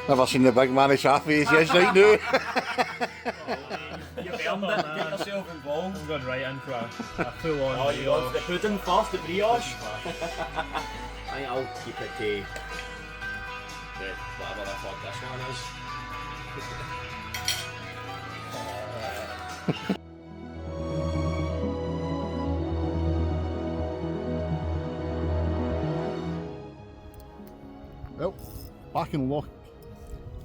Never seen the big man of Chaffee's, yes, right now. You've earned it, get yourself involved. I'm going right in for a full-on Oh, you want the pudding first, the brioche? brioche. I think I'll keep it to whatever the fuck this one is. Well, back in lock.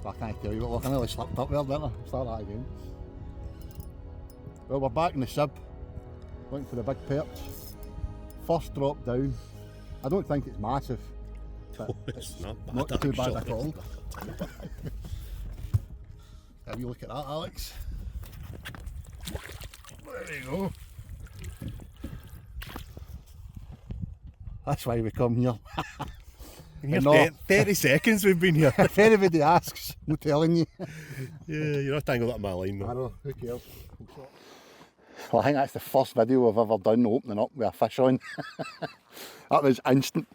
I can't tell you what lock, I nearly slipped up there, didn't I? Start that again. Well, we're back in the sib, looking for the big perch. First drop down. I don't think it's massive, but It's not bad, not too bad at actually. all. Have you look at that, Alex? There you go. That's why we come here. Here, No. 30 seconds we've been here. If anybody asks, I'm telling you. Yeah, you're not tangled up in my line though. I know, who cares? Well, I think that's the first video I've ever done opening up with a fish on. That was instant.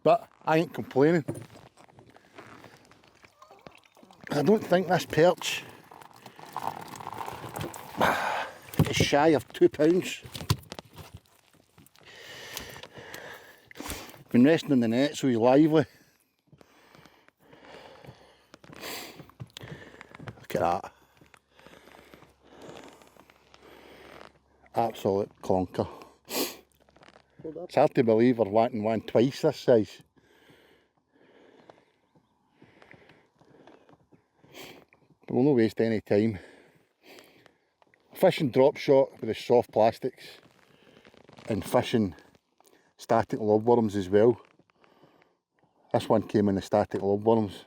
But I ain't complaining. I don't think this perch is shy of £2. Been resting in the net so he's lively. Look at that. Absolute clunker. It's hard to believe we're wanting one twice this size. But we'll not waste any time. Fishing drop shot with the soft plastics and fishing static lobworms as well. This one came in the static lobworms.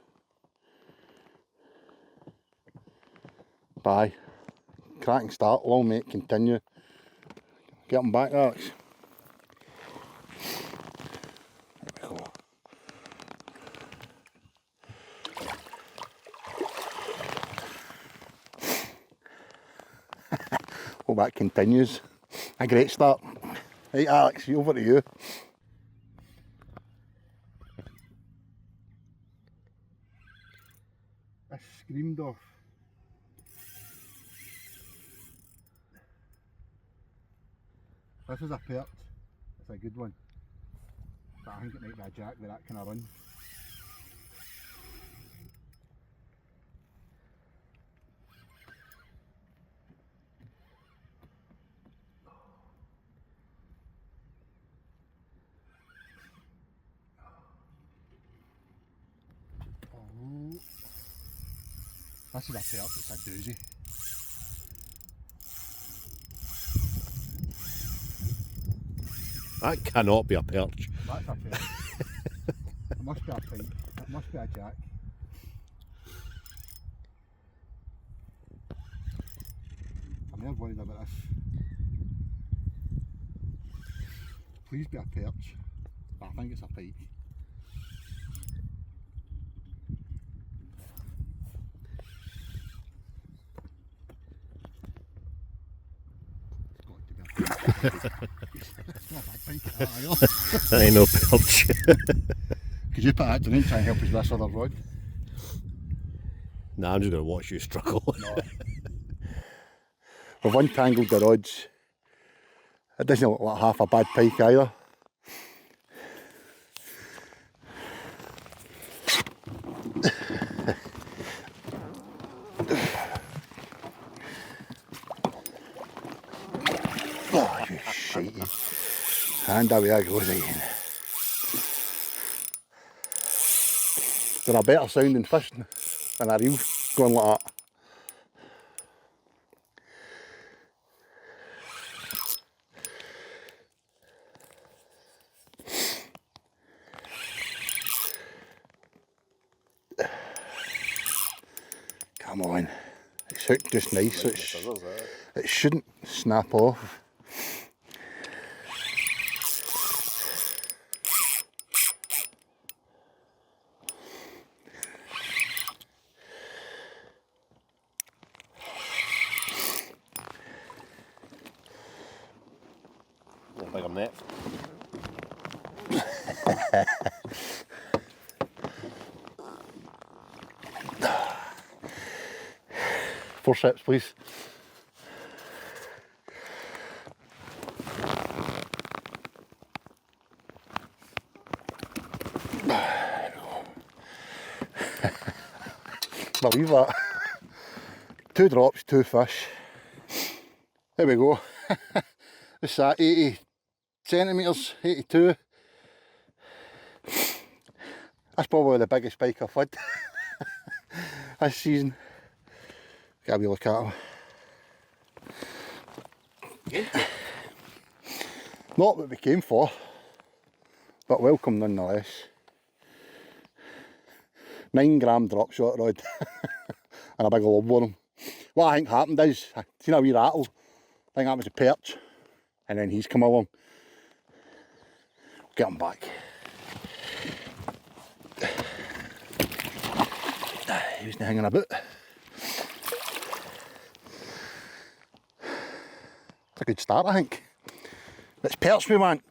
Bye. Cracking start, long mate, continue. Get them back, Alex. There we go. Hope that continues. A great start. Right, Alex, over to you. I screamed off. This is a perch. It's a good one. But I think it might be a jack with that kind of run. Oh. This is a perch, it's a doozy. That cannot be a perch. That's a perch. It must be a pike. It must be a jack. I'm never worried about this. Please be a perch. But I think it's a pike. It's not a bad pike, that either. That ain't no perch. Could you put that down and try and help us with this other rod? Nah, I'm just going to watch you struggle. No. We've untangled the rods. It doesn't look like half a bad pike either. Oh, you shitey. And away I goes again. They're a better sounding fish than a reel going like that. Come on, it's hooked just nice, so it shouldn't snap off. Bigger net. Forceps, please. Believe that. 2 drops, 2 fish. There we go. What's that? 80 centimetres, 82. That's probably the biggest pike I've had this season. Get a wee look at him. Not what we came for, but welcome nonetheless. 9 gram drop shot rod and a big lob on him. What I think happened is, I seen a wee rattle, I think that was a perch, and then he's come along. Get him back. He was hanging about. It's a good start, I think. It's perch we want.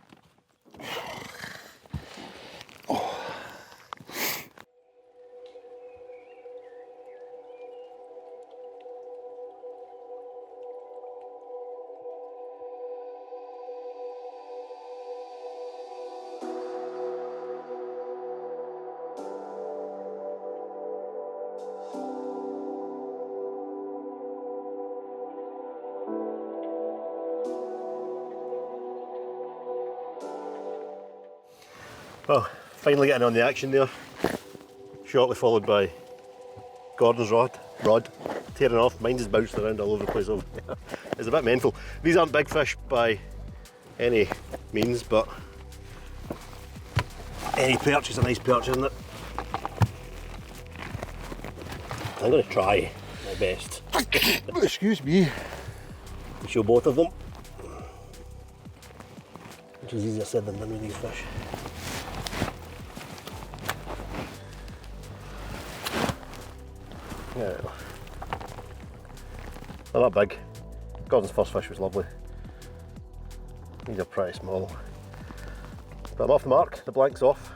Well, finally getting on the action there. Shortly followed by Gordon's rod tearing off. Mine's is bouncing around all over the place over there. It's a bit mental. These aren't big fish by any means, but any perch is a nice perch, isn't it? I'm going to try my best. Excuse me. To show both of them. Which is easier said than done with these fish. Yeah. They're not big. Gordon's first fish was lovely. These are pretty small. But I'm off the mark, the blank's off.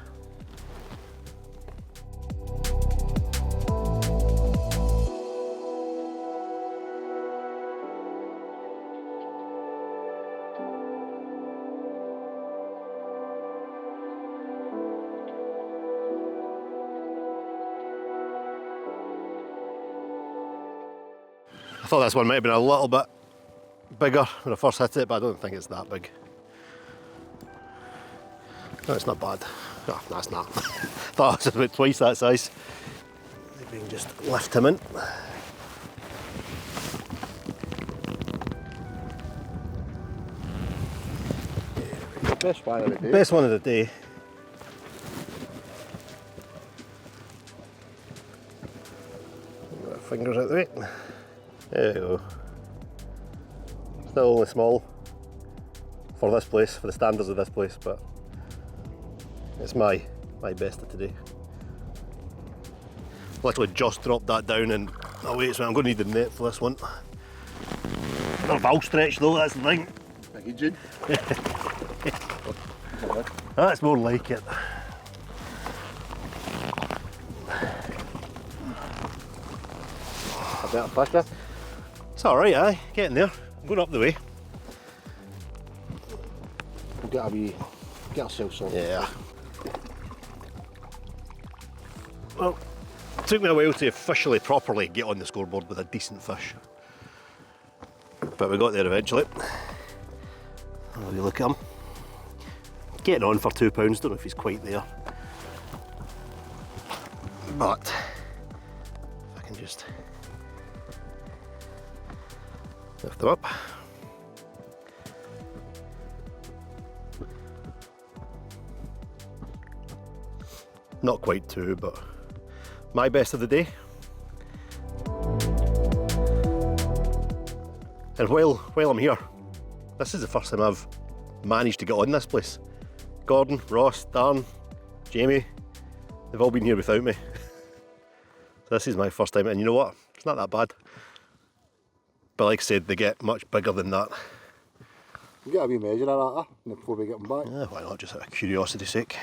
I thought this one might have been a little bit bigger when I first hit it, but I don't think it's that big. No, it's not bad. No, that's not. Thought it was about twice that size. Maybe we can just lift him in. Best one of the day. Best one of the day. Got our fingers out the way. There we go. Still only small for this place, for the standards of this place, but it's my best of today. Literally just dropped that down and oh wait, so I'm going to need the net for this one. Not a bow stretch though, that's the thing. Thank you, Jude. That's more like it. A better fish there. It's alright, aye, getting there. I'm going up the way. We'll get ourselves sorted. Yeah. Well, it took me a while to officially, properly get on the scoreboard with a decent fish. But we got there eventually. Have a look at him. Getting on for £2, don't know if he's quite there. But, if I can just lift him up. Not quite 2, but my best of the day. And while I'm here, this is the first time I've managed to get on this place. Gordon, Ross, Darren, Jamie, they've all been here without me. So this is my first time, and you know what? It's not that bad. But like I said, they get much bigger than that. We'll get a wee measure of that before we get them back. Yeah, why not, just out of curiosity's sake.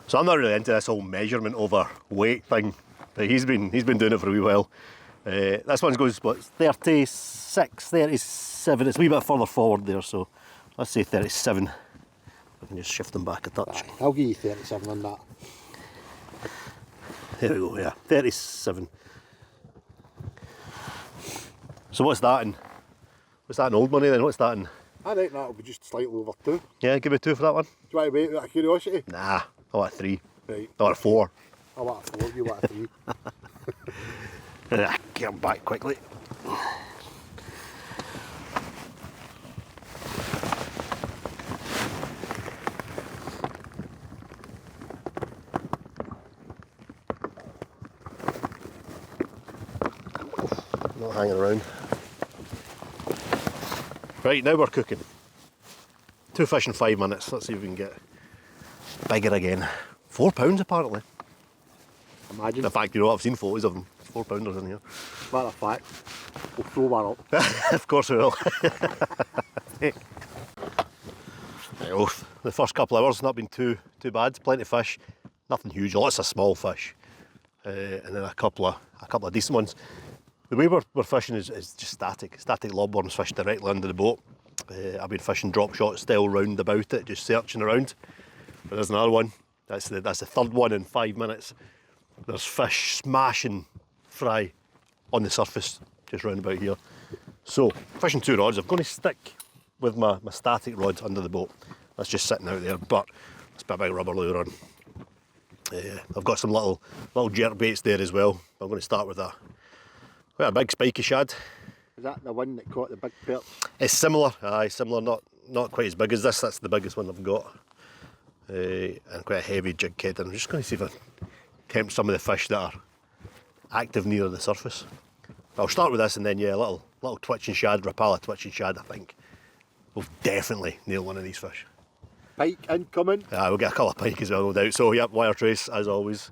So I'm not really into this whole measurement over weight thing, but he's been doing it for a wee while. This one goes, what, 36, 37. It's a wee bit further forward there, so let's say 37. I can just shift them back a touch. I'll give you 37 on that. There we go, yeah, 37. So what's that in? What's that in old money then? What's that in? I think that'll be just slightly over 2. Yeah, give me 2 for that one. Do you want to wait out of curiosity? Nah, I want a 3. Right. I want a 4. I want a 4, you want a 3. Get them back quickly. Not hanging around. Right, now we're cooking. 2 fish in 5 minutes. Let's see if we can get bigger again. £4 apparently. Imagine. In fact, you know, I've seen photos of them. £4 in here. Matter of fact, we'll throw one up. Of course we will. Oh, the first couple of hours not been too bad. Plenty of fish, nothing huge. Lots of small fish, and then a couple of decent ones. The way we're fishing is just static lobworms fished directly under the boat. I've been fishing drop shot style round about it, just searching around. But there's another one. That's the third one in 5 minutes. There's fish smashing fry on the surface, just round about here. So, fishing 2 rods. I'm going to stick with my static rod under the boat. That's just sitting out there, but let's put a big rubber lure on. I've got some little jerk baits there as well. I'm going to start with quite a big spiky shad. Is that the one that caught the big perch? It's similar, similar, not quite as big as this. That's the biggest one I've got. And quite a heavy jig head. And I'm just going to see if I tempt some of the fish that are active near the surface. I'll start with this, and then yeah, a little twitching shad, Rapala twitching shad, I think. We'll definitely nail one of these fish. Pike incoming. We'll get a couple of pike as well, no doubt. So yep, wire trace as always.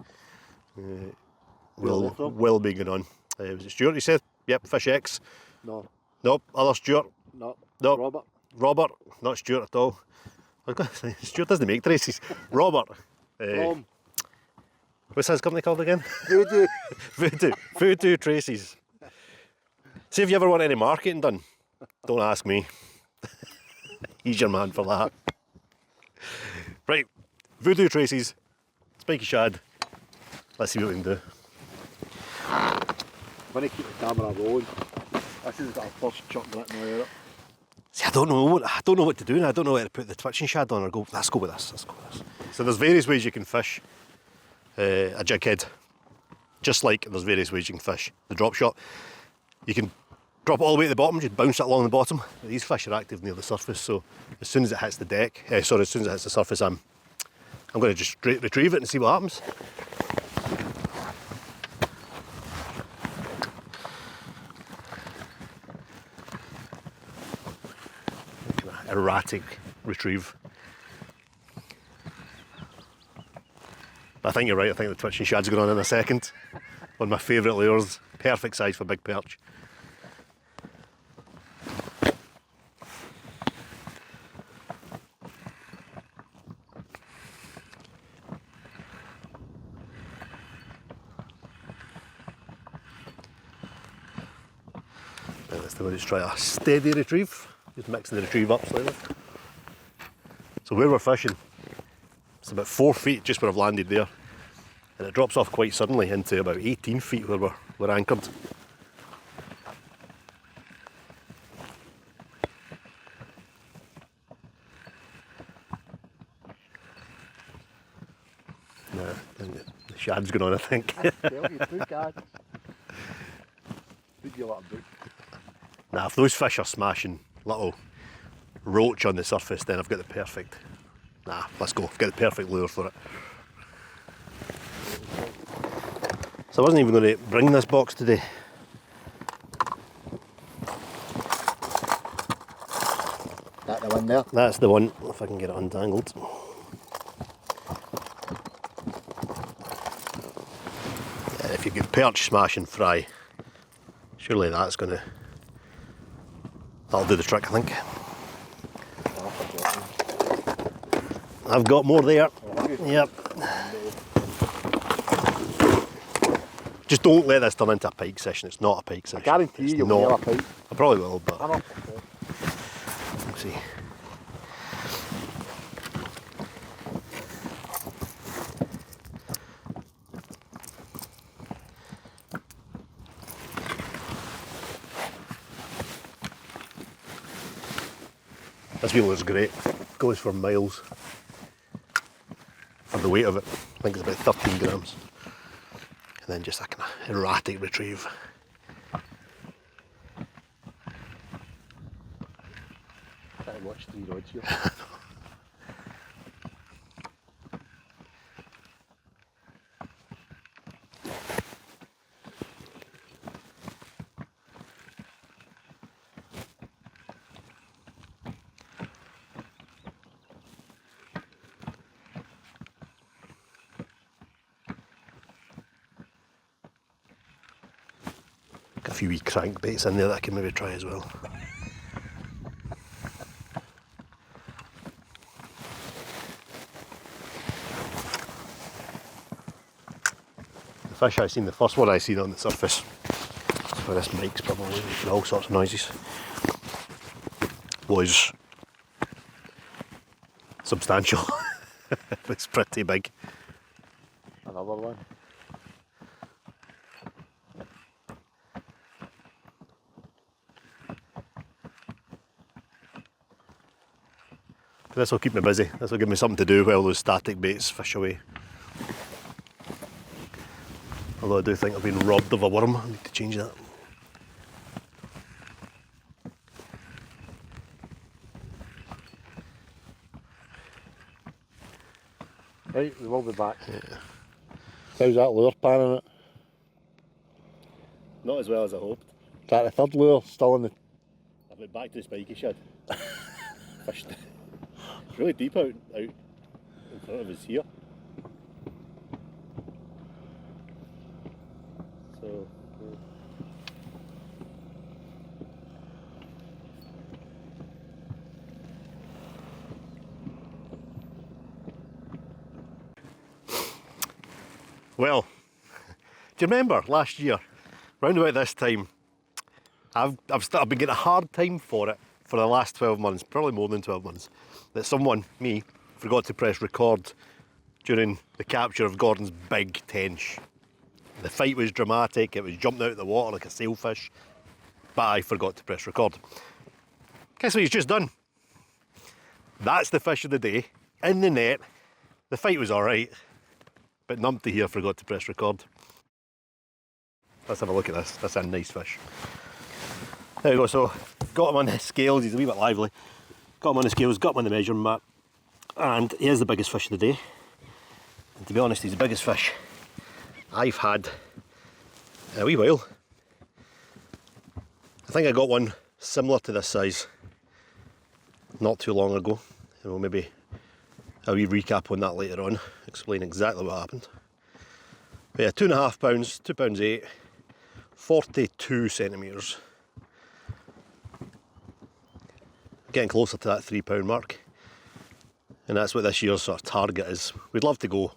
Will be going on. Was it Stuart you said? Yep, fish X. No. Nope, other Stuart. No. Nope. Robert, not Stuart at all. I was going to say, Stuart doesn't make traces. Robert. What's his company called again? Voodoo. Voodoo Traces. See if you ever want any marketing done, don't ask me. He's your man for that. Right, Voodoo Traces, spiky shad. Let's see what we can do. I'm going to keep the camera rolling. This is our first chuck grit now, isn't it? See, I don't know what to do, and I don't know where to put the twitching shad on or go. Let's go with this. So there's various ways you can fish a jig head, just like there's various ways you can fish the drop shot. You can drop it all the way at the bottom, just bounce it along the bottom. These fish are active near the surface, so as soon as it hits the deck, as soon as it hits the surface, I'm going to just retrieve it and see what happens. Erratic retrieve. But I think you're right, I think the twitching shad's going on in a second. One of my favourite lures, perfect size for big perch. And this time we'll just try a steady retrieve. Just mixing the retrieve up slightly. So where we're fishing, it's about 4 feet just where I've landed there, and it drops off quite suddenly into about 18 feet where we're anchored. Nah, the shad's going on, I think. Now, if those fish are smashing little roach on the surface, then I've got the perfect. Nah, let's go. I've got the perfect lure for it. So I wasn't even going to bring this box today. That the one there? That's the one, if I can get it untangled. Yeah, if you get perch smashing fry, surely that'll do the trick, I think. I've got more there. Yep. Just don't let this turn into a pike session. It's not a pike session. I guarantee It's you'll not. nail a pike. I probably will, but I know. let's see. This wheel is great. Goes for miles. For the weight of it, I think it's about 13 grams. And then just a kind of erratic retrieve. Trying to watch 3 rods here. Got a few wee crankbaits in there that I can maybe try as well. The fish I seen, the first one I seen on the surface, that's where this mic's probably making all sorts of noises, was substantial. It's pretty big. Another one. This will keep me busy. This will give me something to do while those static baits fish away. Although I do think I've been robbed of a worm. I need to change that. Right, we will be back. Yeah. How's that lure panning it? Not as well as I hoped. Is that the third lure still in the... I went back to the spiky shed. Fished. It's really deep out in front of us here. So, well, do you remember last year, round about this time, I've been getting a hard time for it for the last 12 months, probably more than 12 months, that someone, me, forgot to press record during the capture of Gordon's big tench. The fight was dramatic, it was jumping out of the water like a sailfish, but I forgot to press record. Guess what he's just done? That's the fish of the day, in the net. The fight was alright, but numpty here forgot to press record. Let's have a look at this. That's a nice fish. There we go, so got him on the scales, he's a wee bit lively. Got him on the scales, got him on the measuring mat, and he is the biggest fish of the day. And to be honest, he's the biggest fish I've had in a wee while. I think I got one similar to this size not too long ago. And we'll maybe a wee recap on that later on, explain exactly what happened. But yeah, 2.5 pounds, 2 pounds 8, 42 centimetres. Getting closer to that £3 mark, and that's what this year's sort of target is. We'd love to go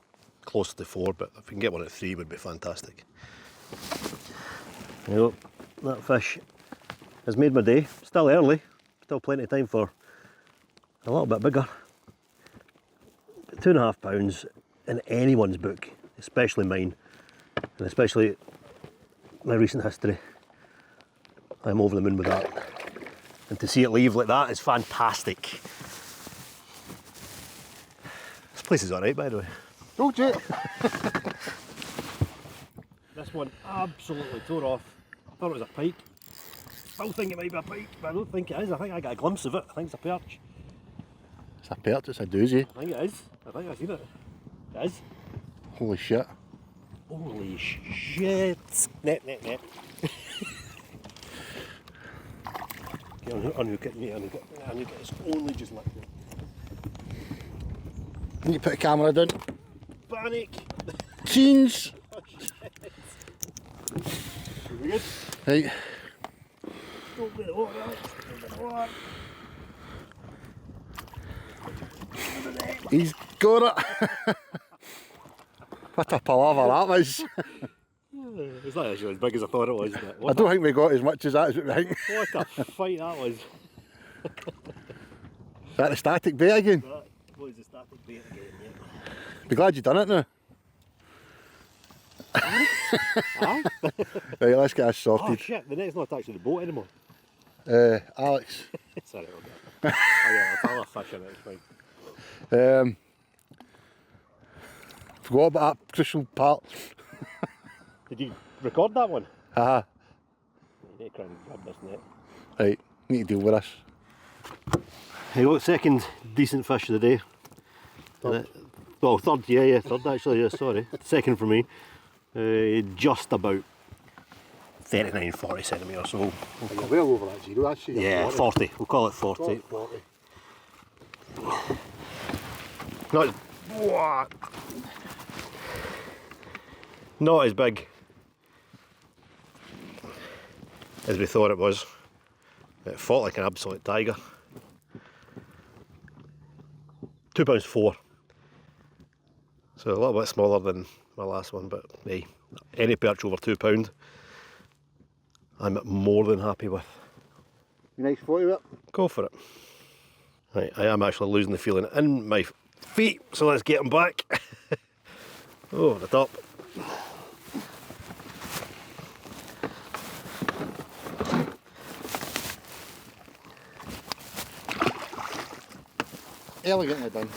closer to 4, but if we can get one at 3 would be fantastic. There you go, that fish has made my day. Still early, still plenty of time for a little bit bigger. But 2.5 pounds in anyone's book, especially mine, and especially my recent history, I'm over the moon with that. And to see it leave like that is fantastic. This place is alright, by the way. Told you! This one absolutely tore off. I thought it was a pike. Still think it might be a pike, but I don't think it is. I think I got a glimpse of it. I think it's a perch. It's a perch, it's a doozy. I think it is. I think I've seen it. It is. Holy shit. Holy shit. Net, net, net. Get unhook it, unhook it. Unhook it. It's only just like that. Need to put the camera down. Panic. Scenes! We good? Right. Don't get the water, Alex. Don't get the water. He's got it! What a palaver that was. It's not actually as big as I thought it was. But I don't think we got as much as that as we think. what a fight that was. Is that the static bait again? That was the static bait again, yeah. Be glad you done it now. Aye? Right, let's get us Oh sorted. shit, the net's not attached to the boat anymore. Alex. Sorry, I'll get it. Oh yeah, I'll have fish in it, it's fine. Forgot about that crucial part. Did you record that one? Haha. You need to try and grab this net. Right, need to deal with this. Hey, look, second decent fish of the day. Well, third, yeah, third actually, yeah, sorry. Second for me. Just about 39, 40 centimetres, so You're well over that zero, actually. yeah, 40. We'll call it 40. 40. Not as, what? Not as big as we thought it was. It fought like an absolute tiger. £2.4. So a little bit smaller than my last one, but hey, any perch over £2 I'm more than happy with. Nice photo of it. Go for it. Right, I am actually losing the feeling in my feet, so let's get them back. Oh, the top. Elegantly done.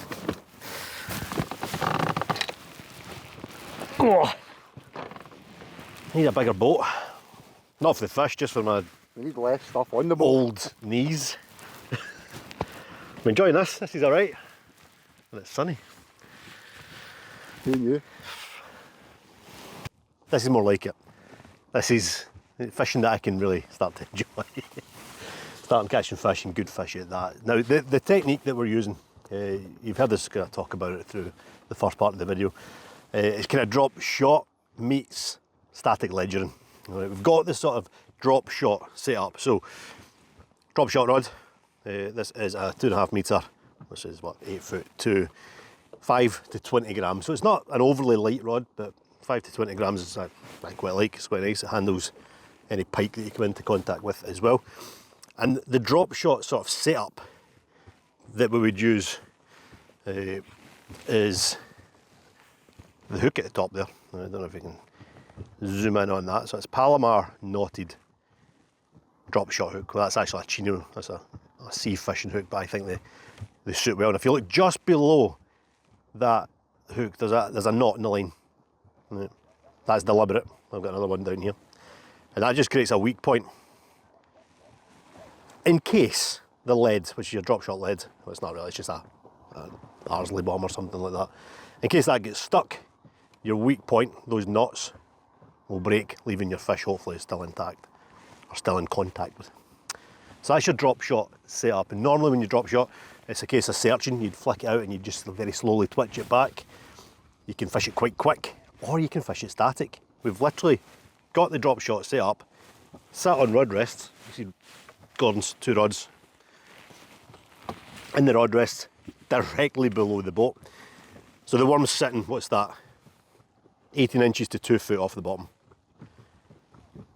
Oh. Need a bigger boat. Not for the fish, just for my We need less stuff on the boat. old knees. I'm enjoying this. This is alright. And it's sunny. Who knew? This is more like it. This is fishing that I can really start to enjoy. Starting catching fish and good fish at that. Now the technique that we're using, you've heard us kind of talk about it through the first part of the video. It's kind of drop shot meets static ledgering. Right, we've got this sort of drop shot set up. So drop shot rod. This is a 2.5 metre. This is what, 8 foot to 5 to 20 grams. So it's not an overly light rod, but 5 to 20 grams is I quite like. It's quite nice. It handles any pike that you come into contact with as well. And the drop shot sort of setup that we would use is the hook at the top there. I don't know if you can zoom in on that. So it's Palomar knotted drop shot hook. Well, that's actually a chino. That's a sea fishing hook, but I think they suit well. And if you look just below that hook, there's a knot in the line. Right. That's deliberate. I've got another one down here. And that just creates a weak point. In case the lead, which is your drop shot lead, well, it's not really, it's just a Arsley bomb or something like that. In case that gets stuck, your weak point, those knots, will break, leaving your fish hopefully still intact or still in contact with. So that's your drop shot set up. And normally when you drop shot, it's a case of searching. You'd flick it out and you just very slowly twitch it back. You can fish it quite quick, or you can fish it static. We've literally got the drop shot set up, sat on rod rests. You see Gordon's 2 rods in the rod rest directly below the boat. So the worm's sitting, what's that? 18 inches to 2 foot off the bottom.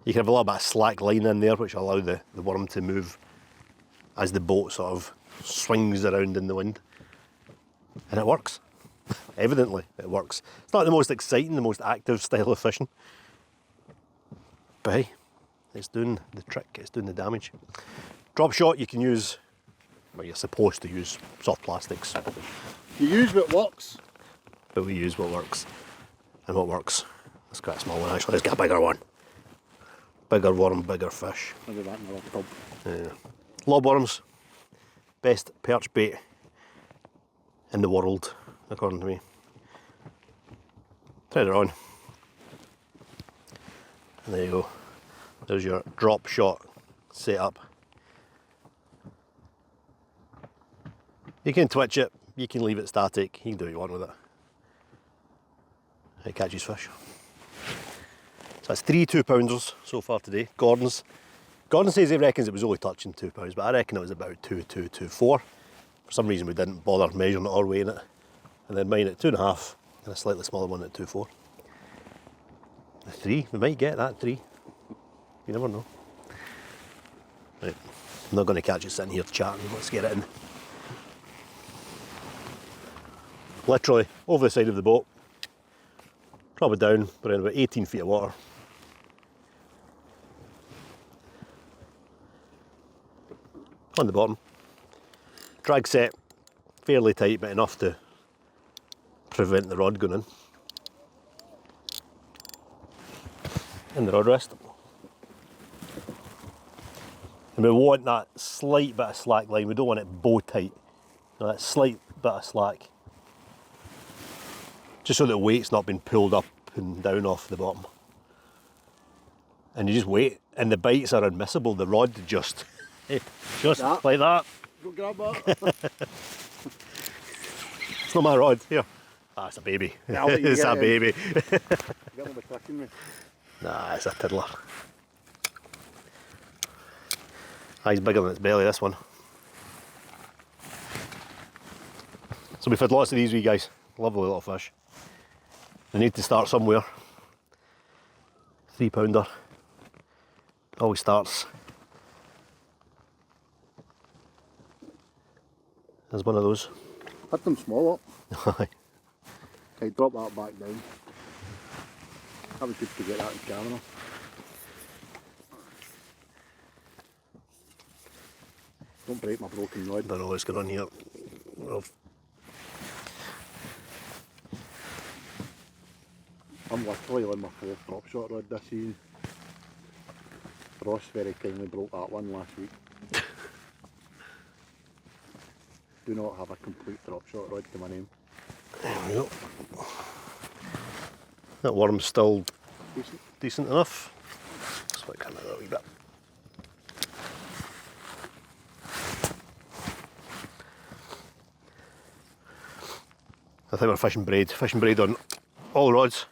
You can have a little bit of slack line in there, which will allow the worm to move as the boat sort of swings around in the wind. And it works. Evidently, it works. It's not the most exciting, the most active style of fishing. But hey, it's doing the trick, it's doing the damage. Drop shot, you can use, well, you're supposed to use soft plastics. You use what works. But we use what works. And what works? Let's get a small one actually, let's get a bigger one. Bigger worm, bigger fish. Look at that in the tub. Yeah. Lobworms, best perch bait in the world, according to me. Thread it on. And there you go. There's your drop shot setup. You can twitch it, you can leave it static, you can do what you want with it. It catches fish. So that's 3 2-pounders so far today. Gordon says he reckons it was only touching £2, but I reckon it was about 2.4. For some reason we didn't bother measuring it or weighing it. And then mine at 2.5 and a slightly smaller one at 2.4. The 3, we might get that 3. You never know. Right, I'm not going to catch it sitting here chatting, let's get it in. Literally over the side of the boat, probably down, we're in about 18 feet of water. On the bottom. Drag set fairly tight, but enough to prevent the rod going in. And the rod rest. And we want that slight bit of slack line, we don't want it bow tight. That slight bit of slack. Just so the weight's not been pulled up and down off the bottom. And you just wait, and the bites are admissible, the rod just like that. Go grab that. It's not my rod, here. Ah, it's a baby. Yeah, I'll let you It's get a it. baby. Get them by clicking me. Nah, it's a tiddler. Ah, he's bigger than its belly, this one. So we've had lots of these wee guys. Lovely little fish. They need to start somewhere. 3-pounder. Always starts. There's one of those. Hit them small up. Aye. Okay, drop that back down. That was good to get that in camera. Don't break my broken rod. Don't know what's going on here. Well, I'm literally on my 4th drop shot rod this season. Ross very kindly broke that one last week. Do not have a complete drop shot rod to my name. there we go. That worm's still Decent. decent enough. So I come out a wee bit. I think we're fishing braid on all rods.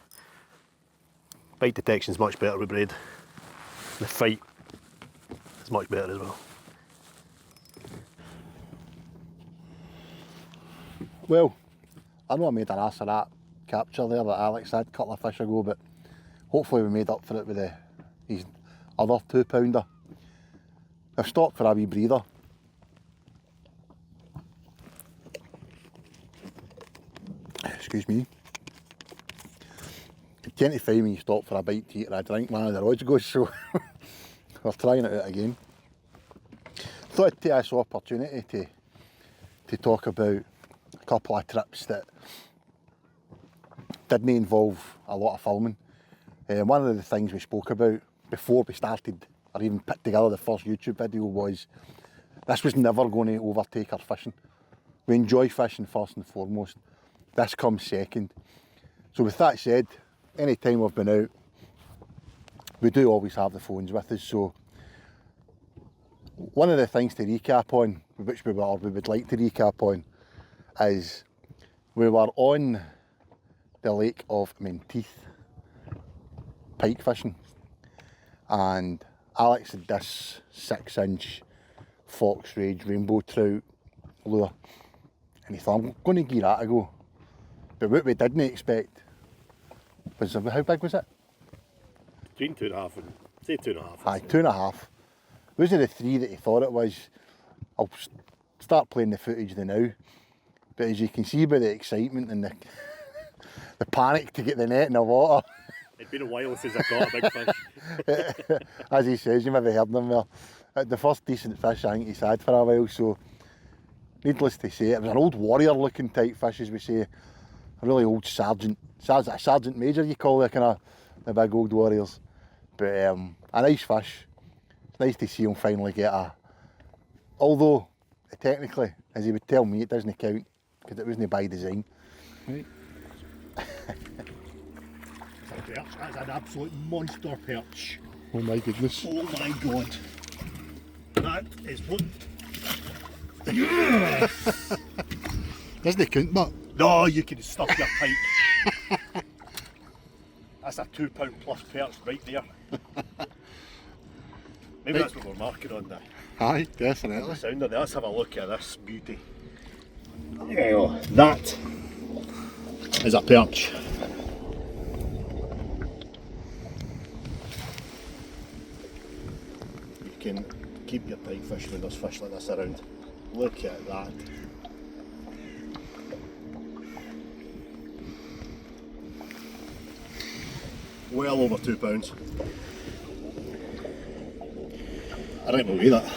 Bite detection's much better with braid. The fight is much better as well. Well, I know I made an ass of that capture there that Alex had a couple of fish ago, but hopefully we made up for it with his other 2-pounder. I've stopped for a wee breather. Excuse me. You can't find me stop for a bite to eat or a drink, man, the rods goes, so we're trying it out again. Thought I'd take this opportunity to talk about a couple of trips that didn't involve a lot of filming. One of the things we spoke about before we started or even put together the first YouTube video was this was never going to overtake our fishing. We enjoy fishing first and foremost. This comes second. So with that said, any time we've been out, we do always have the phones with us. So one of the things to recap on, which we would like to recap on, is we were on the lake of Menteith pike fishing, and Alex had this 6-inch Fox Rage rainbow trout lure, and he thought, I'm going to give that a go. But what we didn't expect was, how big was it? Between 2.5 and, say 2.5. Aye, 2.5. Those are the 3 that he thought it was. I'll start playing the footage now. But as you can see by the excitement and the panic to get the net in the water. It's been a while since I caught a big fish. As he says, you maybe heard him there. The first decent fish I think he's had for a while, so needless to say, it was an old warrior looking type fish, as we say. A really old sergeant major you call it, kind of the big old warriors. But a nice fish. It's nice to see him finally get although technically, as he would tell me, it doesn't count because it wasn't by design. Right. That's an absolute monster perch. Oh my goodness. Oh my god. That is what. Doesn't count, but No, you can stuff your pipe. That's a £2 plus perch right there. Maybe that's what we're marking on there. aye, definitely. Sound of that. Let's have a look at this beauty. Oh, that is a perch. can keep your pike fish when there's fish like this around. Look at that. Well over £2. I reckon we'll weigh that.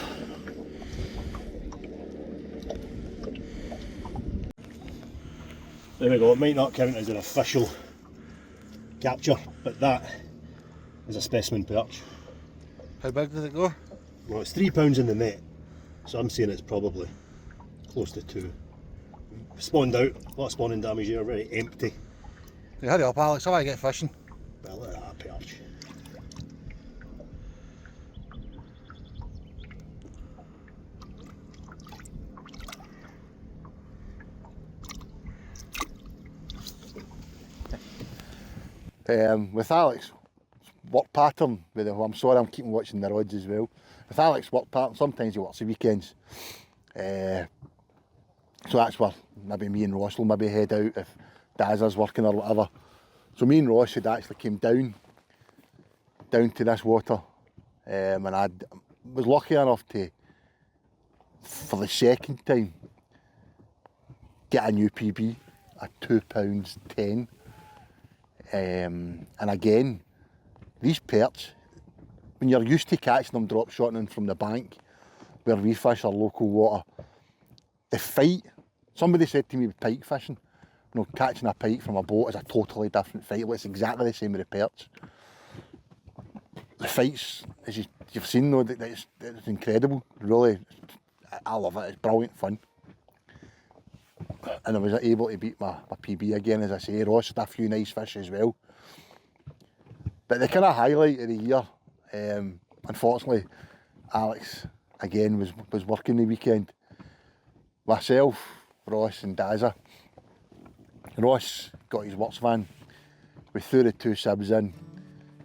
There we go, it might not count as an official capture, but that is a specimen perch. How big did it go? Well, it's £3 in the net, so I'm saying it's probably close to 2. Spawned out, a lot of spawning damage here, very empty. Hey, hurry up, Alex, how I get fishing? Well, look at that perch. With Alex work pattern, I'm sorry I'm keeping watching the rods as well. With Alex work pattern, sometimes he works the weekends. So that's where maybe me and Ross will maybe head out if Dazza's working or whatever. So me and Ross had actually came down to this water, and I was lucky enough to, for the second time, get a new PB, a £2.10. And again, these perch, when you're used to catching them drop shotting from the bank, where we fish our local water, the fight, somebody said to me with pike fishing, you know, catching a pike from a boat is a totally different fight. Well, it's exactly the same with the perch. The fights, as you've seen though, it's incredible, really. I love it, it's brilliant fun. And I was able to beat my PB again, as I say. Ross had a few nice fish as well. But the kind of highlight of the year, unfortunately, Alex again was working the weekend. Myself, Ross and Dazza. Ross got his works van. We threw the 2 sibs in.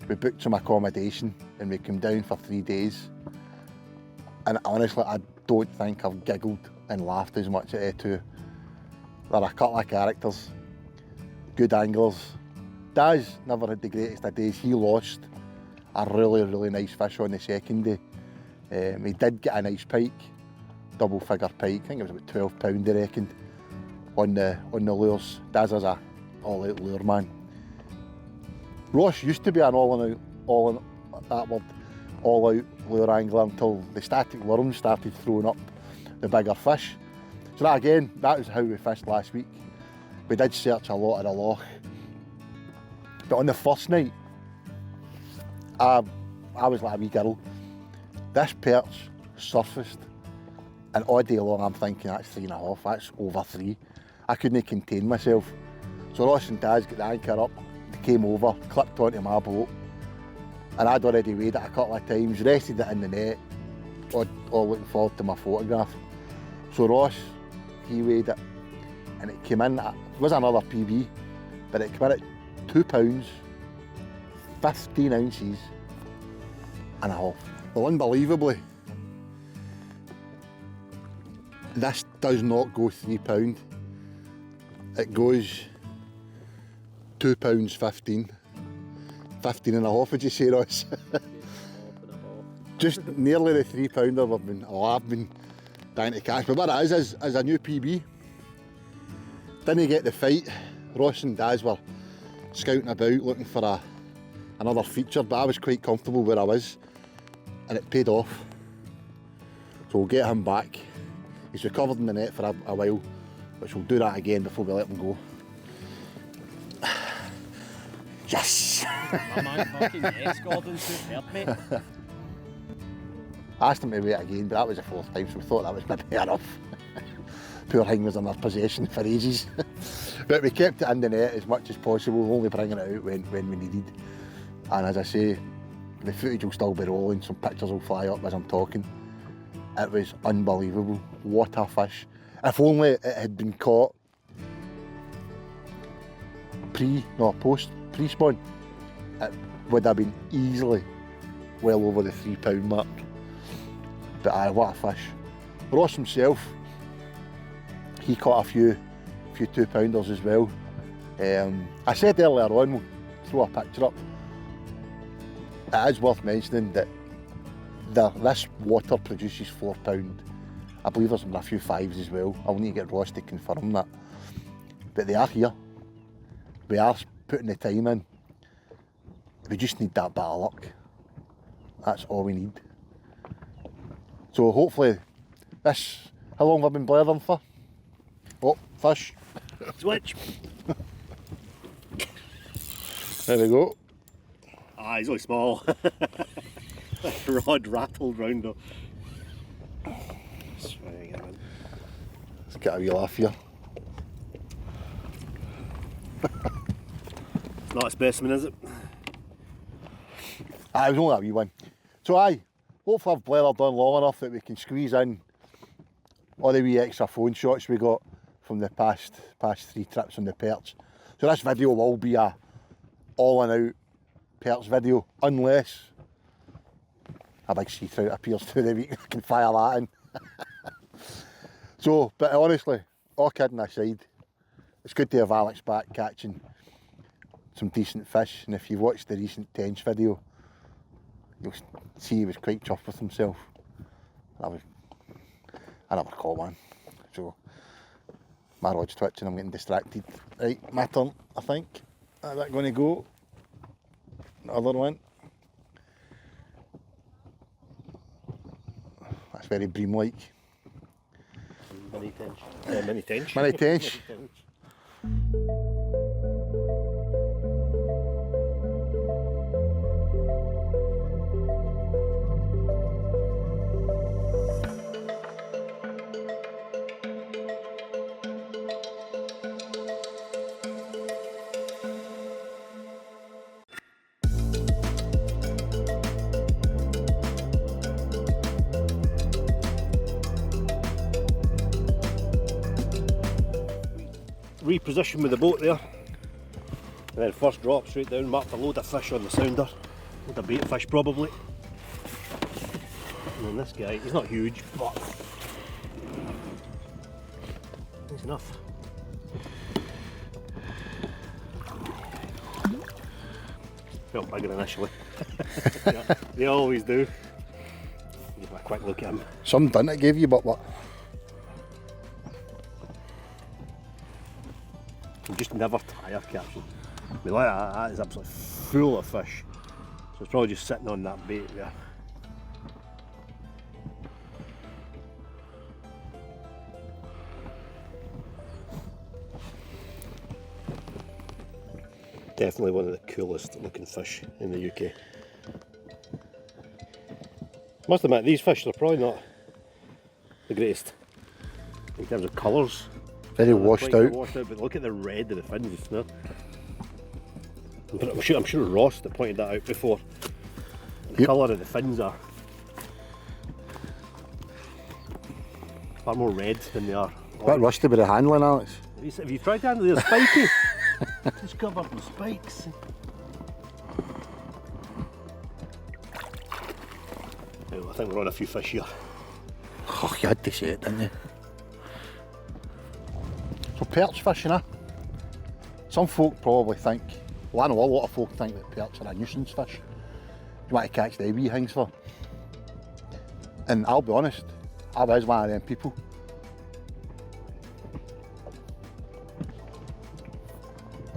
We booked some accommodation and we came down for 3 days. And honestly, I don't think I've giggled and laughed as much at A2. They're a couple of characters, good anglers. Daz never had the greatest of days. He lost a really nice fish on the second day. He did get a nice pike, double figure pike. I think it was about £12 I reckoned on the lures. Daz is a all out lure man. Ross used to be an all out lure angler until the static worms started throwing up the bigger fish. So that again, that was how we fished last week. We did search a lot of the loch. But on the first night, I was like a wee girl. This perch surfaced, and all day long I'm thinking that's 3.5, that's over 3. I couldn't contain myself. So Ross and Daz got the anchor up, they came over, clipped onto my boat, and I'd already weighed it a couple of times, rested it in the net, all looking forward to my photograph. So Ross, he weighed it, and it came in, it was another PB, but it came in at £2, 15 ounces and a half. Well, unbelievably, this does not go £3. It goes £2.15. 15 and a half, would you say, Ross? Just nearly the £3 I've been dying to catch. But what it is a new PB. Didn't get the fight. Ross and Daz were scouting about looking for another feature, but I was quite comfortable where I was, and it paid off. So we'll get him back. He's recovered in the net for a while, which we'll do that again before we let him go. Yes! My man fucking yes, Gordon, superb, mate. I asked him to wait again, but that was the 4th time, so we thought that was maybe enough. Poor thing was in their possession for ages. But we kept it in the net as much as possible, only bringing it out when we needed. And as I say, the footage will still be rolling, some pictures will fly up as I'm talking. It was unbelievable. What a fish. If only it had been caught pre-spawn, it would have been easily well over the £3 mark. But aye, what a fish. Ross himself, he caught a few 2-pounders as well. I said earlier on, we'll throw a picture up. It is worth mentioning that this water produces £4. I believe there's a few 5s as well. I'll need to get Ross to confirm that. But they are here. We are putting the time in. We just need that bit of luck. That's all we need. So hopefully this, how long have I been blathering for? Oh, fish. Switch. There we go. Ah, he's only small. Rod rattled round her. Let's try again. Let's get a wee laugh here. It's not a specimen, is it? It was only a wee one. So hopefully I've blathered on long enough that we can squeeze in all the wee extra phone shots we got from the past 3 trips on the Perch. So this video will be a all in out Perch video, unless a big sea trout appears through the week. I can fire that in. So, but honestly, all kidding aside, it's good to have Alex back catching some decent fish, and if you watched the recent Tench video, you'll see he was quite chuffed with himself. I never caught one, so my rod's twitching, I'm getting distracted. Right, my turn, I think. Is that going to go? The other one. That's very bream-like. Mini tench. Mini tench. Mini tench. Reposition with the boat there, and then first drop straight down, marked a load of fish on the sounder, load of bait fish probably, and then this guy, he's not huge but he's enough. Felt bigger initially. Yeah, they always do. Give a quick look at him. Some didn't it give you, but what? You just never tire catching. I mean, like that is absolutely full of fish. So it's probably just sitting on that bait there. Definitely one of the coolest looking fish in the UK. Must admit, these fish are probably not the greatest in terms of colours. Very washed out. But look at the red of the fins. No? I'm sure Ross that pointed that out before. The colour of the fins are far more red than they are. A bit rusty with the handling, Alex. Have you tried to handle? They're spiky. Just covered with spikes. Well, I think we're on a few fish here. Oh, you had to say it, didn't you? So perch fishing, some folk probably think, well I know a lot of folk think that perch are a nuisance fish. You want to catch the wee things for. And I'll be honest, I was one of them people.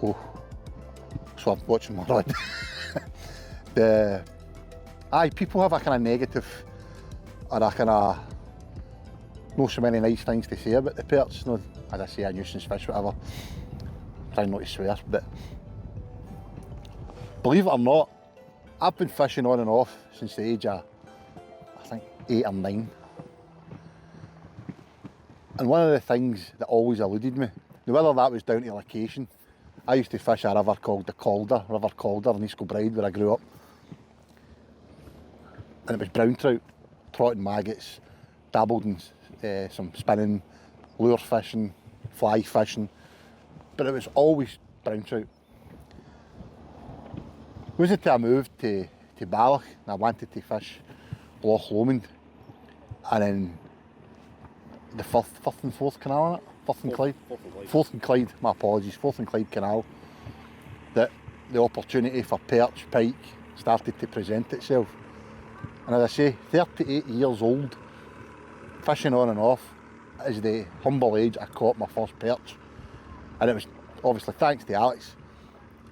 Oh, so I'm watching my rod. People have a kind of negative, or a kind of not so many nice things to say about the perch. No, as I say, a nuisance fish, whatever. Trying not to swear, but believe it or not, I've been fishing on and off since the age of, I think, 8 or 9. And one of the things that always eluded me, now whether that was down to location, I used to fish a river called the River Calder in East Kilbride where I grew up. And it was brown trout, trotting maggots, dabbled in some spinning, lure fishing, fly fishing, but it was always brown trout. It wasn't until I moved to Balloch and I wanted to fish Loch Lomond, and then the Firth and Forth Canal, innit? Firth and Clyde? Forth and Clyde, my apologies, Forth and Clyde Canal, that the opportunity for perch, pike started to present itself. And as I say, 38 years old, fishing on and off, is the humble age I caught my first perch. And it was obviously thanks to Alex.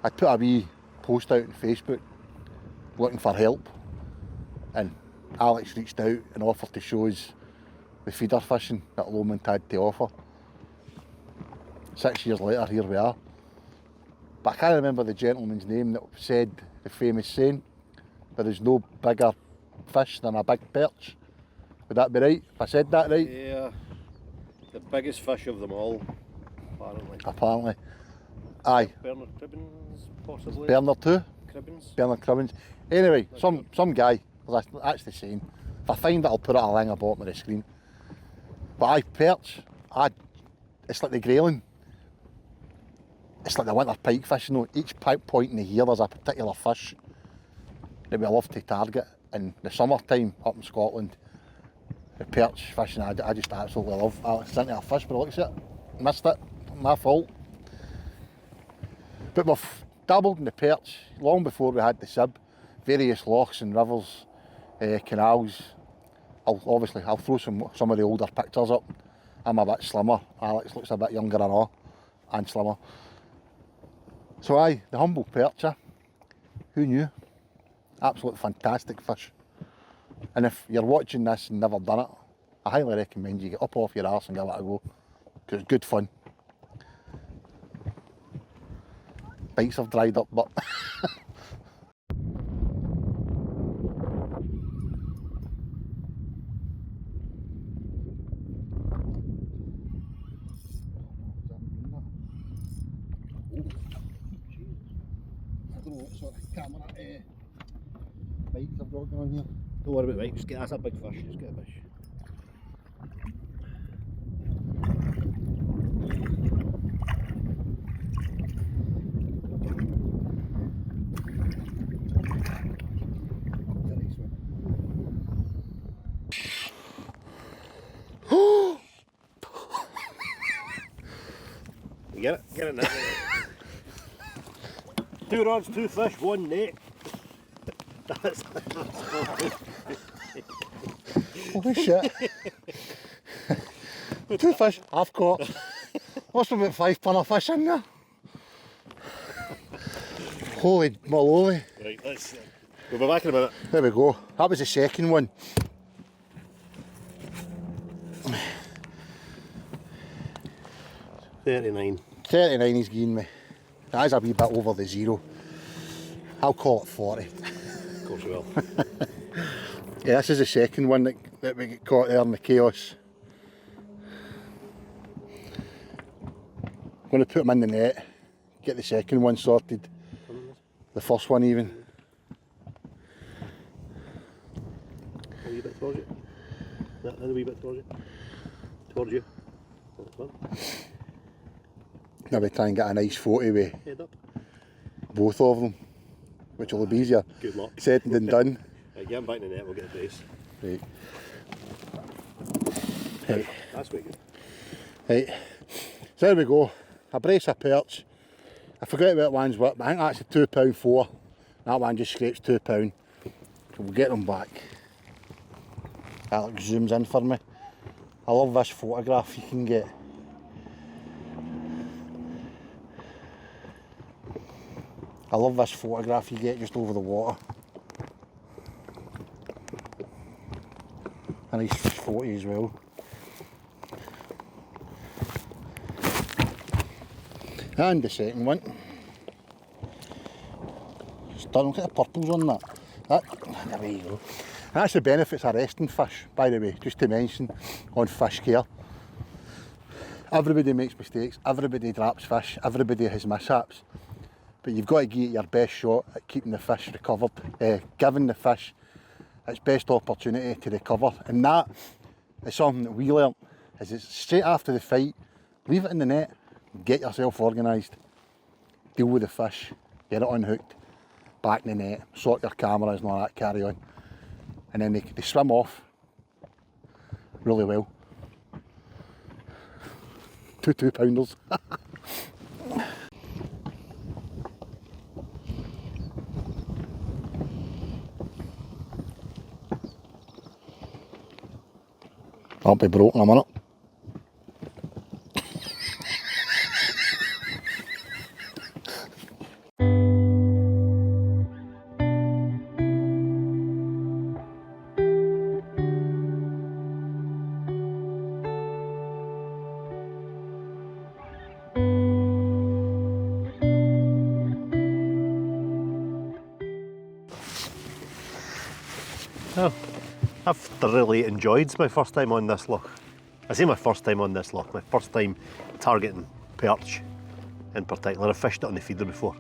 I put a wee post out on Facebook looking for help, and Alex reached out and offered to show us the feeder fishing that Lomond had to offer. 6 years later, here we are. But I can't remember the gentleman's name that said the famous saying, there is no bigger fish than a big perch. Would that be right? If I said that right? Yeah, the biggest fish of them all, apparently. Apparently. Aye. Bernard Cribbins, possibly. Bernard too? Cribbins. Bernard Cribbins. Anyway, some guy, that's the saying. If I find it, I'll put it a link bottom of the screen. But aye, perch, it's like the grayling. It's like the winter pike fishing though. Each point in the year there's a particular fish that we love to target. In the summertime up in Scotland, the perch fishing I just absolutely love. Alex sent me a fish, but looks at it, missed it, my fault. But we've dabbled in the perch long before we had the sib. Various lochs and rivers, canals. I'll throw some of the older pictures up. I'm a bit slimmer. Alex looks a bit younger and all, and slimmer. So aye, the humble perch, who knew? Absolute fantastic fish. And if you're watching this and never done it, I highly recommend you get up off your arse and give it a go, because it's good fun. Bites have dried up, but I don't know what sort of camera bites I've got going on here. Don't worry about it, just get, that's a big fish, just get a fish. You get it? Get it now. 2 rods, 2 fish, 1 net. That's Holy shit. 2 fish I've caught. Must have about 5 ton of fish in there. Holy moly. right, we'll be back in a minute. There we go. That was the second one. $39. 39 he's giving me. That is a wee bit over the zero. I'll call it 40. Of course you will. Yeah, this is the second one that we get caught there in the chaos. I'm going to put them in the net, get the second one sorted. The first one even. A wee bit towards you. A wee bit towards you. Towards you. Maybe try and get a nice photo with Head up. both of them, which will be easier Good luck. said than done. Right, get him back in the net, we'll get the brace. Right. Right. That's quite good. Right. So there we go. A brace of perch. I forget what one's what, but I think that's a £2.4. That one just scrapes £2. So we'll get them back. Alex zooms in for me. I love this photograph you can get. I love this photograph you get just over the water. A nice fish photo as well. And the second one. Just don't look at the purples on that. There you go. That's the benefits of resting fish, by the way, just to mention on fish care. Everybody makes mistakes, everybody drops fish, everybody has mishaps. But you've got to give it your best shot at keeping the fish recovered, giving the fish its best opportunity to recover. And that is something that we learnt, is it's straight after the fight, leave it in the net, get yourself organised, deal with the fish, get it unhooked, back in the net, sort your cameras and all that, carry on. And then they swim off really well. 2 2-pounders. Can't be broke in a minute. Oh, I've thoroughly enjoyed my first time on this loch. I say my first time on this loch, my first time targeting perch in particular. I've fished it on the feeder before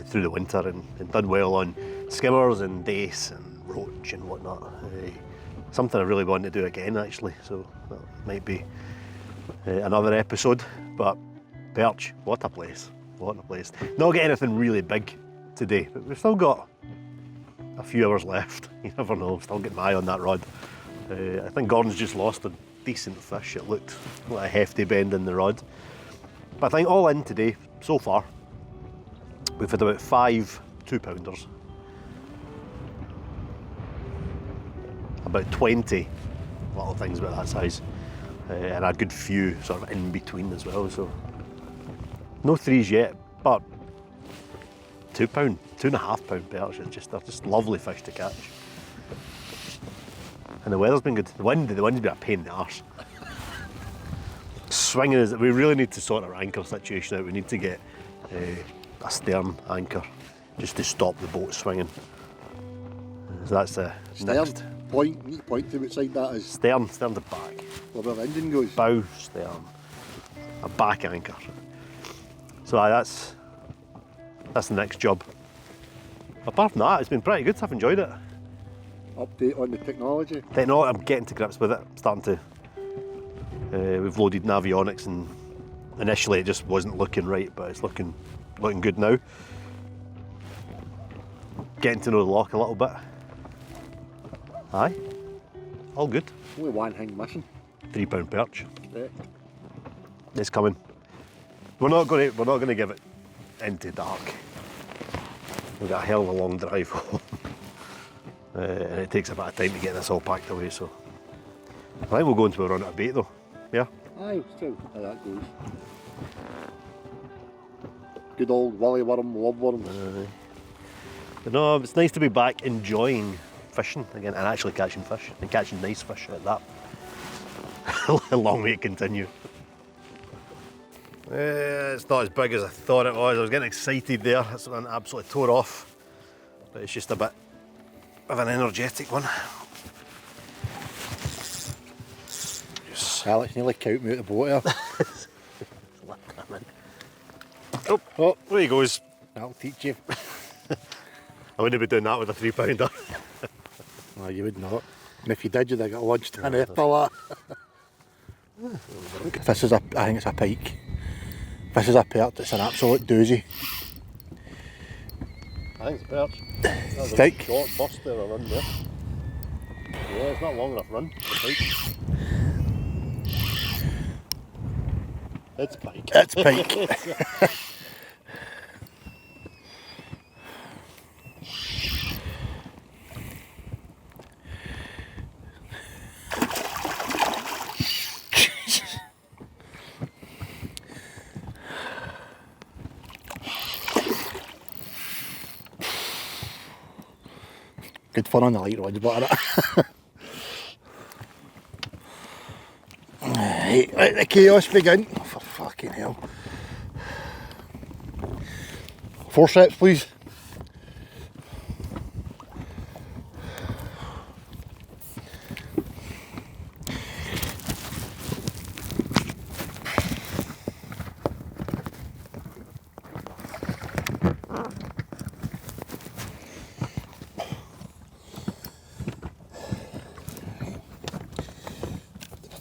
through the winter and done well on skimmers and dace and roach and whatnot. Something I really want to do again actually, so that might be another episode. But Perch, what a place, what a place. Not getting anything really big today, but we've still got a few hours left. You never know, still getting my eye on that rod. I think Gordon's just lost a decent fish. It looked like a hefty bend in the rod. But I think all in today, so far, we've had about 5 2-pounders. About 20 little things about that size. And a good few sort of in between as well, so. No 3s yet, but 2 pound, 2.5 pound perch, they're just lovely fish to catch. And the weather's been good. The wind's been a pain in the arse. Swinging is, we really need to sort our anchor situation out. We need to get a stern anchor just to stop the boat swinging. So that's the Stern, next. point, need to point to outside that is Stern's the back. where the engine goes. Bow, stern, a back anchor. So that's the next job. Apart from that, it's been pretty good. I've enjoyed it. Update on the technology. I'm getting to grips with it. Starting to. We've loaded Navionics, and initially it just wasn't looking right, but it's looking good now. Getting to know the loch a little bit. Aye, all good. Only one thing missing. 3 pound perch. Correct. It's coming. We're not going to give it into dark. We've got a hell of a long drive home. And it takes a bit of time to get this all packed away, so I think we'll go until we run out of bait though. Yeah? Aye, still how that goes. Good old willy worm, lob worm. But no, it's nice to be back enjoying fishing again and actually catching fish and catching nice fish at that. A long way to continue. It's not as big as I thought it was. I was getting excited there. That's one absolutely tore off. But it's just a bit of an energetic one. Alex nearly count me out of the boat here. Oh, there he goes. That'll teach you. I wouldn't be doing that with a 3 pounder. No, you would not. And if you did, you'd have got launched in after that. This is I think it's a pike. This is a perch, it's an absolute doozy. I think it's a perch. That's a Pike. short burst there, a run there. Yeah, it's not long enough run. It's pike. It's pike. Good fun on the light rods, but right, let the chaos begin. Oh, for fucking hell. Forceps, please.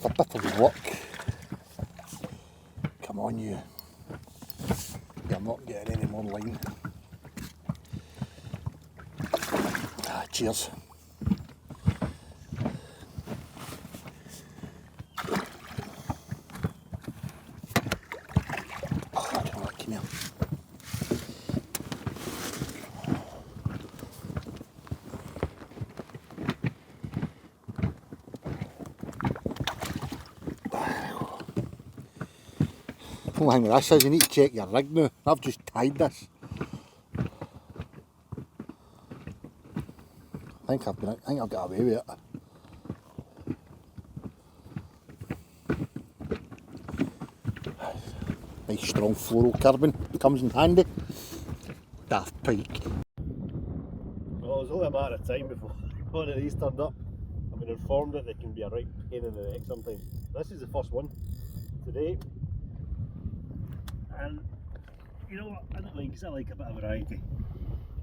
A bit of luck. Come on, you. You're not getting any more line. Ah, cheers. Oh, I don't know what came here. Only thing with this is you need to check your rig now. I've just tied this. I think I've got away with it. Nice strong fluorocarbon comes in handy. Daft pike. Well, it was only a matter of time before one of these turned up. I've been informed that they can be a right pain in the neck sometimes. This is the first one today. And you know what, I don't mind because I like a bit of variety.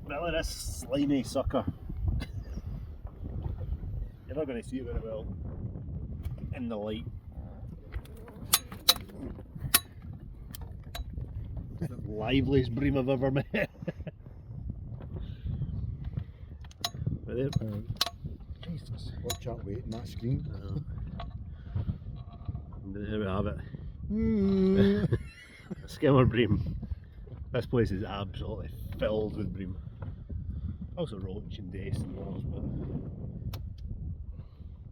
But look at this slimy sucker. You're not going to see it very well in the light. It's the liveliest bream I've ever met. Right there. Jesus, watch that weight in that screen. And there we have it. A skimmer bream. This place is absolutely filled with bream. Also roach and dace and others, but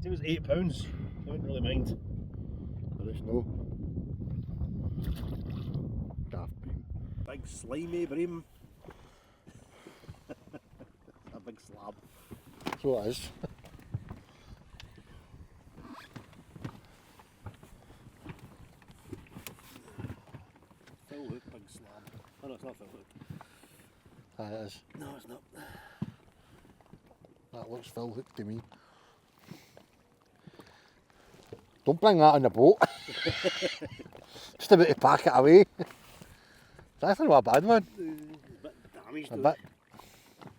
it was £8. I wouldn't really mind. But it's no. Daft bream. Big slimy bream. A big slab. So it is. Fill hook, big slab. Oh no, it's not fill hook. That is. No, it's not. That looks full hook to me. Don't bring that on the boat. Just about to pack it away. That's not a bad one. A bit damaged. A though. bit,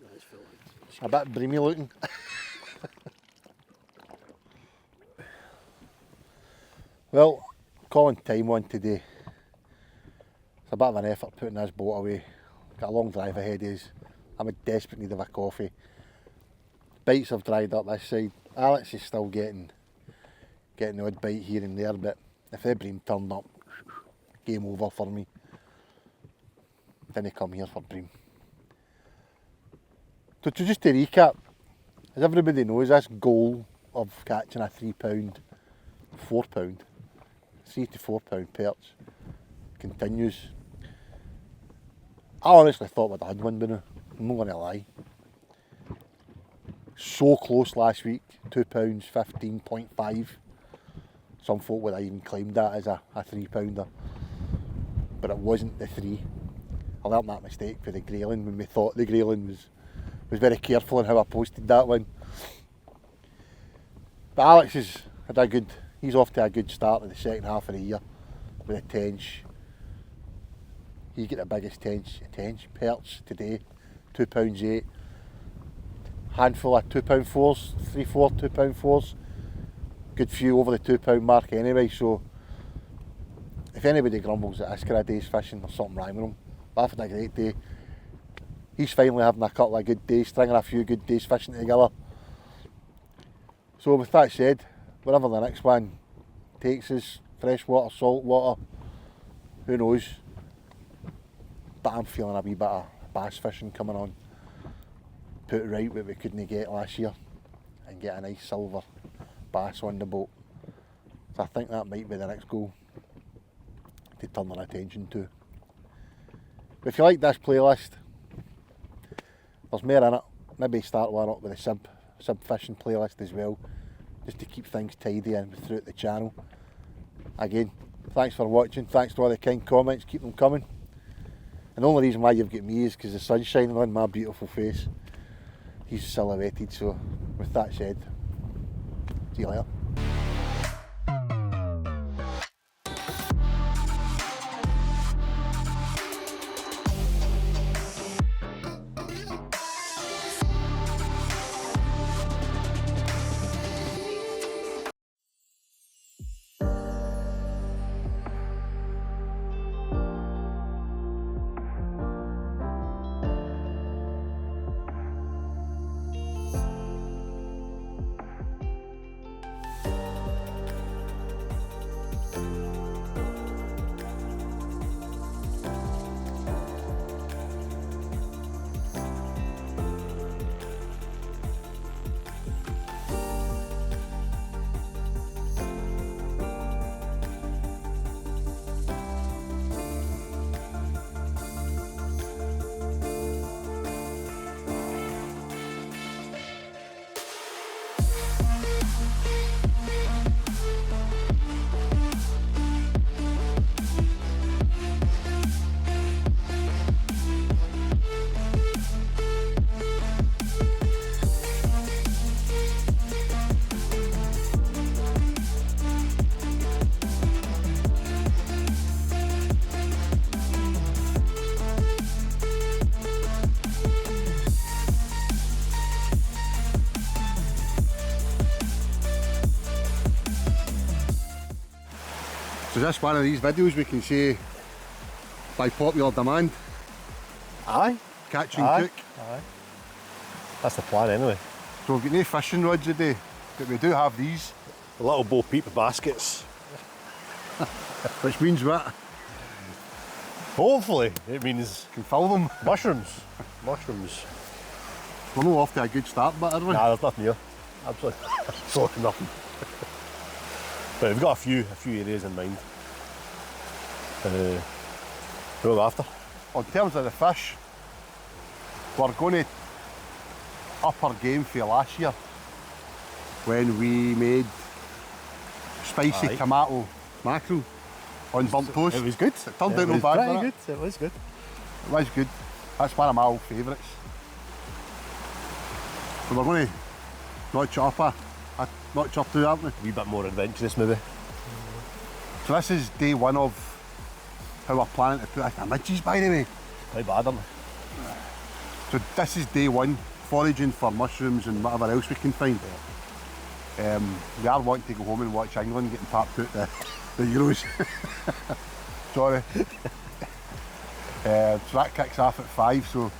That is fill hook. a bit breamy looking. Well, calling time on today. It's a bit of an effort putting this boat away. Got a long drive ahead of us. I'm in desperate need of a coffee. Bites have dried up this side. Alex is still getting the odd bite here and there, but if the bream turned up, game over for me. Didn't come here for bream. So just to recap, as everybody knows, this goal of catching a £3, £4, £3 to £4 perch continues. I honestly thought we'd had one by now, I'm not going to lie. So close last week, £2, 15.5. Some folk would have even claimed that as a £3, but it wasn't the 3. I learnt that mistake for the grayling when we thought the grayling was very careful in how I posted that one. But Alex has had he's off to a good start in the second half of the year with a tench. He got the biggest tench perch today, £2.8. Handful of £2.4s, 3/4 £2.4s. Good few over the £2 mark anyway, so if anybody grumbles at this kind of day's fishing, there's something wrong with them. I've had a great day. He's finally having a couple of good days, stringing a few good days fishing together. So with that said, wherever the next one takes us, freshwater, saltwater, who knows. But I'm feeling a wee bit of bass fishing coming on. Put right what we couldn't get last year and get a nice silver bass on the boat. So I think that might be the next goal to turn our attention to. But if you like this playlist, there's more in it. Maybe start one up with a sib fishing playlist as well, just to keep things tidy and throughout the channel. Again, thanks for watching, thanks to all the kind comments, keep them coming. And the only reason why you've got me is because the sun's shining on my beautiful face. He's silhouetted, so with that said, see you later. is this one of these videos we can say by popular demand? Aye. Catch and Aye. cook. Aye. That's the plan anyway. So we've got no fishing rods today, but we do have these. The little Bo Peep baskets. Which means what? Hopefully it means Can fill them. mushrooms. Mushrooms. We're not off to a good start, but are we? Nah, there's nothing here. Absolutely. Absolutely nothing. But we've got a few areas in mind. Who are we after? In terms of the fish, we're going to up our game for last year when we made spicy Aye. tomato mackerel on burnt toast. It was good. It turned out It no was bad. pretty wasn't good. It was good. It was good. That's one of my old favourites. So we're going to notch it up a notch or two, aren't we? A wee bit more adventurous maybe. So this is day one of how we're planning to put a midges, by the way. Quite bad, aren't So this is day one, foraging for mushrooms and whatever else we can find. We are wanting to go home and watch England getting tapped out the Euros. Sorry. So that kicks off at 5, so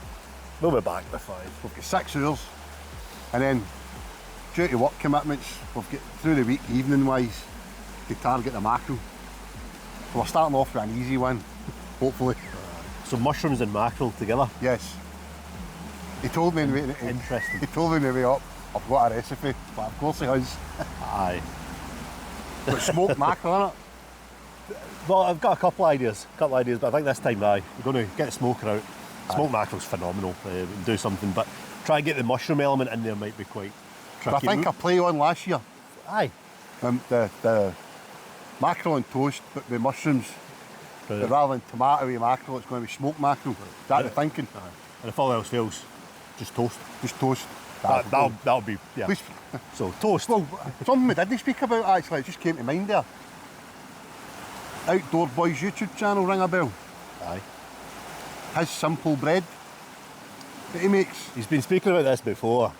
We'll be back by 5. we've got 6 hours. And then due to work commitments, we've got through the week evening wise to target the mackerel. So we're starting off with an easy one, hopefully. So mushrooms and mackerel together. Yes. He told me Interesting. He told me on the way up, I've got a recipe, but of course he has. Aye. But smoked mackerel in it. Well, I've got a couple of ideas, but I think this time we're going to get the smoker out. Smoked mackerel's phenomenal. We can do something, but try and get the mushroom element in there might be quite But tricky. I think I play on last year, Aye. the mackerel and toast, but with mushrooms. But rather than tomato with mackerel, it's going to be smoked mackerel. Is that the thinking? And if all else fails, just toast. Just toast. That'll be, yeah. Please. So toast. Well, something we didn't speak about actually, it just came to mind there. Outdoor Boys YouTube channel, ring a bell. Aye. His simple bread that he makes. He's been speaking about this before.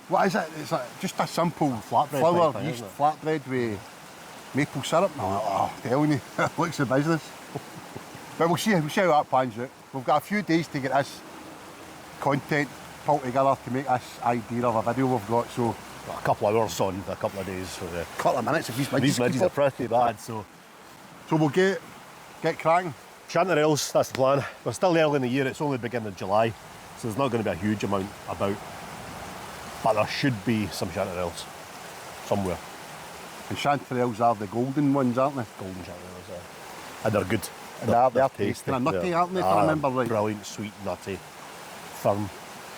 What is it? It's just a simple Flatbread flour type thing, yeast isn't it? flatbread with maple syrup. Oh, telling you, it looks the business. But we'll see how that pans out. We've got a few days to get this content pulled together to make this idea of a video we've got. So A couple of hours on, a couple of days. So a couple of minutes if these midges these keep midges are up. pretty bad. So So we'll get cracking. chanterelles, that's the plan. We're still early in the year. It's only the beginning of July, so there's not going to be a huge amount about. But there should be some chanterelles somewhere. And chanterelles are the golden ones, aren't they? Golden chanterelles, and they're good. And they're tasty. Kind of nutty, aren't they, if I remember right? Brilliant, sweet, nutty, firm.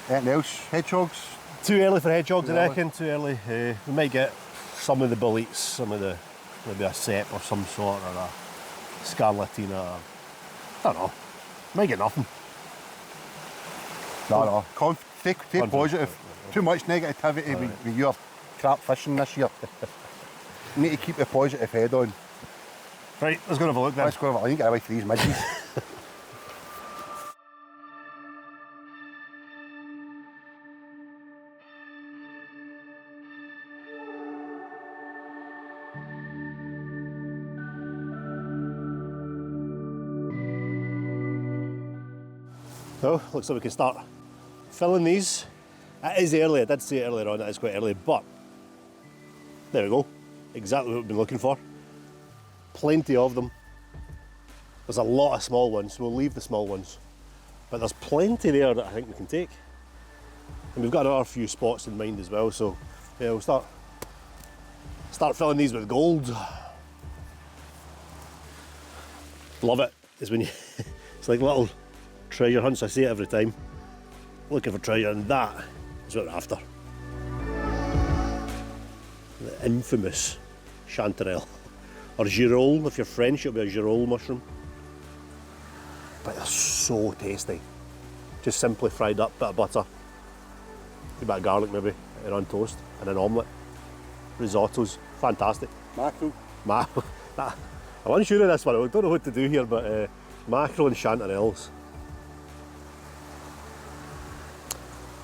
Anything else? Hedgehogs? Too early for hedgehogs, Too I early. reckon. Too early. We might get some of the bullets, some of the maybe a sep or some sort, or a scarlatina. I don't know. Might get nothing. No. Take Confident. positive. Too much negativity with your crap fishing this year. You need to keep the positive head on. Right, let's go and have a look then. Let's go. I need to get away from these midges. So, looks like we can start filling these. It is early, I did say it earlier on, it is quite early, but there we go. Exactly what we've been looking for. Plenty of them. There's a lot of small ones, so we'll leave the small ones. But there's plenty there that I think we can take. And we've got another few spots in mind as well, so yeah, we'll start filling these with gold. Love it. It's when you, it's like little treasure hunts. I say it every time. Looking for treasure, and that is what we're after. The infamous chanterelle, or girole. If you're French, it'll be a girole mushroom. But they're so tasty. Just simply fried up, bit of butter, a bit of garlic maybe, and on toast, and an omelette. Risottos, fantastic. Mackerel. I'm unsure of this one. I don't know what to do here, but mackerel and chanterelles.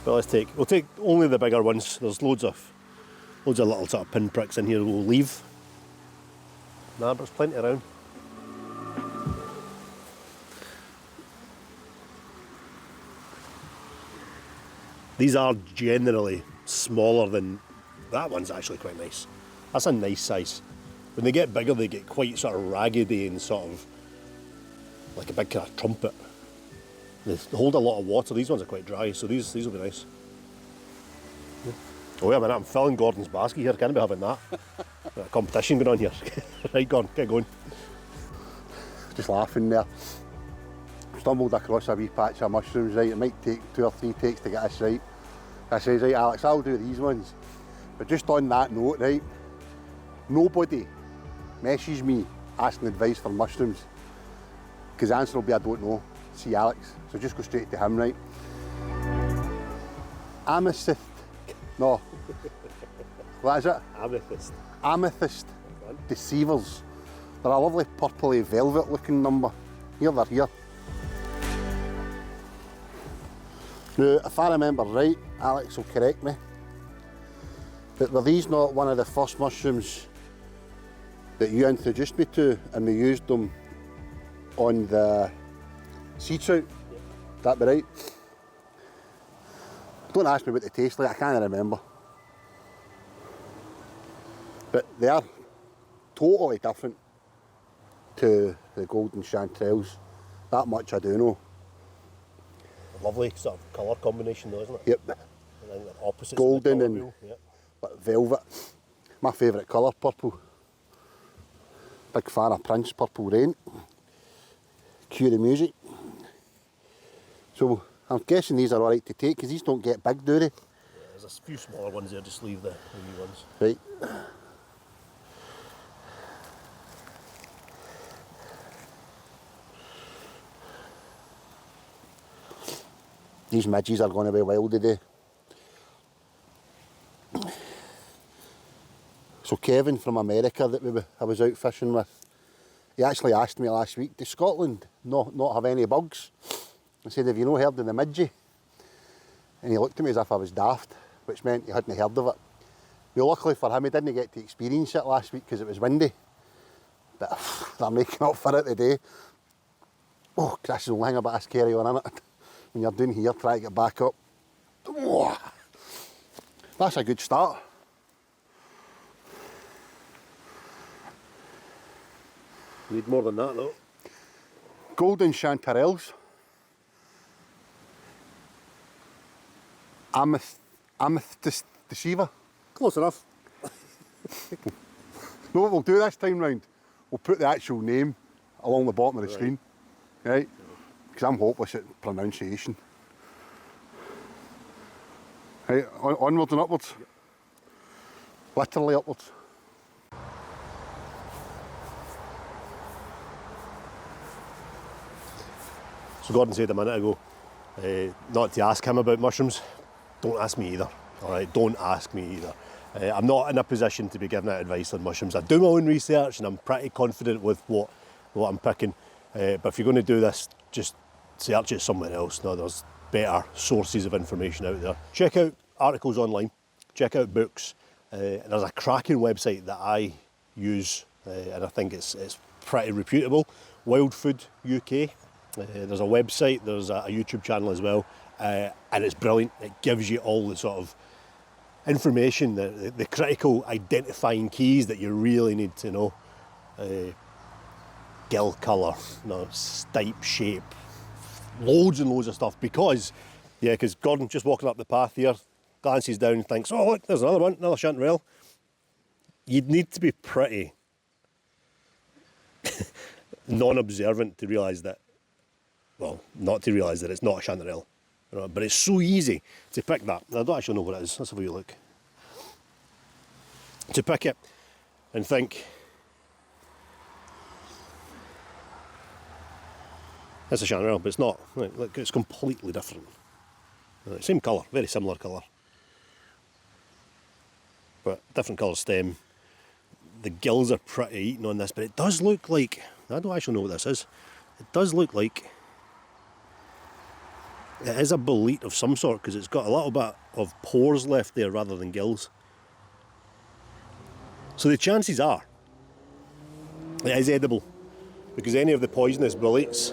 But we'll take only the bigger ones. There's loads of little sort of pinpricks in here we'll leave. Nah, but there's plenty around. These are generally smaller than... That one's actually quite nice. That's a nice size. When they get bigger, they get quite sort of raggedy and sort of like a big kind of trumpet. They hold a lot of water. These ones are quite dry, so these will be nice. Oh wait a minute, I'm filling Gordon's basket here. Can't be having that. Got a competition going on here. Right, Gordon, get going. Just laughing there. Stumbled across a wee patch of mushrooms, right? It might take 2 or 3 takes to get this right. I says, right Alex, I'll do these ones. But just on that note, right, nobody messages me asking advice for mushrooms, because the answer will be I don't know. See Alex, so just go straight to him, right? Amethyst, no, what is it? Amethyst. Amethyst Deceivers. They're a lovely purpley velvet looking number. Here they're here. Now, if I remember right, Alex will correct me, but were these not one of the first mushrooms that you introduced me to, and we used them on the sea trout? Yep. That be right? Don't ask me what they taste like, I can't remember. But they are totally different to the golden chanterelles. That much I do know. Lovely sort of colour combination though, isn't it? Yep. And then the opposites Golden of the and colour wheel. Yep. like velvet. My favourite colour, purple. Big fan of Prince, Purple Rain. Cue the music. So I'm guessing these are alright to take, because these don't get big, do they? Yeah, there's a few smaller ones there, just leave the wee ones. Right. These midges are going to be wild today. So Kevin from America that I was out fishing with, he actually asked me last week, does Scotland not have any bugs? I said, have you not heard of the midgie? And he looked at me as if I was daft, which meant he hadn't heard of it. Well, luckily for him, he didn't get to experience it last week because it was windy. But they're making up for it today. Oh, this is the only thing about a scary one, isn't it? When you're down here, try to get back up. Oh, that's a good start. Need more than that though. Golden chanterelles. Amethyst deceiver. Close enough. No, what we'll do this time round, we'll put the actual name along the bottom of the screen, right? Because I'm hopeless at pronunciation. Right, onwards and upwards. Literally upwards. So Gordon said a minute ago, not to ask him about mushrooms. Don't ask me either. All right, don't ask me either. I'm not in a position to be giving out advice on mushrooms. I do my own research and I'm pretty confident with what I'm picking. But if you're going to do this, just search it somewhere else. No, there's better sources of information out there. Check out articles online, check out books. And there's a cracking website that I use and I think it's pretty reputable, Wild Food UK. There's a website, there's a YouTube channel as well, and it's brilliant. It gives you all the sort of information, the critical identifying keys that you really need to know. Gill colour, stipe shape, loads and loads of stuff, because Gordon just walking up the path here, glances down and thinks, oh look, there's another one, another chanterelle. You'd need to be pretty non-observant to realise that, well, not to realise that it's not a chanterelle, but it's so easy to pick that. I don't actually know what it is. Let's have a wee look. To pick it and think, it's a chanterelle, but it's not. Look, it's completely different. Same colour, very similar colour, but different colour stem. The gills are pretty eaten on this, but it does look like, I don't actually know what this is. It does look like it is a bolete of some sort, because it's got a little bit of pores left there rather than gills. So the chances are It is edible, because any of the poisonous bullets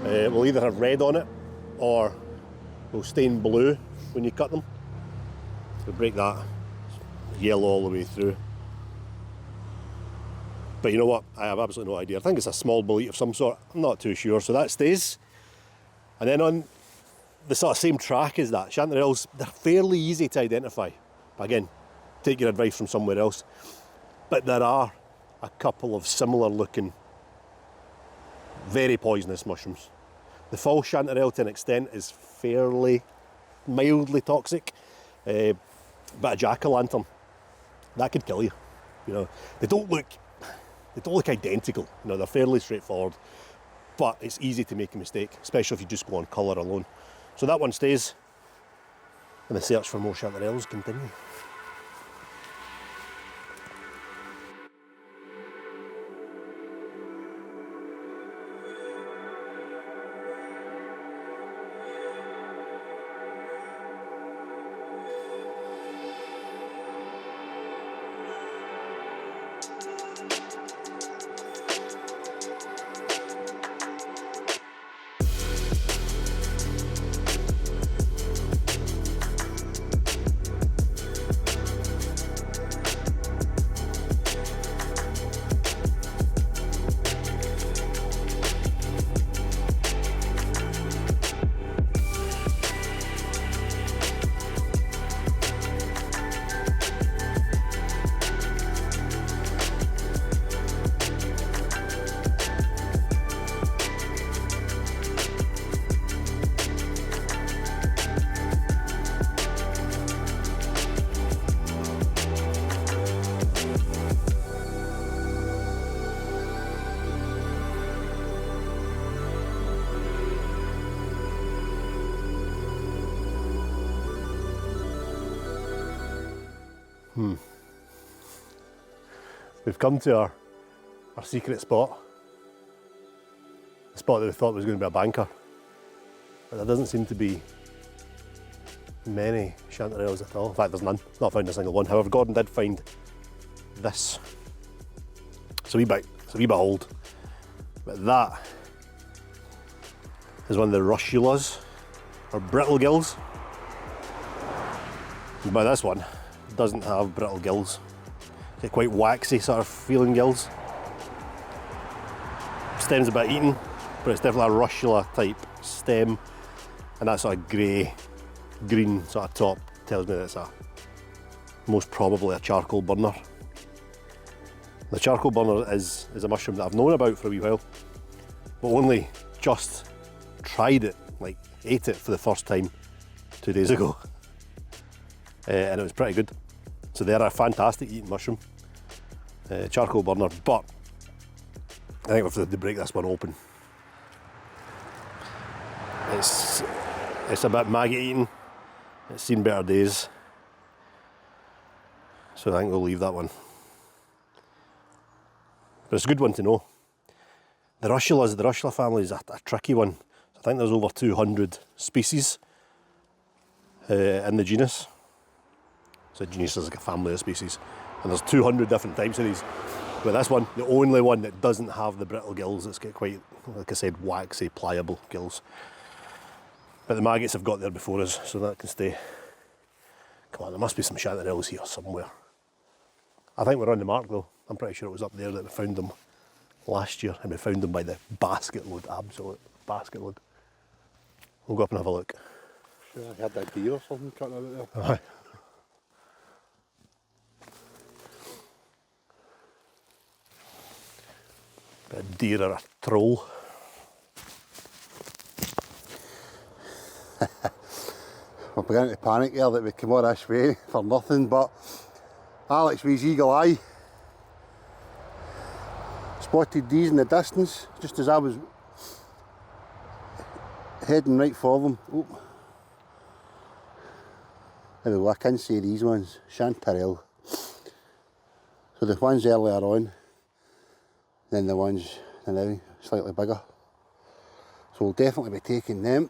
will either have red on it or will stain blue when you cut them. So break that, it's yellow all the way through. But you know what, I have absolutely no idea. I think it's a small bolete of some sort, I'm not too sure, so that stays. And then on the sort of same track as that, chanterelles, they're fairly easy to identify. Again, take your advice from somewhere else. But there are a couple of similar looking, very poisonous mushrooms. The false chanterelle to an extent is fairly mildly toxic, but a jack-o'-lantern, that could kill you. You know, they don't look identical. You know, they're fairly straightforward, but it's easy to make a mistake, especially if you just go on colour alone. So that one stays, and the search for more chanterelles continue. We've come to our secret spot. The spot that we thought was going to be a banker. But there doesn't seem to be many chanterelles at all. In fact, there's none. Not found a single one. However, Gordon did find this. It's a wee bit old. But that is one of the russulas, or brittle gills. And by this one, it doesn't have brittle gills. It's quite waxy sort of feeling gills. Stem's a bit eaten, but it's definitely a russula type stem, and that sort of grey, green sort of top tells me that it's most probably a charcoal burner. The charcoal burner is a mushroom that I've known about for a wee while, but only just tried it, like ate it for the first time 2 days ago, and it was pretty good. So they're a fantastic eating mushroom, charcoal burner, but I think we've had to break this one open. It's a bit maggot eating, it's seen better days, so I think we'll leave that one. But it's a good one to know. The russula family is a tricky one. I think there's over 200 species in the genus. So genus is like a family of species, and there's 200 different types of these. But this one, the only one that doesn't have the brittle gills, it's got quite, like I said, waxy, pliable gills. But the maggots have got there before us, so that can stay. Come on, there must be some chanterelles here somewhere. I think we're on the mark though. I'm pretty sure it was up there that we found them last year, and we found them by the basket load, absolute basket load. We'll go up and have a look. Sure, I had that deer or something cutting out there. Aye. A deer or a troll. We're beginning to panic here that we came all this way for nothing, but Alex with his eagle eye spotted these in the distance just as I was heading right for them. Oh. There we go, I can see these ones, chanterelle. So the ones earlier on, then the ones now slightly bigger. So we'll definitely be taking them.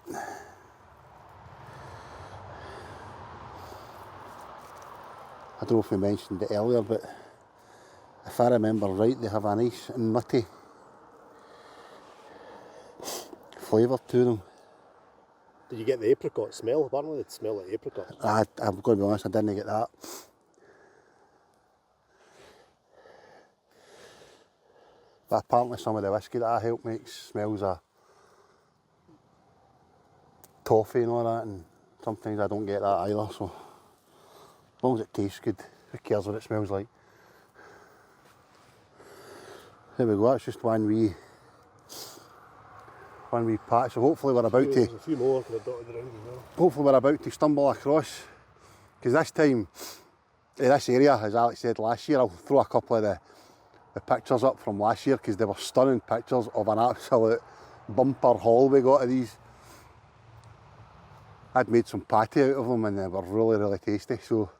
I don't know if we mentioned it earlier, but if if I remember right, they have a nice nutty flavour to them. Did you get the apricot smell? Apparently they smell like apricot. I'm going to be honest, I didn't get that. But apparently some of the whiskey that I help make smells of toffee and all that, and sometimes I don't get that either, so as long as it tastes good, who cares what it smells like. There we go, that's just one wee patch, so hopefully we're about to... There's a few more kind of dotted around as well. Hopefully we're about to stumble across, because this time, this area, as Alex said last year, I'll throw a couple of the pictures up from last year, because they were stunning pictures of an absolute bumper haul we got of these. I'd made some patty out of them and they were really, really tasty, so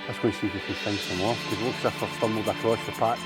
let's go and see if we can find some more, because it looks as if we've stumbled across the patch.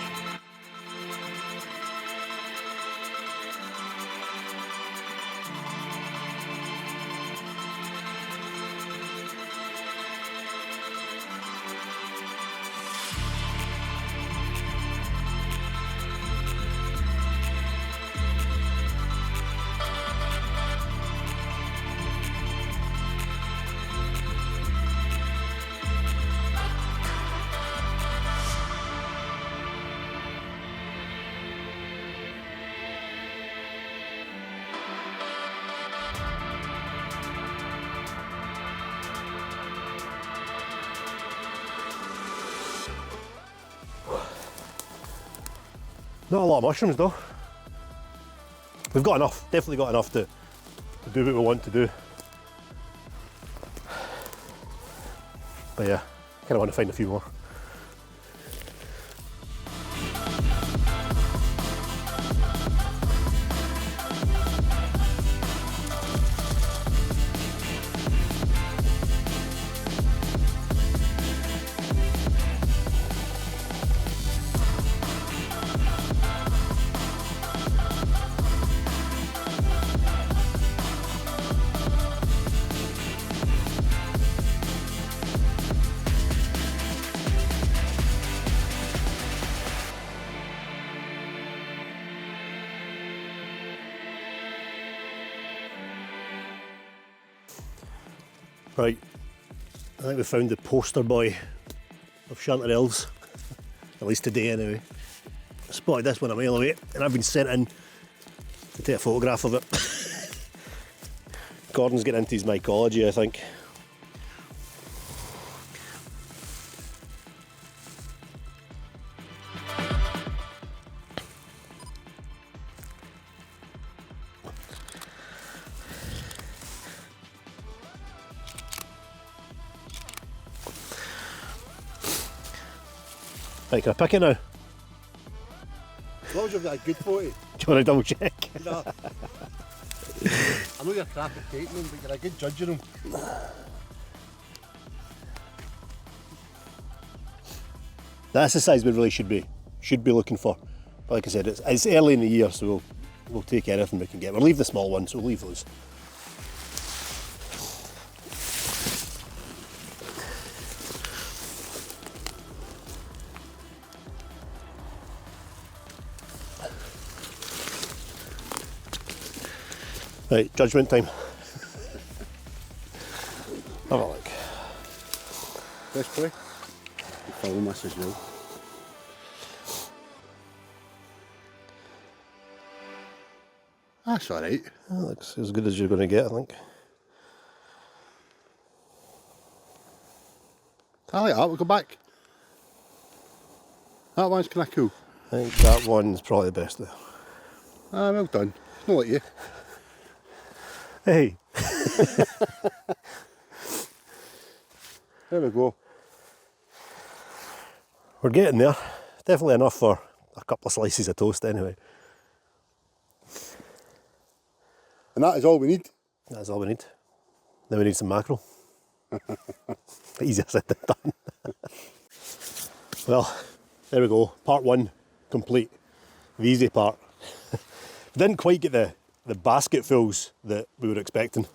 Not a lot of mushrooms though. We've got enough, definitely got enough to do what we want to do. But yeah, kind of want to find a few more. Right, I think we found the poster boy of Chanterelles, at least today anyway. I spotted this one a mile away and I've been sent in to take a photograph of it. Gordon's getting into his mycology, I think. Right, can I pick it now? As long as you've got a good photo. Do you want to double check? No. I know you're crap at taking them, but you're a good judge of them. That's the size we really should be looking for. But like I said, it's early in the year, so we'll take anything we can get. We'll leave the small ones, so we'll leave those. Right, judgment time. Have a look. Best play. Film this as well. That's alright. That looks as good as you're going to get, I think. I like that, we'll go back. That one's kinda cool. I think that one's probably the best there. Ah, well done. It's not like you. Hey! There we go. We're getting there. Definitely enough for a couple of slices of toast anyway. And that is all we need. That's all we need. Then we need some mackerel. Easier said than done. Well, there we go. Part one complete. The easy part. We didn't quite get the basketfuls that we were expecting.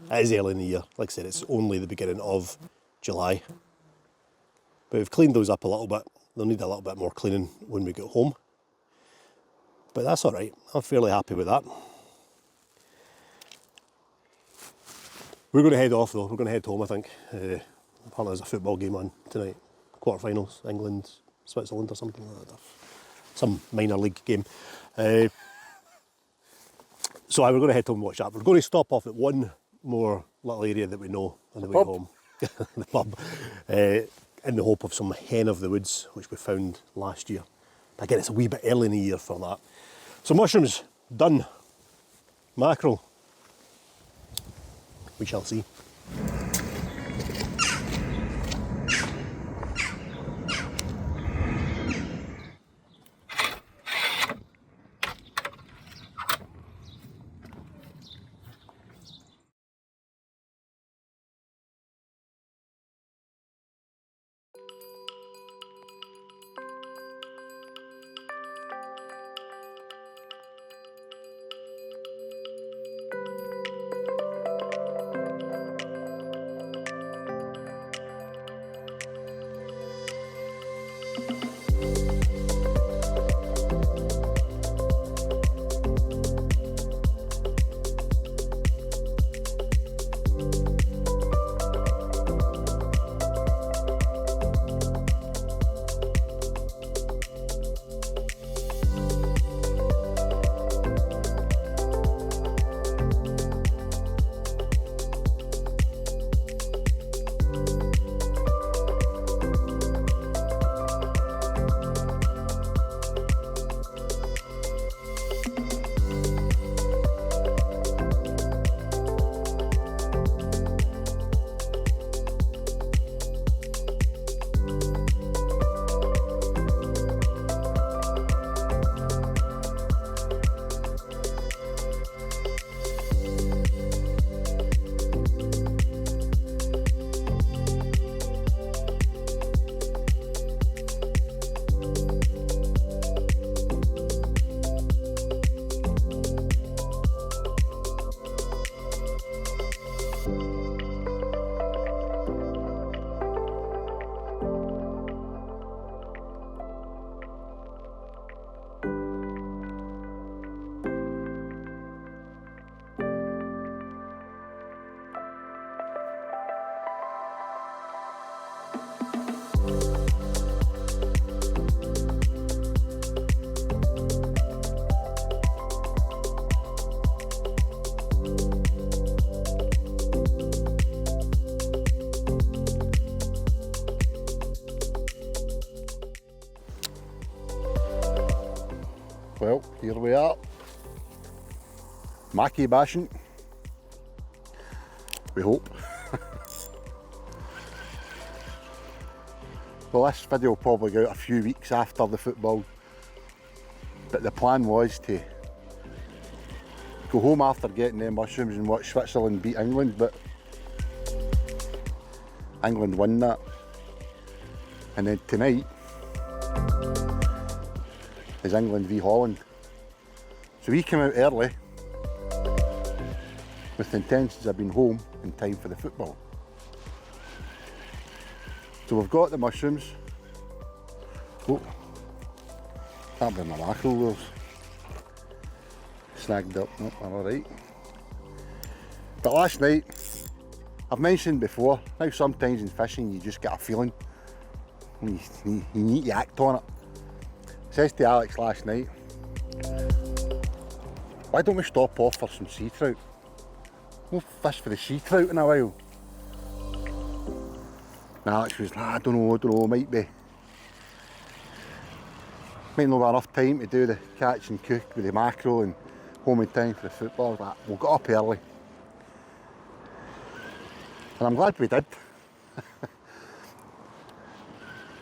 It is early in the year. Like I said, it's only the beginning of July. But we've cleaned those up a little bit. They'll need a little bit more cleaning when we get home. But that's alright, I'm fairly happy with that. We're going to head off though, we're going to head home I think. Apparently there's a football game on tonight. Quarterfinals, England, Switzerland or something like that. Some minor league game. So we're going to head home and watch that. We're going to stop off at one more little area that we know on the way home. The pub. In the hope of some hen of the woods, which we found last year. Again, it's a wee bit early in the year for that. So mushrooms, done. Mackerel. We shall see. Well, here we are. Mackie bashing. We hope. Well, this video will probably go out a few weeks after the football, but the plan was to go home after getting the mushrooms and watch Switzerland beat England, but England won that. And then tonight is England v Holland. So we came out early with the intentions of being home in time for the football. So we've got the mushrooms. Oh, that'll be my mackerel those. Snagged up, no, they're alright. But last night, I've mentioned before, how sometimes in fishing you just get a feeling. You need to act on it. I says to Alex last night, why don't we stop off for some sea trout? We'll fish for the sea trout in a while. And Alex was, I don't know, might not be enough time to do the catch and cook with the mackerel and home in time for the football. But we'll get up early. And I'm glad we did.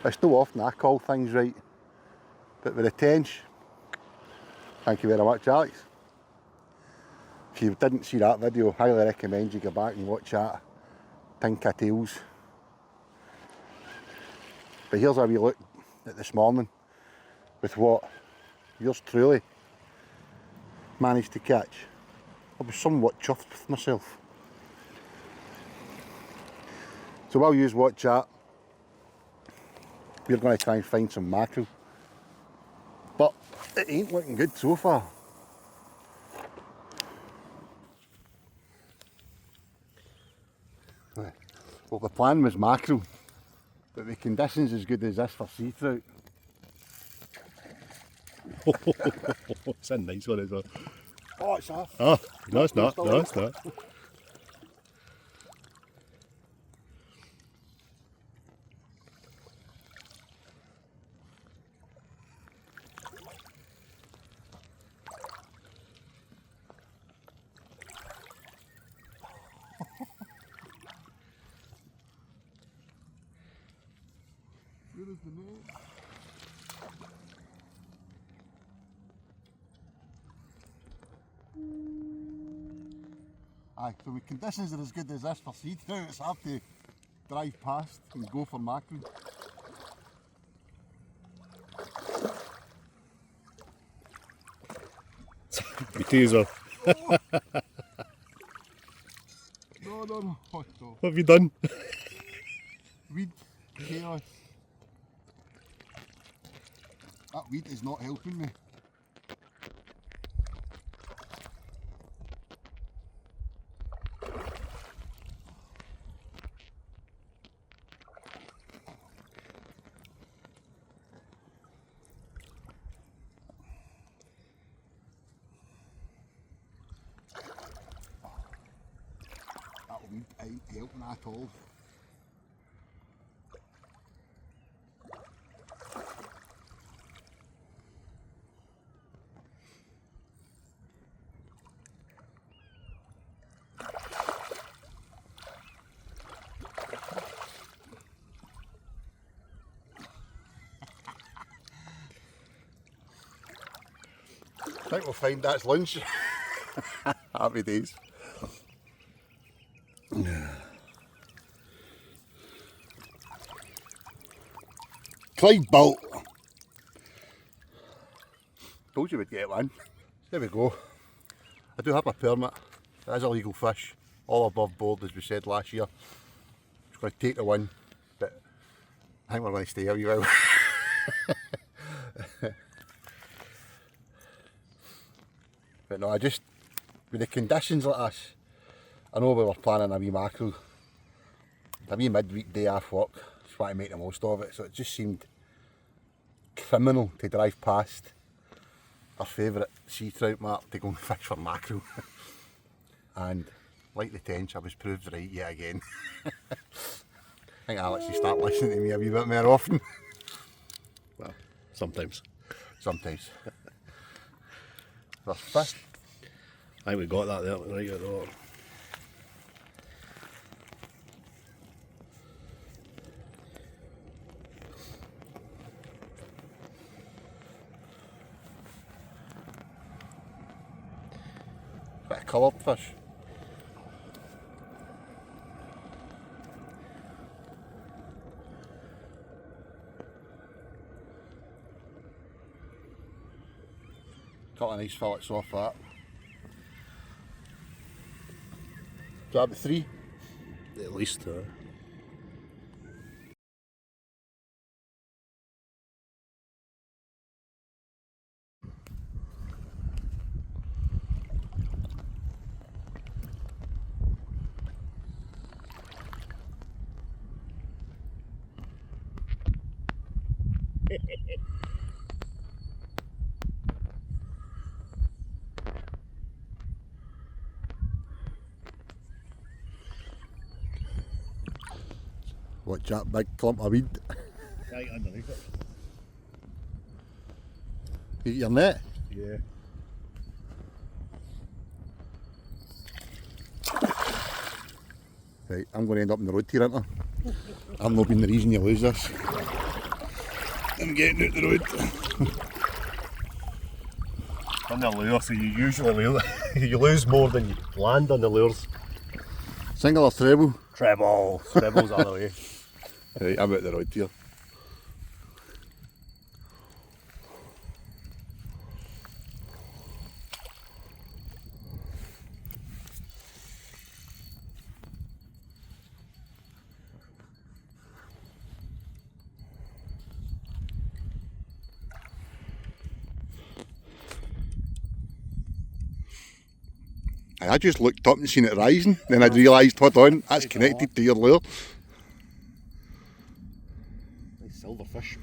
It's not often I call things right. But with the tench, thank you very much, Alex. If you didn't see that video, I highly recommend you go back and watch that. Tinker Tales. But here's how we look at this morning with what yours truly managed to catch. I was somewhat chuffed with myself. So while you watch that, we're going to try and find some mackerel. But it ain't looking good so far. Well, the plan was mackerel, but with conditions as good as this for sea trout. It's a nice one as well. Oh, it's off. Oh, no it's not, no it's not. Where is the net? Aye, so with conditions are as good as this for sea trout, it's hard to drive past and go for mackerel. Me too as well. No. Oh, no. What have you done? Weed chaos. That weed is not helping me. That weed ain't helping at all. I think we'll find that's lunch. Happy days. Clyde boat. Told you we'd get one. There we go. I do have a permit. It is a legal fish. All above board as we said last year. Just going to take the one, but I think we're going to stay a wee while. But no, with the conditions like this, I know we were planning a wee mackerel, a wee midweek day off work, just want to make the most of it, so it just seemed criminal to drive past our favourite sea trout mark to go and fish for mackerel. And like the tench, I was proved right yet again. I think I'll actually start listening to me a wee bit more often. Well, sometimes. Sometimes. First fish. I think we got that there, right at the bottom. Bit of coloured fish. Couple of nice fillets off that. Grab the 3. At least. Watch that big clump of weed. Right underneath it. You get your net? Yeah. Right, I'm going to end up in the road here, aren't I? I'm not being the reason you lose this. I'm getting out the road. On the lure, so you usually you lose more than you land on the lures. Single or treble? Treble. Treble's all the way. Right, I'm out the road here. I just looked up and seen it rising, then I realised, hold on, that's connected to your lure. Nice silverfish.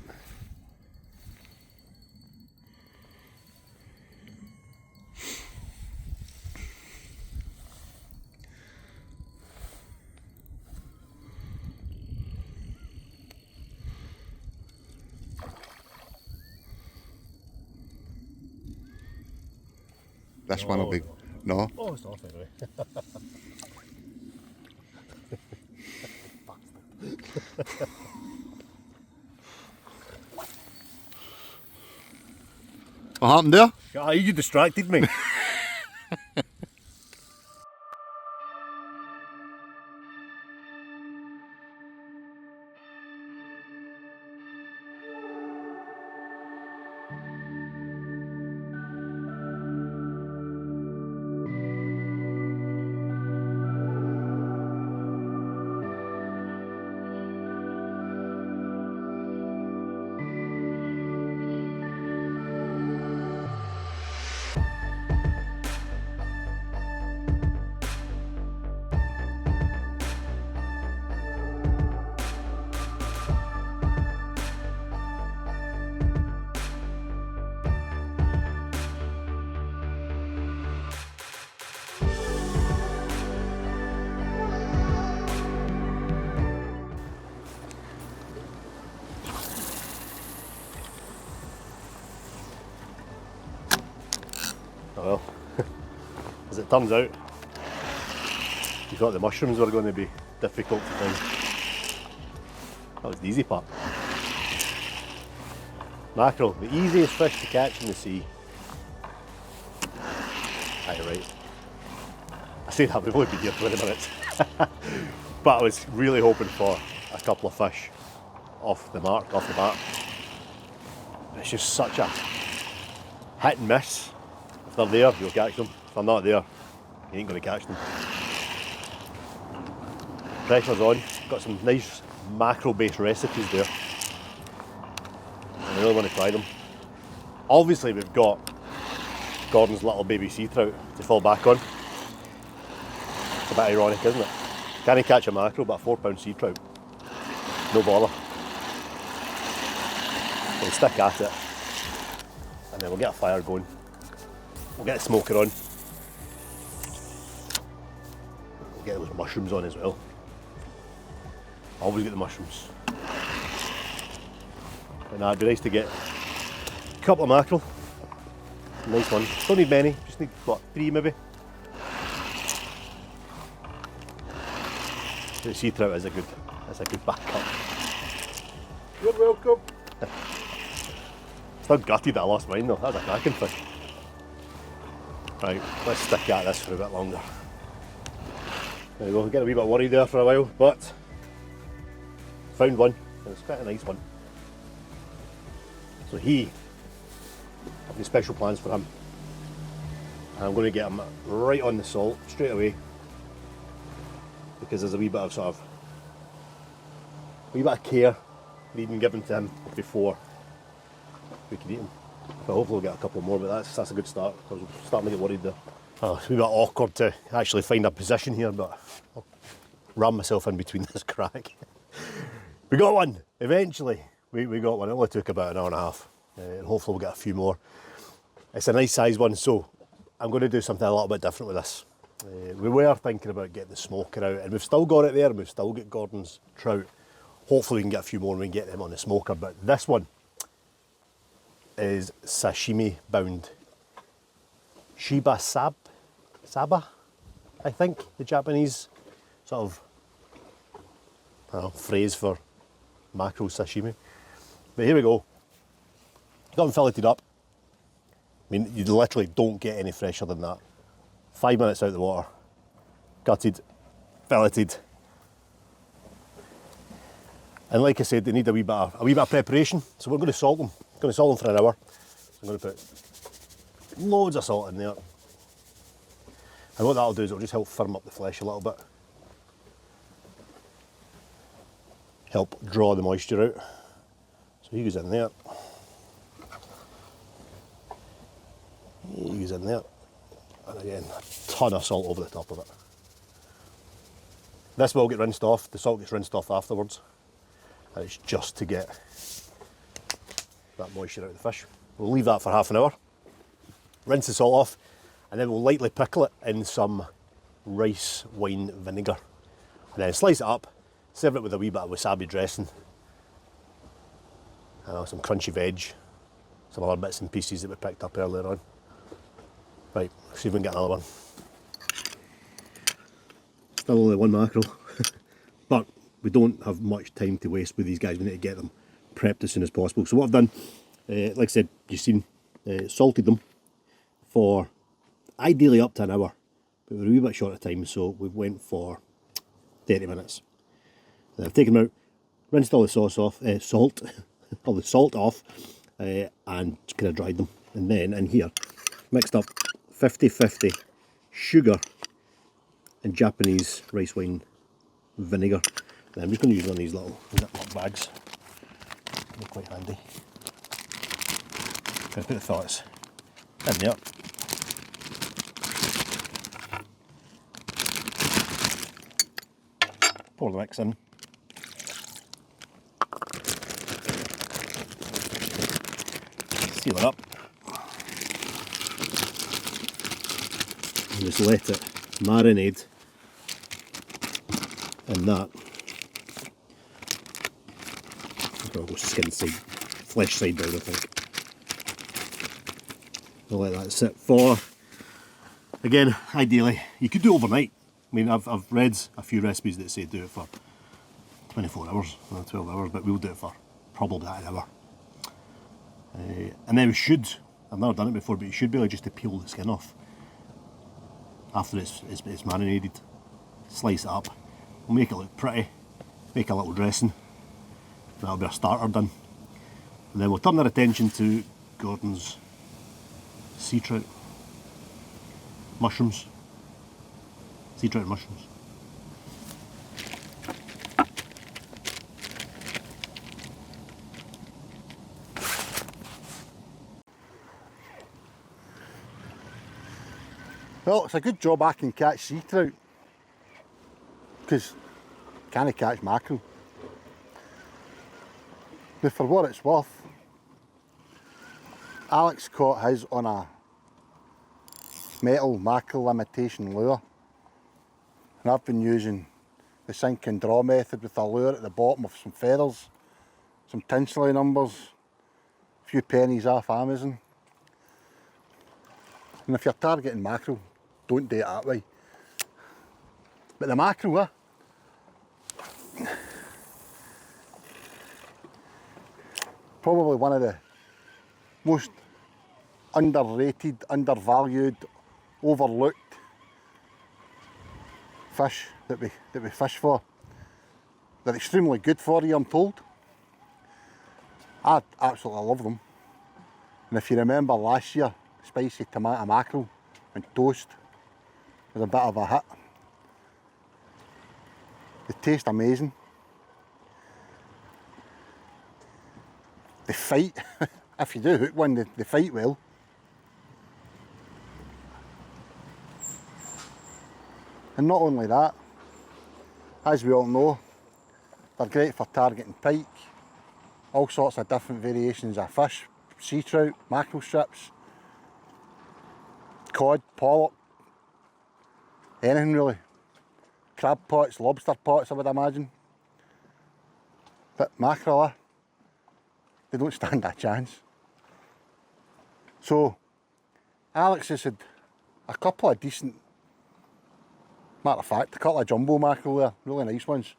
This one will be, no. Oh, it's off anyway. What happened there? Ah, you distracted me. Well, as it turns out, you thought the mushrooms were going to be difficult to find. That was the easy part. Mackerel, the easiest fish to catch in the sea. Aye, right. I say that, we've only been here 20 minutes. But I was really hoping for a couple of fish off the mark, off the bat. It's just such a hit and miss. If they're there, you'll catch them. If they're not there, you ain't going to catch them. Pressure's on. Got some nice mackerel-based recipes there. I really want to try them. Obviously, we've got Gordon's little baby sea trout to fall back on. It's a bit ironic, isn't it? Can't catch a mackerel, but a 4-pound sea trout. No bother. We'll stick at it, and then we'll get a fire going. We'll get the smoker on. We'll get those mushrooms on as well. Always get the mushrooms. And it'd be nice to get a couple of mackerel. Nice one. Don't need many, just need, what, 3 maybe? The sea trout is a good backup. You're welcome. Still gutted that I lost mine though, that was a cracking fish. Right, let's stick at this for a bit longer. There we go, get a wee bit worried there for a while, but found one, and it's quite a nice one. So I've got special plans for him. And I'm going to get him right on the salt straight away, because there's a wee bit of care needing given to him before we can eat him. But hopefully we'll get a couple more, but that's a good start, because we're starting to get worried there. Oh, it's a wee bit awkward to actually find a position here, but I'll ram myself in between this crack. We got one, eventually. We got one. It only took about an hour and a half. And hopefully we'll get a few more. It's a nice size one, so I'm going to do something a little bit different with this. We were thinking about getting the smoker out, and we've still got it there, and we've still got Gordon's trout. Hopefully we can get a few more and we can get them on the smoker, but this one is sashimi bound. Shiba Saba, I think, the Japanese sort of phrase for mackerel sashimi. But here we go. Got them filleted up. I mean, you literally don't get any fresher than that. 5 minutes out of the water, gutted, filleted. And like I said, they need a wee bit of preparation. So we're going to salt them. Going to salt them for an hour. So I'm going to put loads of salt in there. And what that'll do is it'll just help firm up the flesh a little bit. Help draw the moisture out. So he goes in there. He goes in there. And again, a ton of salt over the top of it. This will get rinsed off, the salt gets rinsed off afterwards, and it's just to get that moisture out of the fish. We'll leave that for half an hour, rinse the salt off, and then we'll lightly pickle it in some rice wine vinegar. And then slice it up, serve it with a wee bit of wasabi dressing, and some crunchy veg, some other bits and pieces that we picked up earlier on. Right, see if we can get another one. Still only one mackerel, but we don't have much time to waste with these guys. We need to get them prepped as soon as possible. So what I've done, like I said, you've seen, salted them for ideally up to an hour, but we're a wee bit short of time, so we went for 30 minutes. Then I've taken them out, rinsed all the sauce off, all the salt off, and kind of dried them. And then in here, mixed up 50-50 sugar and Japanese rice wine vinegar. And I'm just going to use one of these little Ziploc bags. They're quite handy. Going to put the thoughts in there. Pour the mix in. Seal it up. And just let it marinade in that. I'll go skin side, flesh side down, I think. I'll let that sit for, again, ideally, you could do overnight. I mean, I've read a few recipes that say do it for 24 hours, 12 hours, but we'll do it for probably an hour. And then we should, I've never done it before, but you should be able just to peel the skin off after it's marinated. Slice it up, we'll make it look pretty, make a little dressing. That'll be our starter done. And then we'll turn our attention to Gordon's sea trout mushrooms. Sea trout mushrooms. Well, it's a good job I can catch sea trout, because I can't catch mackerel. Now, for what it's worth, Alex caught his on a metal mackerel imitation lure, and I've been using the sink and draw method with a lure at the bottom of some feathers, some tinsel numbers, a few pennies off Amazon. And if you're targeting mackerel, don't do it that way. But the mackerel, probably one of the most underrated, undervalued, overlooked fish that we fish for. They're extremely good for you, I'm told. I absolutely love them. And if you remember last year, spicy tomato mackerel and toast was a bit of a hit. They taste amazing. They fight. If you do hook one, they fight well. And not only that, as we all know, they're great for targeting pike, all sorts of different variations of fish, sea trout, mackerel strips, cod, pollock, anything really. Crab pots, lobster pots, I would imagine. But mackerel, they don't stand a chance. So Alex has had a couple of decent, matter of fact, a couple of jumbo mackerel there, really nice ones.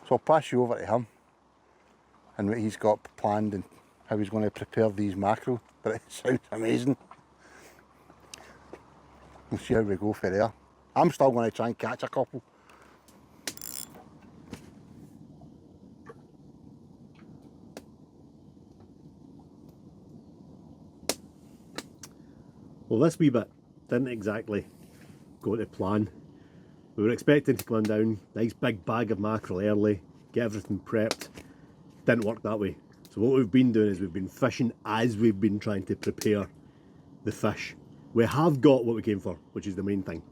So I'll pass you over to him and what he's got planned and how he's going to prepare these mackerel, but it sounds amazing. We'll see how we go for there. I'm still going to try and catch a couple. Well, this wee bit didn't exactly go to plan. We were expecting to come on down, nice big bag of mackerel early, get everything prepped. Didn't work that way. So what we've been doing is we've been fishing as we've been trying to prepare the fish. We have got what we came for, which is the main thing.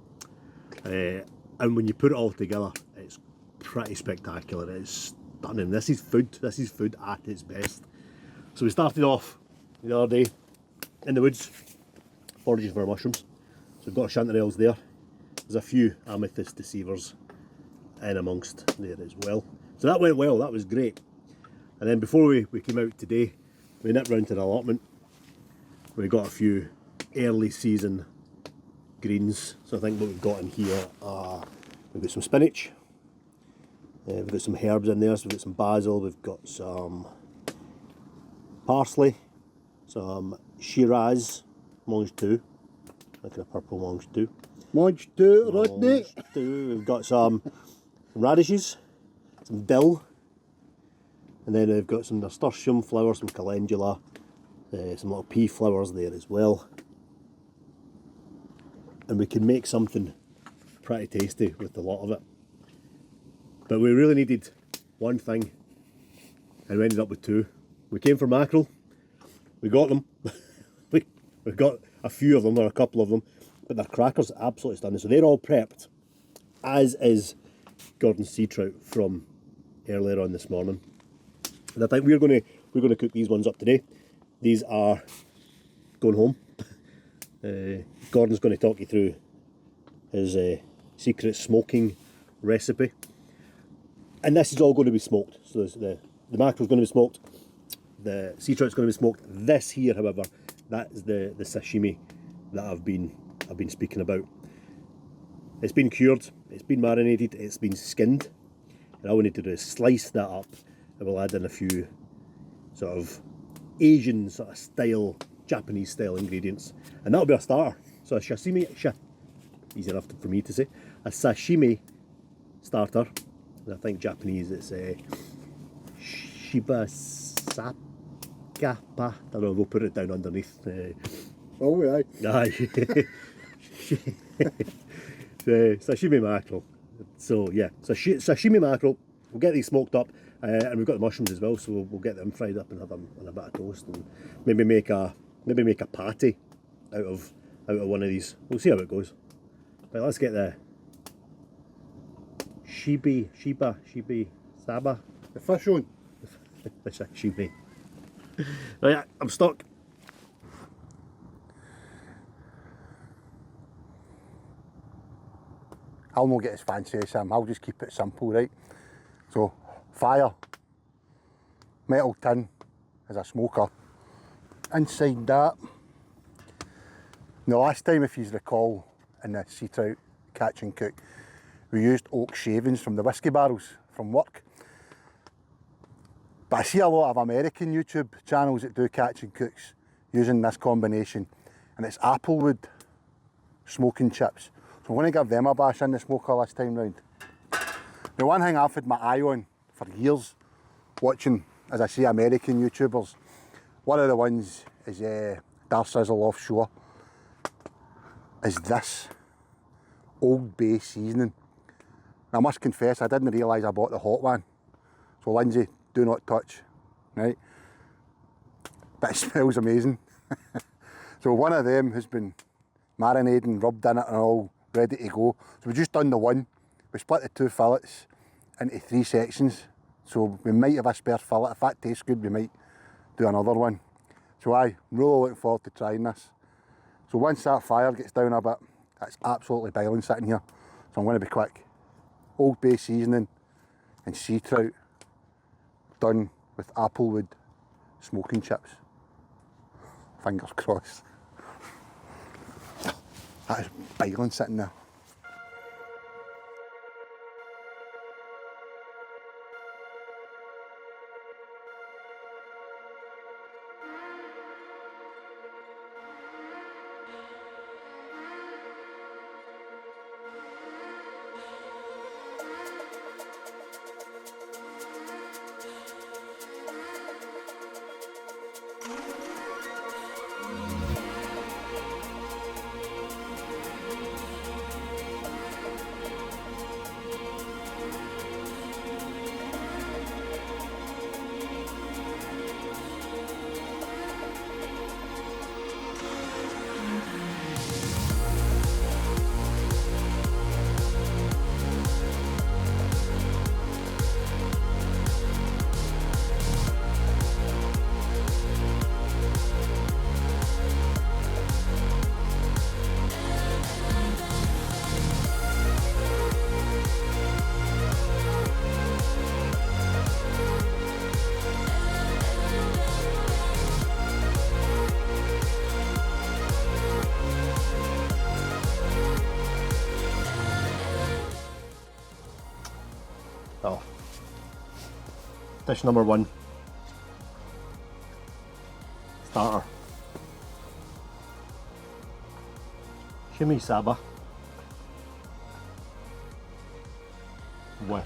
And when you put it all together, it's pretty spectacular. It's stunning. This is food. This is food at its best. So we started off the other day in the woods, foraging for mushrooms. So we've got our chanterelles there. There's a few amethyst deceivers in amongst there as well. So that went well, that was great. And then before we came out today, we nipped round to the allotment. We got a few early season greens. So I think what we've got in here are, we've got some spinach, we've got some herbs in there, so we've got some basil, we've got some parsley, some Shiraz, mange two, like a purple mange two. Mange two, Rodney. We've got some radishes, some dill, and then we've got some nasturtium flowers, some calendula, some little pea flowers there as well. And we can make something pretty tasty with a lot of it. But we really needed one thing, and we ended up with two. We came for mackerel, we got them. We've got a few of them, or a couple of them, but they're crackers, absolutely stunning. So they're all prepped, as is Gordon's sea trout from earlier on this morning. And I think we're going to cook these ones up today. These are going home. Gordon's going to talk you through his secret smoking recipe, and this is all going to be smoked. So the mackerel's going to be smoked, the sea trout's going to be smoked. This here, however, that is the sashimi that I've been speaking about. It's been cured, it's been marinated, it's been skinned, and all we need to do is slice that up, and we'll add in a few sort of Asian sort of style, Japanese style ingredients, and that'll be a starter. So a sashimi, easy enough for me to say, a sashimi starter. And I think Japanese it's shiba sapapa. I don't know, we'll put it down underneath. Oh, aye. Aye. Sashimi mackerel. So yeah, sashimi mackerel. We'll get these smoked up, and we've got the mushrooms as well. So we'll get them fried up and have them on a bit of toast, and maybe make a patty out of one of these. We'll see how it goes. But let's get the shibi saba. The fish on. The sashimi. Right, I'm stuck. I'll not get as fancy as him, I'll just keep it simple, right? So, fire, metal tin as a smoker. Inside that, the last time, if you recall, in the sea trout catch and cook, we used oak shavings from the whiskey barrels from work. But I see a lot of American YouTube channels that do catch and cooks using this combination, and it's applewood smoking chips. So I'm going to give them a bash in the smoker this time round. The one thing I've had my eye on for years, watching, as I say, American YouTubers, one of the ones is Dar Sizzle Offshore, is this Old Bay seasoning. And I must confess, I didn't realise I bought the hot one. So Lindsay, do not touch, right? But it smells amazing. So one of them has been marinating, rubbed in it and all, ready to go. So we've just done the one. We split the two fillets into 3 sections. So we might have a spare fillet. If that tastes good, we might do another one. So I'm really looking forward to trying this. So once that fire gets down a bit, it's absolutely boiling sitting here. So I'm going to be quick. Old Bay seasoning and sea trout done with applewood smoking chips. Fingers crossed. That is boiling sitting there. Oh. Dish number 1. Starter. Shimi saba with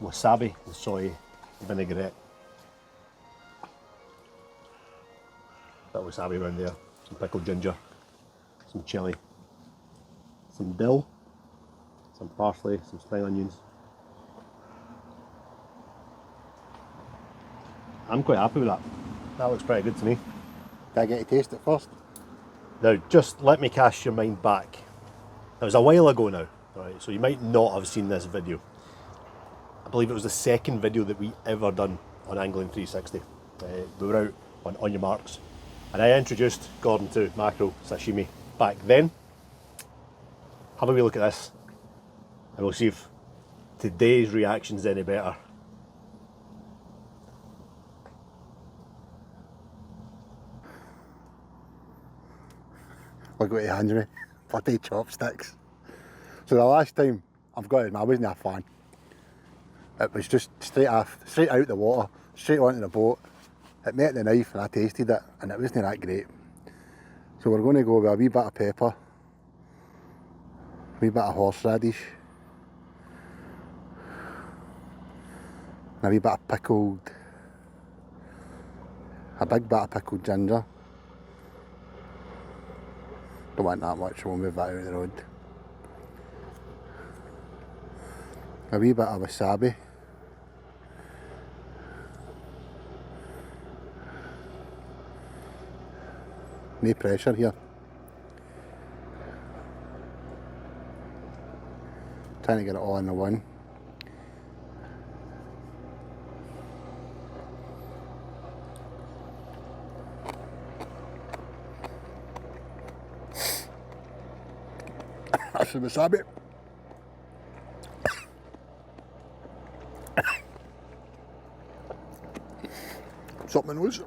wasabi and soy vinaigrette. Bit of wasabi around there, some pickled ginger, some chilli, some dill, some parsley, some spring onions. I'm quite happy with that. That looks pretty good to me. Did I get to taste it first? Now, just let me cast your mind back. It was a while ago now, right? So you might not have seen this video. I believe it was the second video that we ever done on Angling 360. We were out on Your Marks, and I introduced Gordon to mackerel sashimi back then. Have a wee look at this, and we'll see if today's reaction's any better. Look what he hands me. Bloody chopsticks. So the last time, I've got to admit, I wasn't a fan. It was just straight out the water, straight onto the boat. It met the knife and I tasted it and it wasn't that great. So we're going to go with a wee bit of pepper, a wee bit of horseradish, and a wee bit of a big bit of pickled ginger. Don't want that much, so we'll move that out of the road. A wee bit of wasabi. No pressure here. Trying to get it all in the one. That's the wasabi. Something was.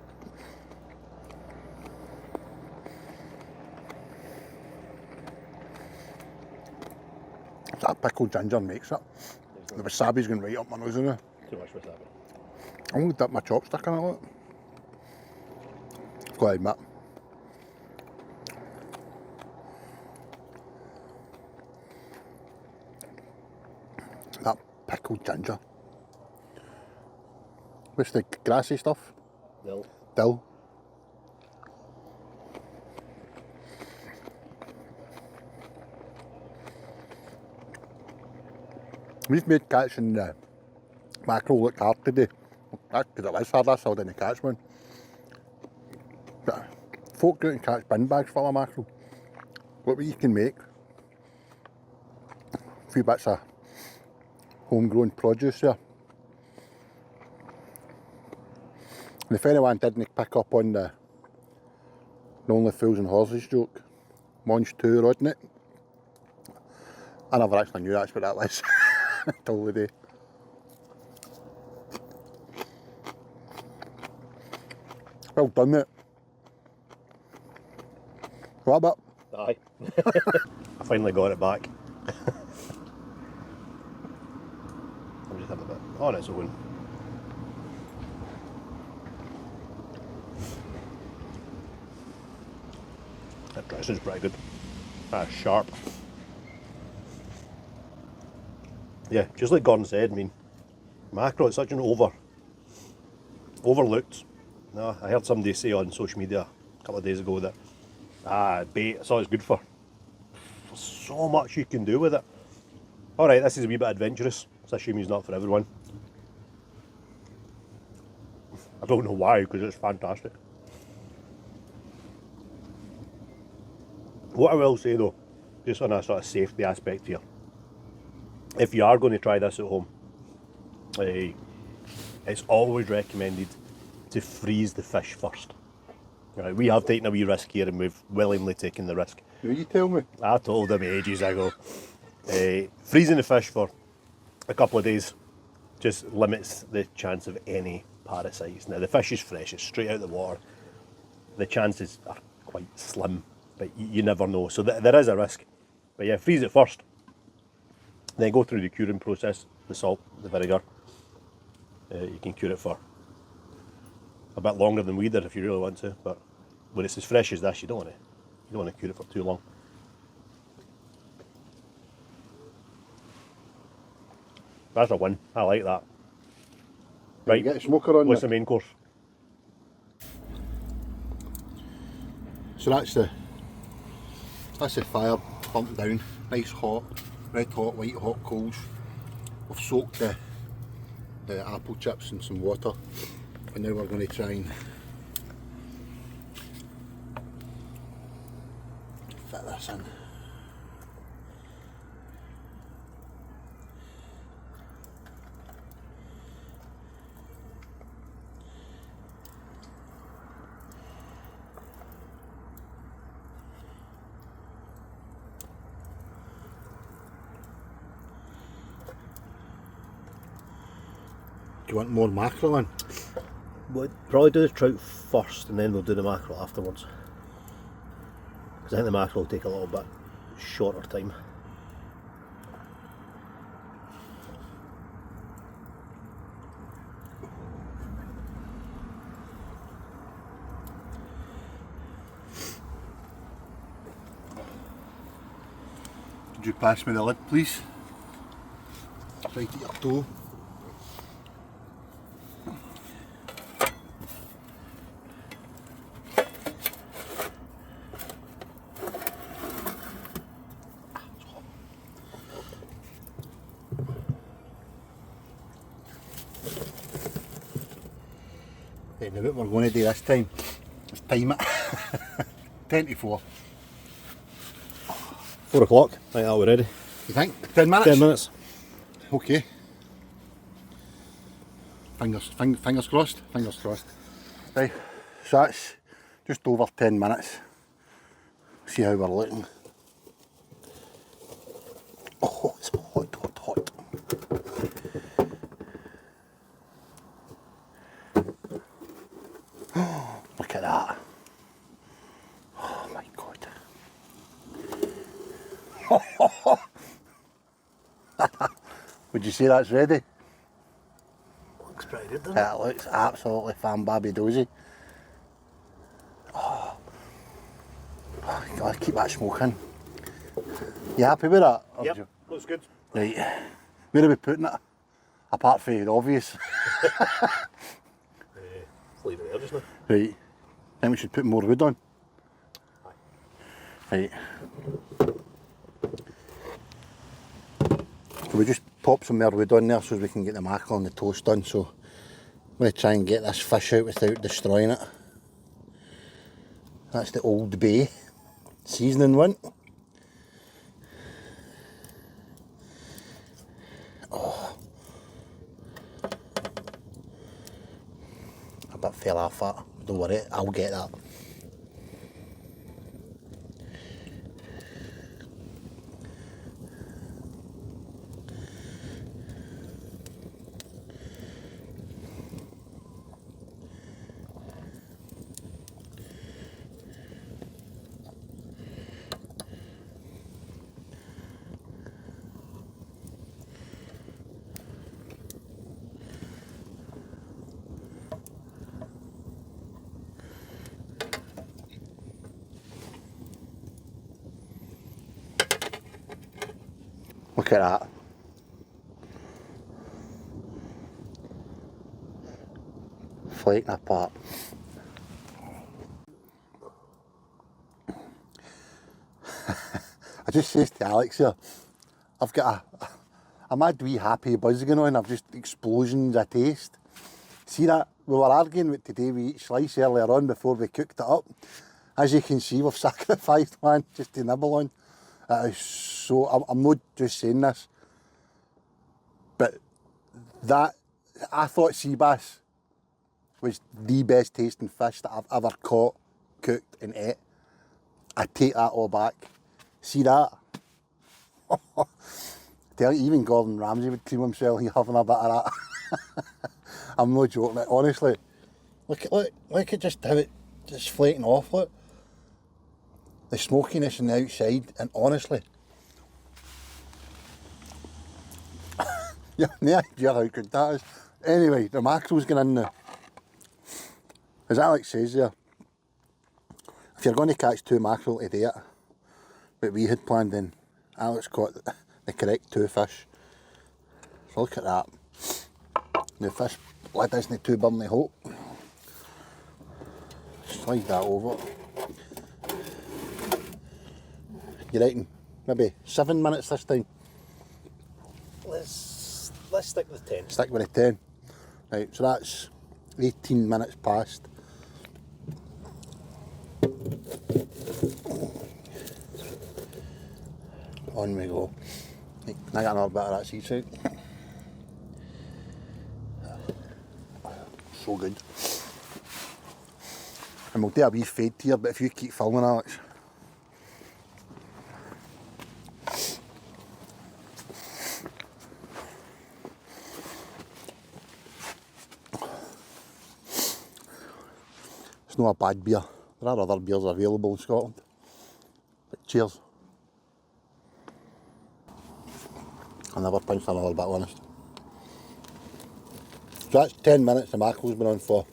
That pickled ginger makes it. The wasabi's going right up my nose, isn't it? Too much wasabi. I'm going to dip my chopstick in it, look. I've got to admit. That pickled ginger. What's the grassy stuff? Dill. Dill. We've made catching mackerel look hard today. That's because it is hard, I still didn't catch one. But folk go out and catch bin bags full of mackerel. Look what you can make. A few bits of homegrown produce there. And if anyone didn't pick up on the only fools and horses joke, Monge 2, wasn't it? I never actually knew that's what that was until the day. Well done, mate. What about? Aye. I finally got it back. I'm just having a bit on its own. That dressing's pretty good. That's sharp. Yeah, just like Gordon said, I mean, mackerel is such an overlooked. No, I heard somebody say on social media a couple of days ago that bait, that's all it's good for. There's so much you can do with it. Alright, this is a wee bit adventurous. Sashimi's not for everyone. I don't know why, because it's fantastic. What I will say though, just on a sort of safety aspect here, if you are going to try this at home, it's always recommended to freeze the fish first. Right, we have taken a wee risk here and we've willingly taken the risk. Do you tell me? I told him ages ago. Freezing the fish for a couple of days just limits the chance of any parasites. Now the fish is fresh, it's straight out of the water. The chances are quite slim, but you never know. So there is a risk. But yeah, freeze it first. Then go through the curing process, the salt, the vinegar. You can cure it for a bit longer than we did if you really want to, but when it's as fresh as this, you don't want to cure it for too long. That's a win. I like that. Right, Get a smoker on. what's the main course? So that's the fire bumped down, nice hot, red hot, white hot coals. We've soaked the apple chips in some water, and now we're going to try and fit this in. Do you want more mackerel in? We'll probably do the trout first and then we'll do the mackerel afterwards. Because I think the mackerel will take a little bit shorter time. Could you pass me the lid, please? Right at your toe. Right, now what we're going to do this time is time it. 10 to 4. 4 o'clock, I think that we're ready. You think? 10 minutes? 10 minutes. Okay. Fingers crossed. Fingers crossed. Right, so that's just over 10 minutes. See how we're looking. Oh, it's hot, hot, hot. Oh, look at that. Oh my God. Would you say that's ready? Looks pretty good, doesn't it? It looks absolutely fan-babby-dozy. Oh my God, keep that smoking. You happy with that? Yep, looks good. Right, where are we putting it? Apart from the obvious. Leave it there just now. Right, then we should put more wood on. Right. So we just pop some more wood on there so we can get the mackerel and the toast done. So I'm going to try and get this fish out without destroying it. That's the Old Bay seasoning one. Oh. A bit fell off that. Don't worry, I'll get that. Look at that. Flaking apart. I just says to Alex here, I've got a mad wee happy buzz going on. I've just explosions of taste. See that? We were arguing with today with each slice earlier on before we cooked it up. As you can see, we've sacrificed one just to nibble on. It is so, I'm not just saying this, but that, I thought sea bass was the best tasting fish that I've ever caught, cooked and ate. I take that all back. See that? Tell you, even Gordon Ramsay would cream himself here having a bit of that. I'm not joking, honestly. Look at just how it just flaking off, look. The smokiness on the outside, and honestly, Yeah, no idea how good that is. Anyway, the mackerel's going in now. As Alex says there, if you're going to catch 2 mackerel to do it, but we had planned, then Alex caught the correct 2 fish. So look at that. The fish lid isn't too burning hot. Slide that over. You reckon maybe 7 minutes this time? Let's stick with 10. Stick with a 10. Right, so that's 18 minutes past. On we go. Can I get another bit of that sea trout? So good. And we'll do a wee fade here, but if you keep filming, Alex. It's not a bad beer. There are other beers available in Scotland. But cheers. I never pinched another bit, honest. So that's 10 minutes the mackerel's been on for.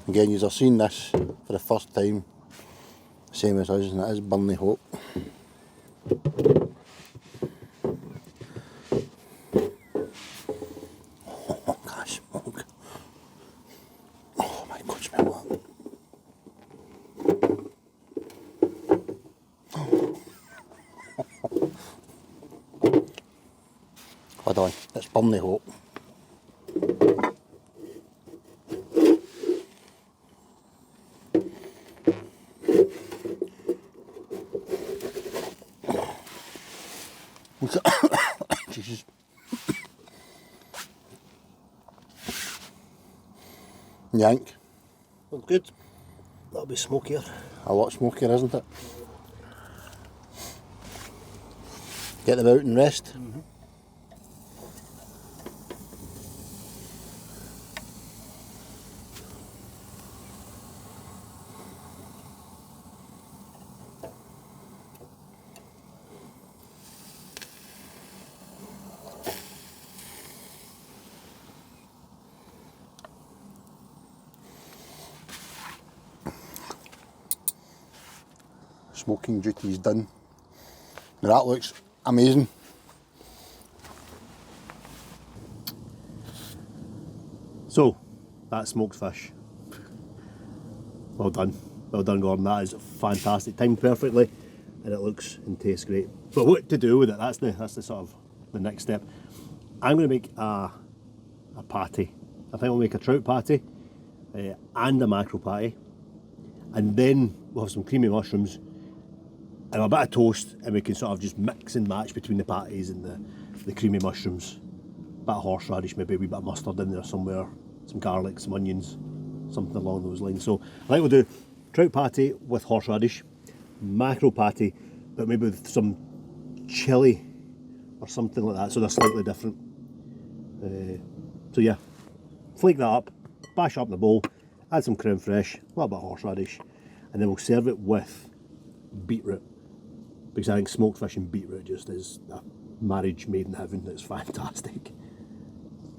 Again, you've seen this for the first time, same as us, and it is burning hot. Oh, gosh, smoke. Oh my God, smell that. Hold on, it's burning hot. Jesus. Yank. Well, good. That'll be smokier. A lot smokier, isn't it? Get them out and rest. Smoking duty is done. Now that looks amazing. So, that's smoked fish. Well done, Gordon. That is fantastic, timed perfectly, and it looks and tastes great. But what to do with it? That's the sort of the next step. I'm going to make a patty. I think we'll make a trout patty and a mackerel patty, and then we'll have some creamy mushrooms and a bit of toast, and we can sort of just mix and match between the patties and the creamy mushrooms. Bit of horseradish, maybe a wee bit of mustard in there somewhere, some garlic, some onions, something along those lines. So I think we'll do trout patty with horseradish, mackerel patty, but maybe with some chilli or something like that, so they're slightly different. So yeah, flake that up, bash up in the bowl, add some creme fraiche, a little bit of horseradish, and then we'll serve it with beetroot, because I think smoked fish and beetroot just is a marriage made in heaven. It's fantastic.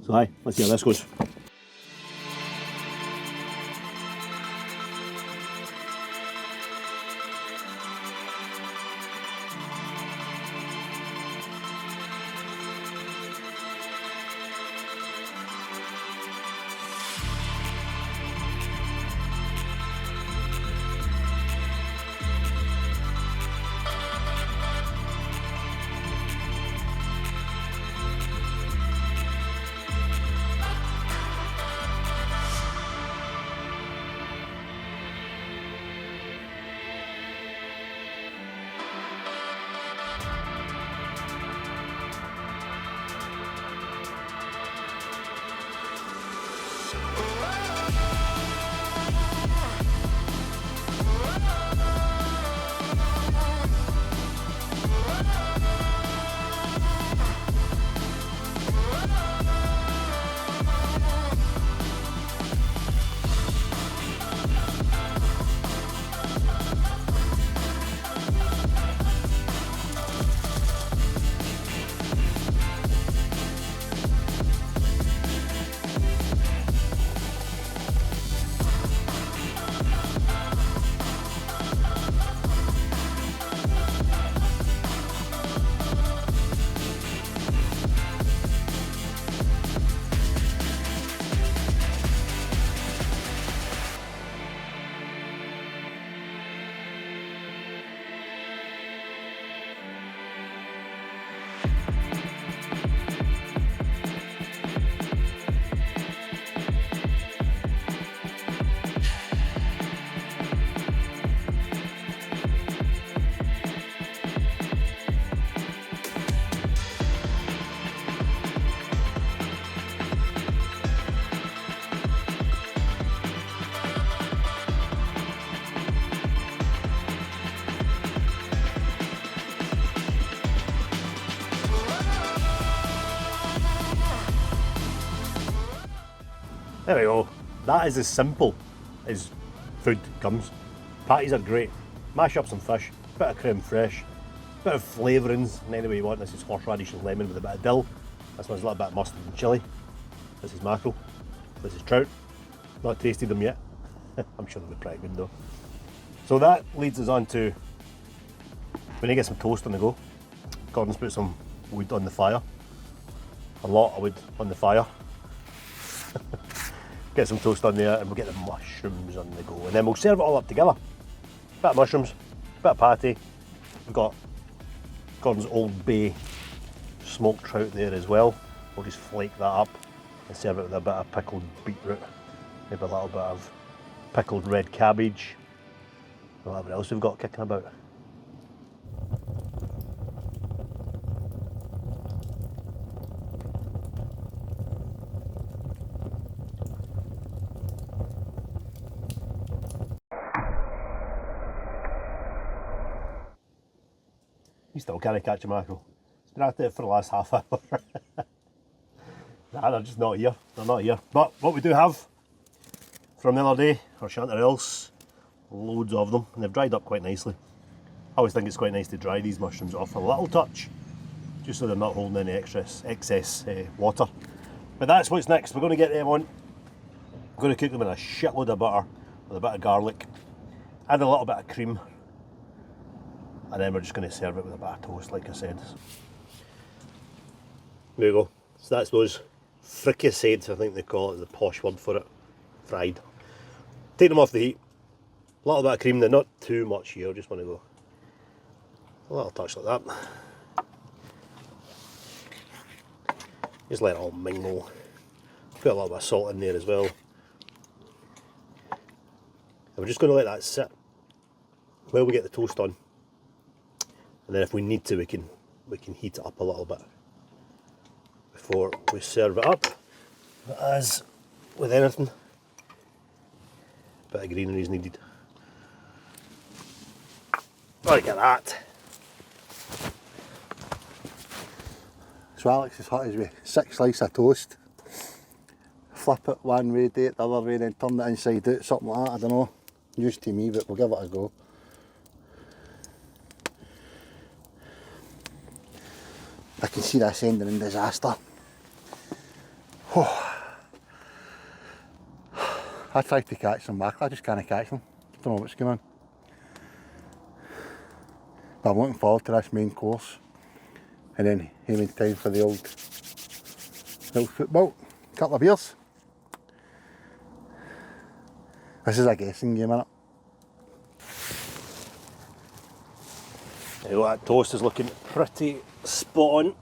So hi, let's see how this goes. There we go. That is as simple as food comes. Patties are great. Mash up some fish, bit of creme fraiche, bit of flavourings in any way you want. This is horseradish and lemon with a bit of dill. This one's a little bit of mustard and chilli. This is mackerel. This is trout. Not tasted them yet. I'm sure they'll be pretty good though. So that leads us on to, we need to get some toast on the go. Gordon's put some wood on the fire. A lot of wood on the fire. Get some toast on there and we'll get the mushrooms on the go. And then we'll serve it all up together. Bit of mushrooms, bit of patty. We've got Gordon's Old Bay smoked trout there as well. We'll just flake that up and serve it with a bit of pickled beetroot. Maybe a little bit of pickled red cabbage. Whatever else we've got kicking about. You still can't catch a mackerel. It's been at it for the last half hour. Nah, they're just not here. They're not here. But what we do have from the other day, our chanterelles, loads of them, and they've dried up quite nicely. I always think it's quite nice to dry these mushrooms off a little touch, just so they're not holding any excess water. But that's what's next. We're going to get them on. We're going to cook them in a shitload of butter with a bit of garlic, add a little bit of cream, and then we're just going to serve it with a bit of toast, like I said. There we go. So that's those fricasseed, I think they call it, the posh word for it, fried. Take them off the heat. A little bit of cream, they're not too much here, I just want to go a little touch like that. Just let it all mingle. Put a little bit of salt in there as well. And we're just going to let that sit while we get the toast on. And then if we need to, we can heat it up a little bit before we serve it up. But as with anything, a bit of greenery is needed. Look at that. So Alex's hut is with 6 slices of toast. Flip it one way, do it the other way, then turn it inside out, something like that, I don't know. News to me, but we'll give it a go. I can see this ending in disaster. I tried to catch some mackerel, I just can't catch them. Don't know what's going on. But I'm looking forward to this main course. And then aiming time for the old football. Couple of beers. This is a guessing game, isn't it? There you go, that toast is looking pretty spot on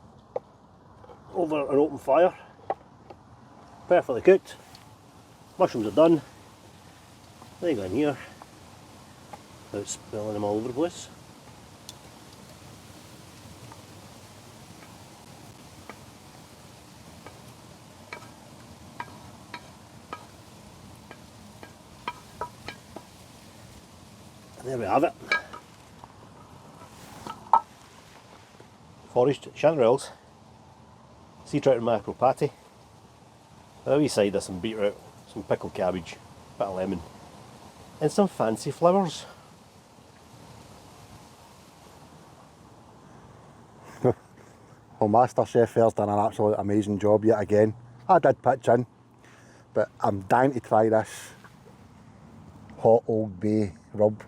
over an open fire. Perfectly cooked. Mushrooms are done. They go in here without spilling them all over the place. And there we have it. Foraged chanterelles, sea trout and mackerel patty, a wee side of some beetroot, some pickled cabbage, a bit of lemon, and some fancy flowers. Well, Master Chef has done an absolute amazing job yet again. I did pitch in, but I'm dying to try this hot Old Bay rub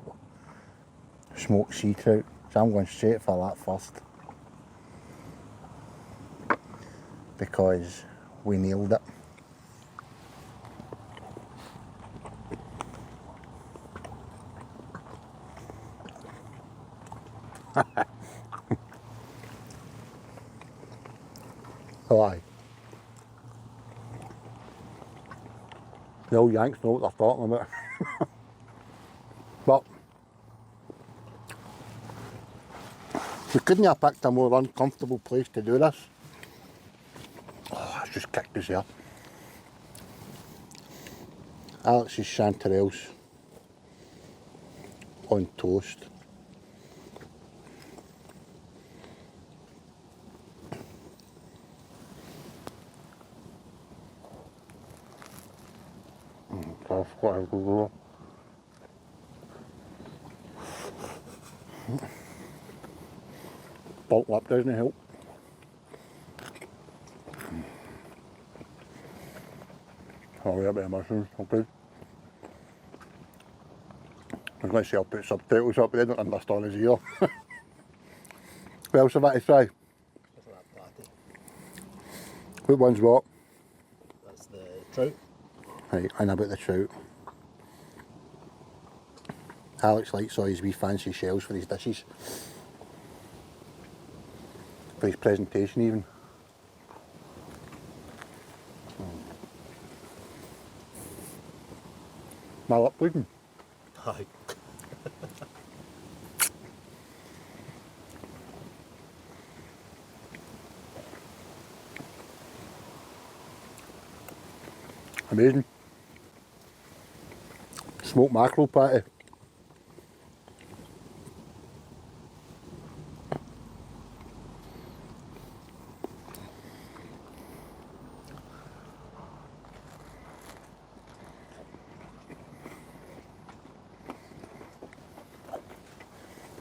smoked sea trout, so I'm going straight for that first. Because we nailed it. Oh aye. The old Yanks know what they're talking about. But we couldn't have picked a more uncomfortable place to do this. Oh, it's just kicked us here. Alex's chanterelles on toast. Quite a good roll. Bulk lip doesn't help. Oh, we have a bit of mushrooms, okay. I was going to say I'll put subtitles up, but they don't understand us either. What else have I to try? Look at that patty. What one's what? That's the trout. Right, I know about the trout. Alex likes all his wee fancy shells for his dishes. For his presentation even. My lip bleeding. Aye. Amazing. Smoked mackerel patty.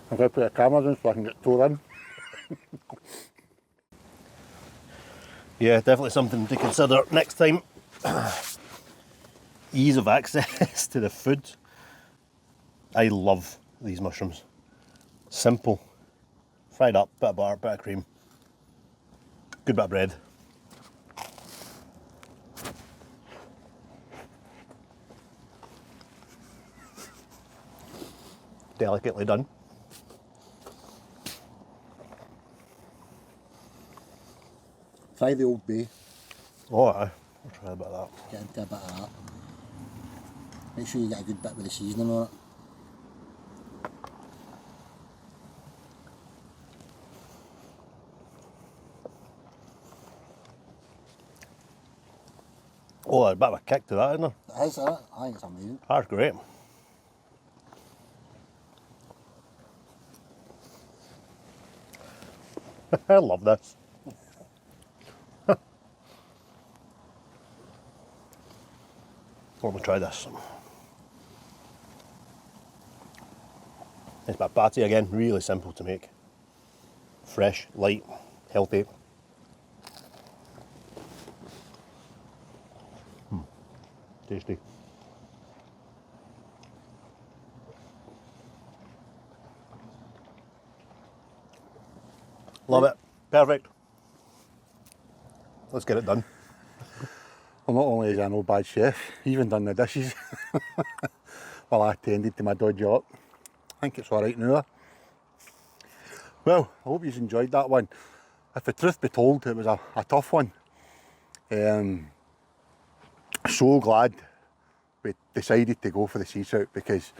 I'm going to put the cameras in so I can get tore in. Yeah, definitely something to consider next time. Ease of access to the food. I love these mushrooms. Simple. Fried up, bit of butter, bit of cream. Good bit of bread. Delicately done. Try the Old Bay. Oh, aye. I'll try a bit of that. Get into a bit of that. Make sure you get a good bit with the seasoning on it. Oh, there's a bit of a kick to that, isn't there? It is, isn't it? I think it's amazing. That's great. I love this. Let me try this. It's my patty again, really simple to make. Fresh, light, healthy. Tasty. Love it. Perfect. Let's get it done. Well, not only is he an old bad chef, he even done the dishes. While I tended to my dodgy up. I think it's alright now. Well, I hope you enjoyed that one. If the truth be told, it was a tough one. So glad we decided to go for the sea trout, because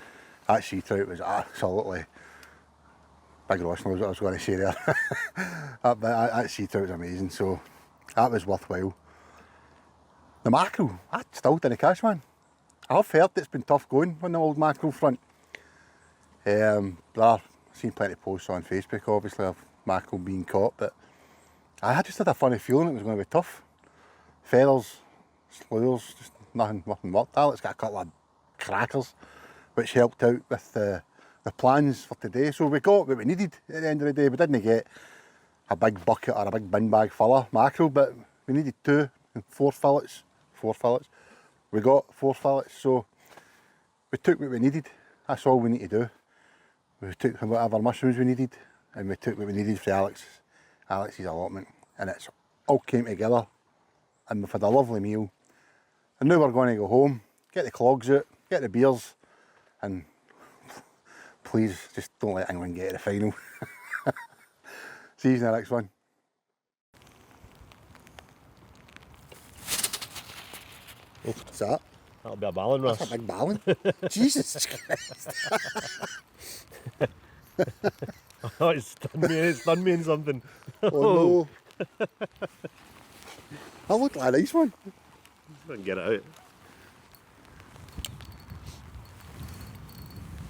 that sea trout was absolutely big Ross knows what I was going to say there. that sea trout was amazing, so that was worthwhile. The mackerel, I still didn't catch one. I've heard it's been tough going on the old mackerel front. But I've seen plenty of posts on Facebook obviously of mackerel being caught, but I just had a funny feeling it was going to be tough. Feathers, slurs, just nothing worked. Alex got a couple of crackers which helped out with the plans for today. So we got what we needed at the end of the day. We didn't get a big bucket or a big bin bag full of mackerel, but we needed 2 and 4 fillets. 4 fillets. We got 4 fillets, so we took what we needed. That's all we need to do. We took whatever mushrooms we needed, and we took what we needed for Alex's allotment, and it's all came together, and we've had a lovely meal. And now we're going to go home, get the clogs out, get the beers, and please just don't let anyone get to the final. See you in the next one. What's that? That'll be a ballon, Russ. That's a big ballon. Jesus Christ. Oh, it stunned me in something. Oh no. That looked like a nice one. I can get it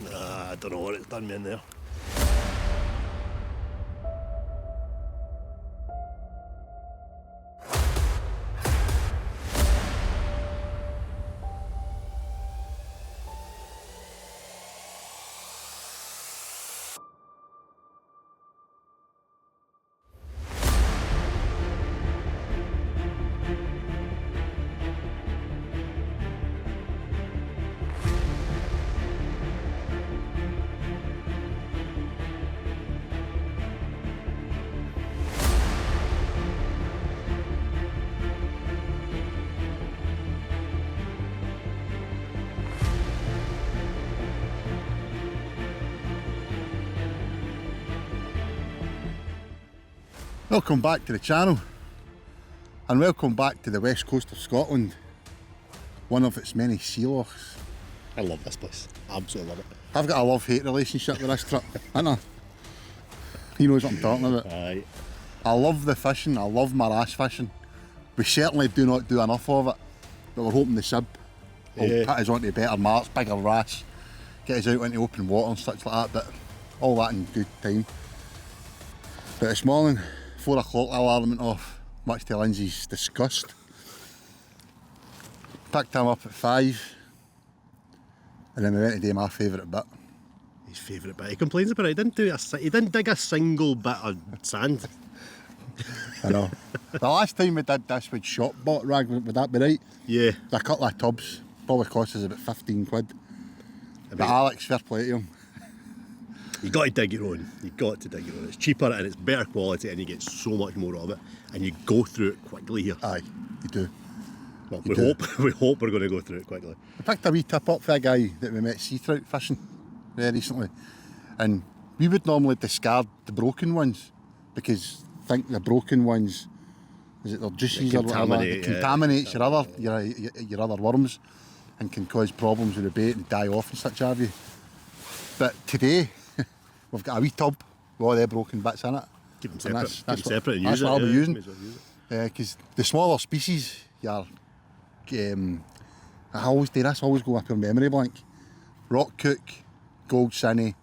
out. Nah, I don't know what it's done me in there. Welcome back to the channel, and welcome back to the west coast of Scotland, one of its many sea lochs. I love this place, absolutely love it. I've got a love-hate relationship with this trip, haven't I? He knows what I'm talking about. Aye. I love the fishing, I love my Wrasse fishing. We certainly do not do enough of it, but we're hoping the sib will Yeah. put us onto better marks, bigger Wrasse, get us out into open water and such like that, but all that in good time. But this morning, 4 o'clock the alarm went off, much to Lindsay's disgust. Picked him up at 5, and then we went to do my favourite bit. His favourite bit. He complains about it. He didn't dig a single bit of sand. I know. The last time we did this with shop bought rag, would that be right? Yeah. A couple of tubs, probably cost us about 15 quid. But Alex, fair play to him. You got to dig your own. You got to dig your own. It's cheaper and it's better quality, and you get so much more of it, and you go through it quickly here. Aye, you do. Well, You we do. hope we're going to go through it quickly. I picked a wee tip up for a guy that we met sea trout fishing very recently, and we would normally discard the broken ones because I think the broken ones, is it their juices or whatever, contaminate, it contaminates your other worms and can cause problems with the bait and die off and such have you. But today we've got a wee tub with all the broken bits in it. Keep them And separate. that's Keep them what- separate and that's use what it. I'll be yeah, using. may as well use it. Because the smaller species, I always do this, I always go up your memory blank. Rock cook, gold sinny,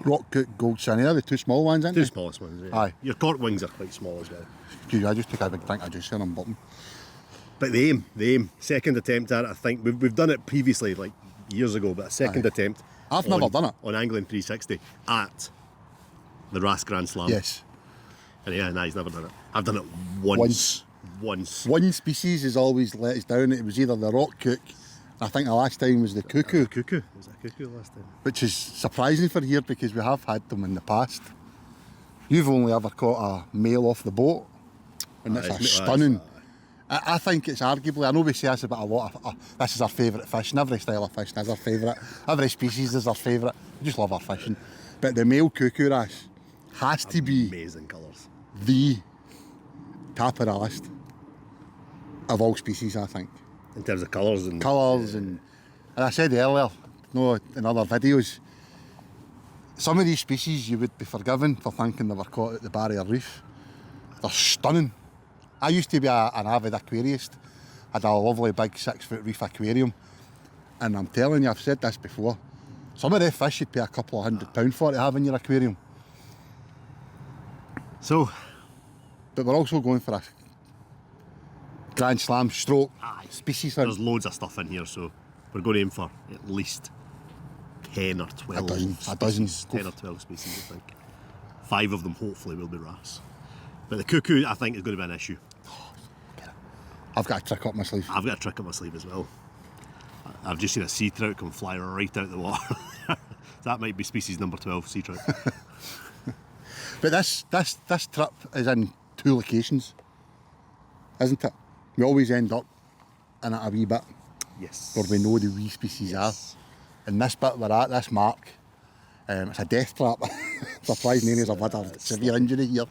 they're the two small ones, aren't Two they? smallest ones, yeah. Aye. Your cork wings are quite small as well. Excuse me, I just took a big drink of juice and I'm bottom. But the aim, second attempt at it, I think, we've done it previously, like years ago, but a second Aye. attempt. I've never done it. On Angling 360 at the Wrasse Grand Slam. Yes. And yeah, nah, he's never done it. I've done it once. One species has always let us down. It was either the rock cook, I think the last time was the cuckoo, Cuckoo. Was that cuckoo last time? which is surprising for here because we have had them in the past. You've only ever caught a male off the boat, and it's Aye, a it's- stunning. I think it's arguably, I know we say this about a lot of, this is our favourite fish, and every style of fishing is our favourite, every species is our favourite, we just love our fishing. But the male cuckoo wrasse has to be Amazing colours. the top of the list of all species, I think. In terms of colours and... Colours and I said earlier, no, in other videos, some of these species you would be forgiven for thinking they were caught at the barrier reef. They're stunning. I used to be an avid aquarist. I had a lovely big 6-foot reef aquarium, and I'm telling you, I've said this before, some of the fish you'd pay a couple of £100 for to have in your aquarium. So, But we're also going for a Grand Slam stroke species hunt. there's loads of stuff in here, so we're going to aim for at least 10 or 12 A dozen. species. 10 or 12 species, I think. 5 of them hopefully will be wrasse. But the cuckoo, I think, is going to be an issue. I've got a trick up my sleeve. I've got a trick up my sleeve as well. I've just seen a sea trout come fly right out the water. That might be species number 12, sea trout. But this trip is in 2 locations, isn't it? We always end up in it a wee bit Yes. where we know the wee species are. And this bit we're at, this mark, it's a death trap. Surprising areas I've had a severe injury here.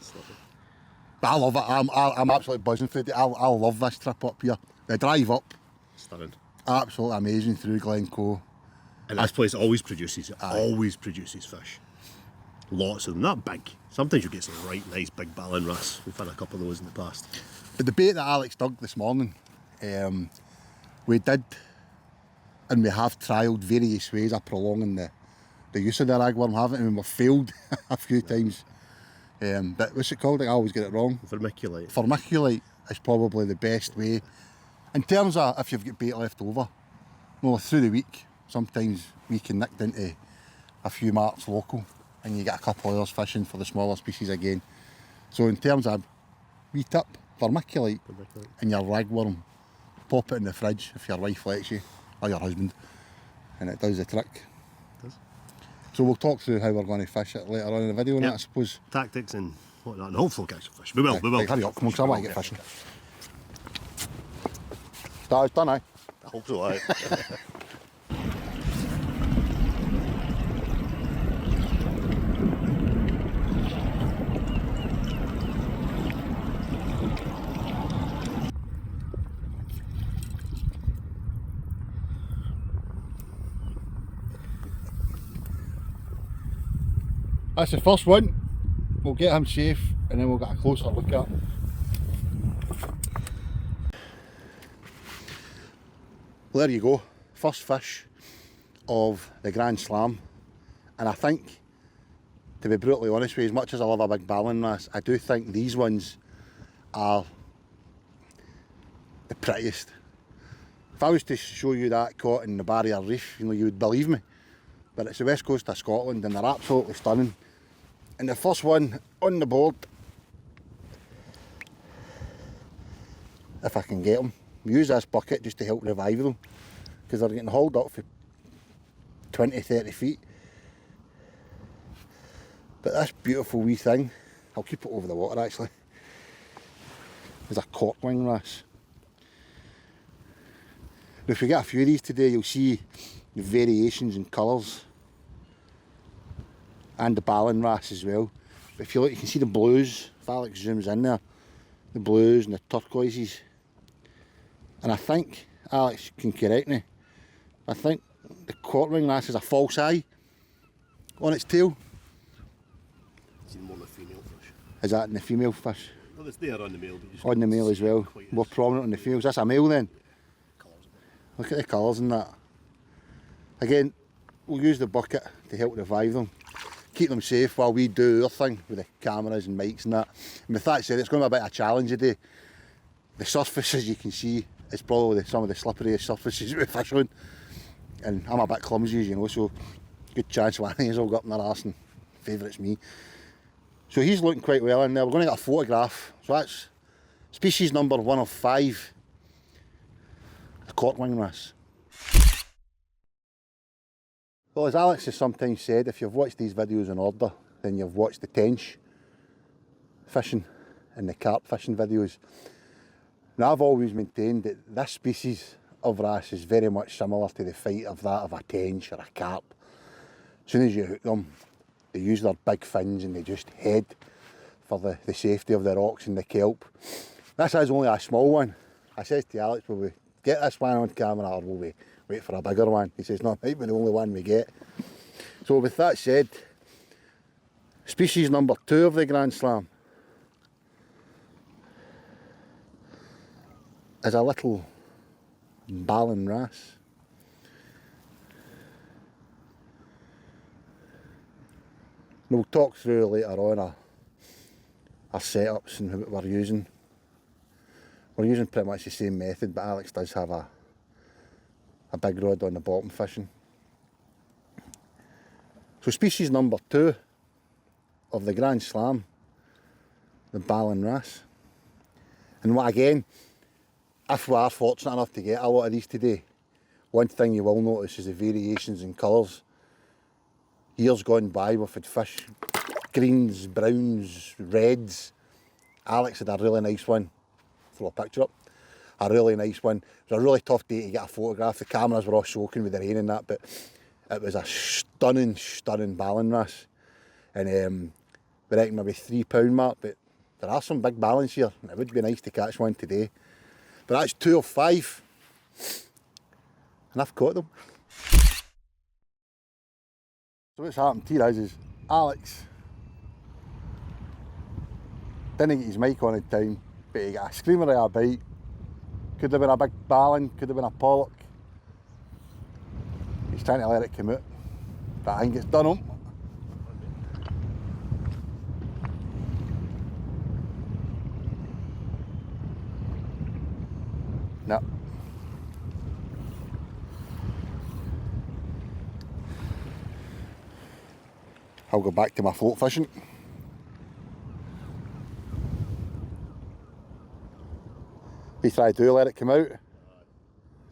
But I love it. I'm absolutely buzzing for it. I love this trip up here. The drive up, Stunning. absolutely amazing through Glencoe. And this place always produces fish. Lots of them, not big. Sometimes you get some right nice big ballan wrasse. We've had a couple of those in the past. But the bait that Alex dug this morning, we did, and we have trialled various ways of prolonging the use of the ragworm, haven't we? We've failed a few times. But what's it called? I always get it wrong. Vermiculite. Vermiculite is probably the best way. In terms of if you've got bait left over, well, through the week, sometimes we can nick into a few marks local and you get a couple of hours fishing for the smaller species again. So in terms of wee tip, vermiculite and your ragworm, pop it in the fridge if your wife lets you, or your husband, and it does the trick. It does. So we'll talk through how we're going to fish it later on in the video, Yep. I suppose. Tactics and whatnot, and hopefully we'll catch some fish. We will, we will. Right, hurry up, come on, 'cause I want to get fishing. It's done, eh? I hope so, aye. That's the first one. We'll get him safe and then we'll get a closer look at him. Well, there you go, first fish of the Grand Slam, and I think, to be brutally honest with you, as much as I love a big ballan wrasse, I do think these ones are the prettiest. If I was to show you that caught in the Barrier Reef, you know, you would believe me, but it's the west coast of Scotland and they're absolutely stunning. And the first one on the board, if I can get them, use this bucket just to help revive them, because they're getting hauled up for 20-30 feet. But this beautiful wee thing, I'll keep it over the water actually, is a cork wing wrasse. Now if we get a few of these today, you'll see the variations in colours, and the ballan wrasse as well. But if you look, you can see the blues, if Alex zooms in there, the blues and the turquoises. And I think, Alex can correct me, I think the cork wing wrasse has a false eye on its tail. It's more the female fish. Is that in the female fish? Well, it's there on the male. But On the male as well, more prominent on the females. That's a male then? Look at the colours in that. Again, we'll use the bucket to help revive them, keep them safe while we do our thing with the cameras and mics and that. And with that said, it's going to be a bit of a challenge today. The surface, as you can see, is probably some of the slipperiest surfaces we fish on. And I'm a bit clumsy, as you know, so good chance one of these will go up in their arse and favourite's me. So he's looking quite well in there. We're going to get a photograph. So that's species number 1 of 5, the cork wing wrasse. Well, as Alex has sometimes said, if you've watched these videos in order, then you've watched the tench fishing and the carp fishing videos. Now, I've always maintained that this species of wrasse is very much similar to the fight of that of a tench or a carp. As soon as you hook them, they use their big fins and they just head for the safety of the rocks and the kelp. This is only a small one. I says to Alex, will we get this one on camera or will we wait for a bigger one? He says, no, it might be the only one we get. So with that said, species number 2 of the Grand Slam is a little ballan wrasse. We'll talk through later on our setups and what we're using. We're using pretty much the same method, but Alex does have a big rod on the bottom fishing. So species number 2 of the Grand Slam, the ballan wrasse. And what again, if we are fortunate enough to get a lot of these today, one thing you will notice is the variations in colours. Years gone by we've had fish, greens, browns, reds. Alex had a really nice one, throw a picture up, a really nice one. It was a really tough day to get a photograph. The cameras were all soaking with the rain and that, but it was a stunning, stunning ballan wrasse. And we reckon maybe £3 mark, but there are some big ballans here, and it would be nice to catch one today. But that's 2 of 5, and I've caught them. So what's happened here is Alex didn't get his mic on in time, but he got a screamer of a bite. Could have been a big ballan, could have been a pollock. He's trying to let it come out, but I think it's done him. No. I'll go back to my float fishing. You try to let it come out.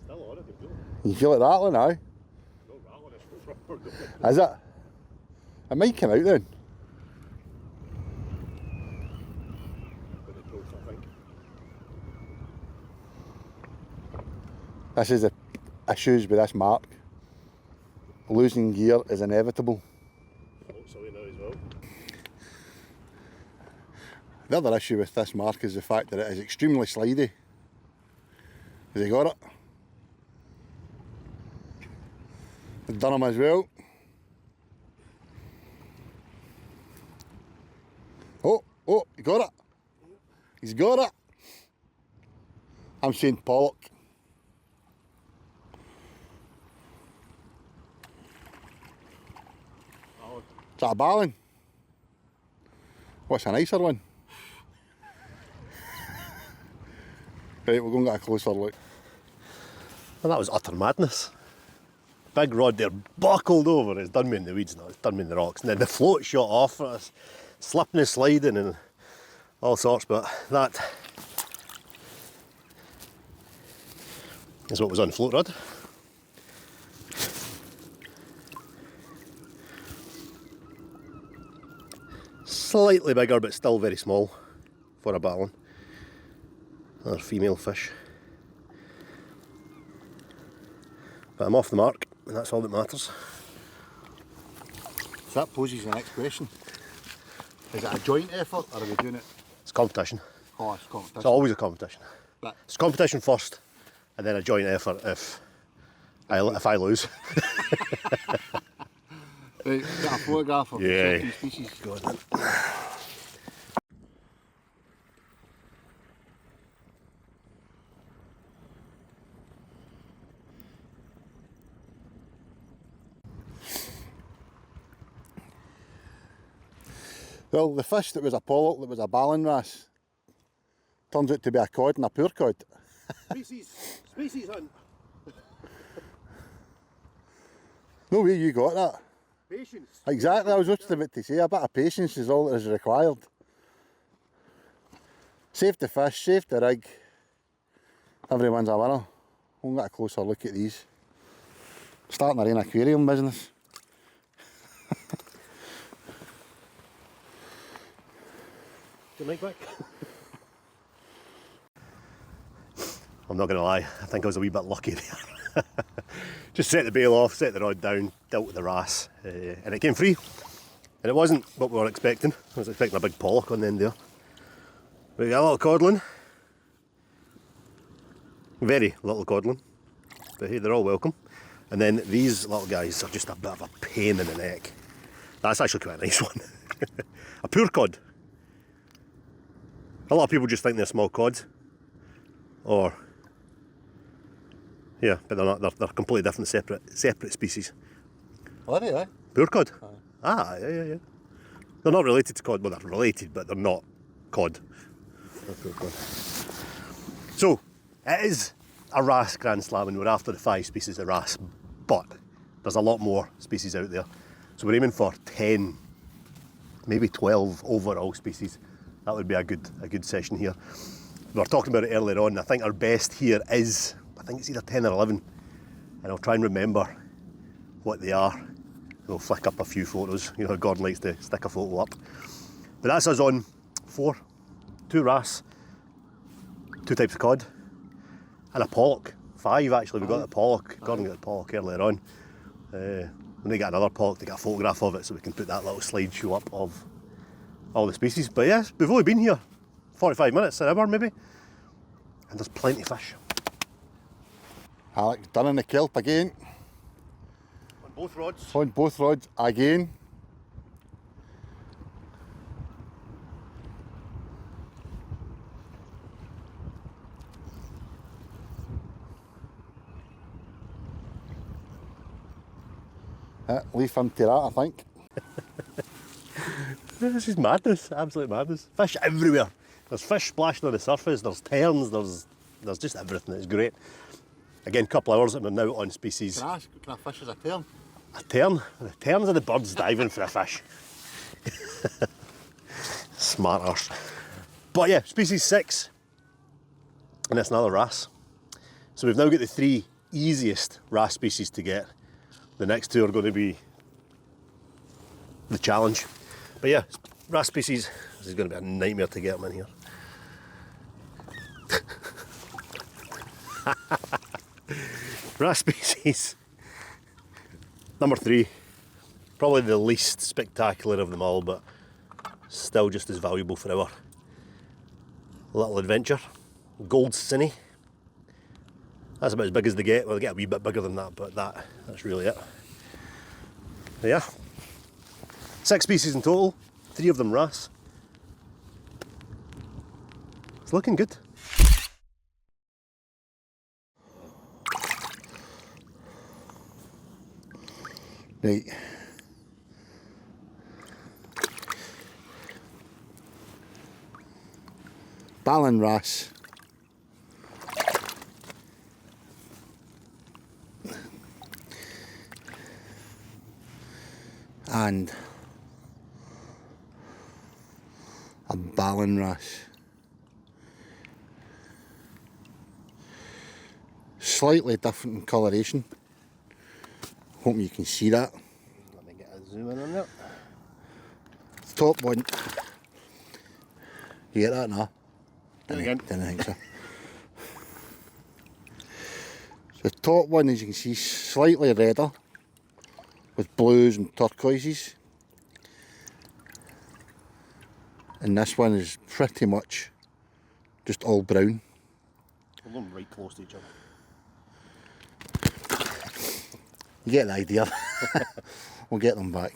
Still on it, you feel it. You feel it rattling now? No rattling, it's proper. Is it? It might come out then. But it goes, I think. This is the issues with this mark. Losing gear is inevitable. Floats away now as well. The other issue with this mark is the fact that it is extremely slidey. Has he got it? I've done him as well. You got it? He's got it. I'm saying pollock. Is that a ballan? What's a nicer one? Right, we're going to get a closer look. And that was utter madness. Big rod there, buckled over. It's done me in the weeds now, it's done me in the rocks. And then the float shot off, and it's slipping and sliding and all sorts, but that is what was on the float rod. Slightly bigger, but still very small for a ballan. Another female fish. But I'm off the mark, and that's all that matters. So that poses the next question. Is it a joint effort or are we doing it? It's competition. Oh, it's competition. It's always a competition. Right. It's competition first, and then a joint effort if I lose. Right, get a photograph of Yeah. the species. Go on then. Well, the fish that was a pollock, that was a ballan wrasse, turns out to be a cod and a poor cod. Species hunt. No way you got that. Patience. Exactly, I was just about to say, a bit of patience is all that is required. Save the fish, save the rig. Everyone's a winner. We'll get a closer look at these. Starting our own aquarium business. Good night, back. I'm not going to lie, I think I was a wee bit lucky there. Just set the bail off, set the rod down, dealt with the wrasse, and it came free. And it wasn't what we were expecting. I was expecting a big pollock on the end there. We got a little codlin. Very little codlin. But hey, they're all welcome. And then these little guys are just a bit of a pain in the neck. That's actually quite a nice one. A poor cod. A lot of people just think they're small cods. Or, yeah, but they're not. They're completely different, separate species. Are they, eh? Poor cod. Ah, yeah. They're not related to cod. Well, they're related, but they're not cod. They're poor cod. So, it is a wrasse Grand Slam, and we're after the 5 species of wrasse, but there's a lot more species out there. So we're aiming for 10, maybe 12 overall species. That would be a good session here. We were talking about it earlier on. I think our best here is, I think it's either 10 or 11. And I'll try and remember what they are. We'll flick up a few photos. You know, Gordon likes to stick a photo up. But that's us on 4. 2 wrasse, 2 types of cod, and a pollock. 5 actually, we got the pollock. Gordon got the pollock earlier on. When they get another pollock, they get a photograph of it so we can put that little slideshow up of all the species. But yes, we've only been here 45 minutes, an hour maybe, and there's plenty of fish. Alex done in the kelp again. On both rods. On both rods again. Leave him to that, I think. This is madness, absolute madness. Fish everywhere. There's fish splashing on the surface, there's terns, there's just everything. It's great. Again, couple of hours and we're now on species. Can I ask, can a fish as a tern? A tern? The terns are the birds diving for a fish. Smart arse. But yeah, species 6. And it's another wrasse. So we've now got the 3 easiest wrasse species to get. The next 2 are going to be the challenge. But yeah, wrasse species, this is going to be a nightmare to get them in here. Wrasse species number 3, probably the least spectacular of them all, but still just as valuable for our little adventure. Gold Cinny. That's about as big as they get. Well, they get a wee bit bigger than that, but that's really it. But yeah, 6 species in total, 3 of them wrasse. It's looking good. Right. Ballan Wrasse. And a Ballan Wrasse. Slightly different in coloration. Hope you can see that. Let me get a zoom in on that. The top one. You get that now? Do it again. Didn't think so. The top one, as you can see, slightly redder with blues and turquoises. And this one is pretty much just all brown. Hold them right close to each other. You get the idea. We'll get them back.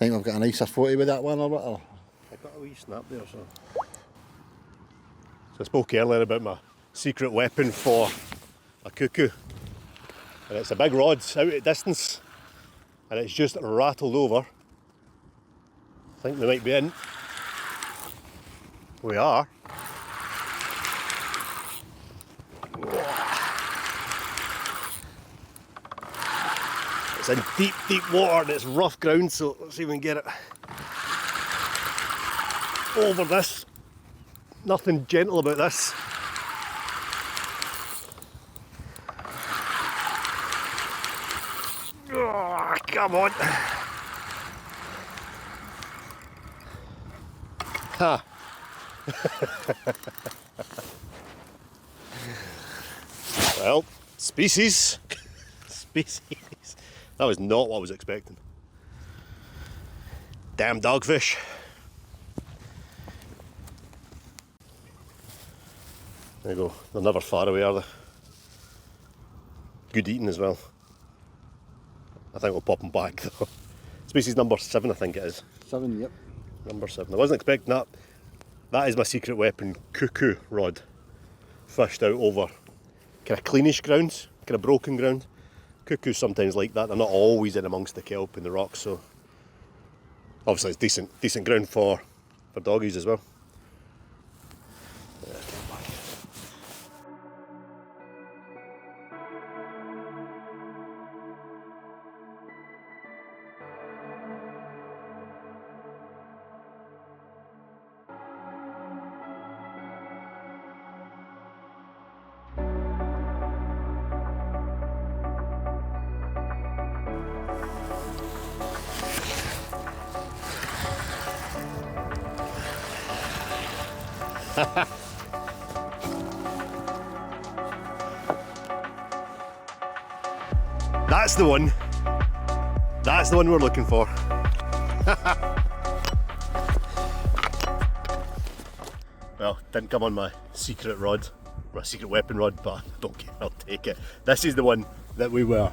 Think I've got a nicer photo with that one or what? I got a wee snap there, so I spoke earlier about my secret weapon for a cuckoo. And it's a big rod out at distance. And it's just rattled over. I think they might be in. We are. It's in deep, deep water and it's rough ground, so let's see if we can get it over this. Nothing gentle about this. Oh, come on. Ha. Well, species. Species. That was not what I was expecting. Damn dogfish. There you go. They're never far away, are they? Good eating as well. I think we'll pop them back though. Species number 7, I think it is. 7, yep. Number 7. I wasn't expecting that. That is my secret weapon, cuckoo rod. Fished out over kind of cleanish grounds, kind of broken ground. Cuckoos sometimes like that. They're not always in amongst the kelp and the rocks, so obviously it's decent ground for doggies as well. That's the one. That's the one we're looking for. Well, didn't come on my secret rod, my secret weapon rod, but I don't care, I'll take it. This is the one that we were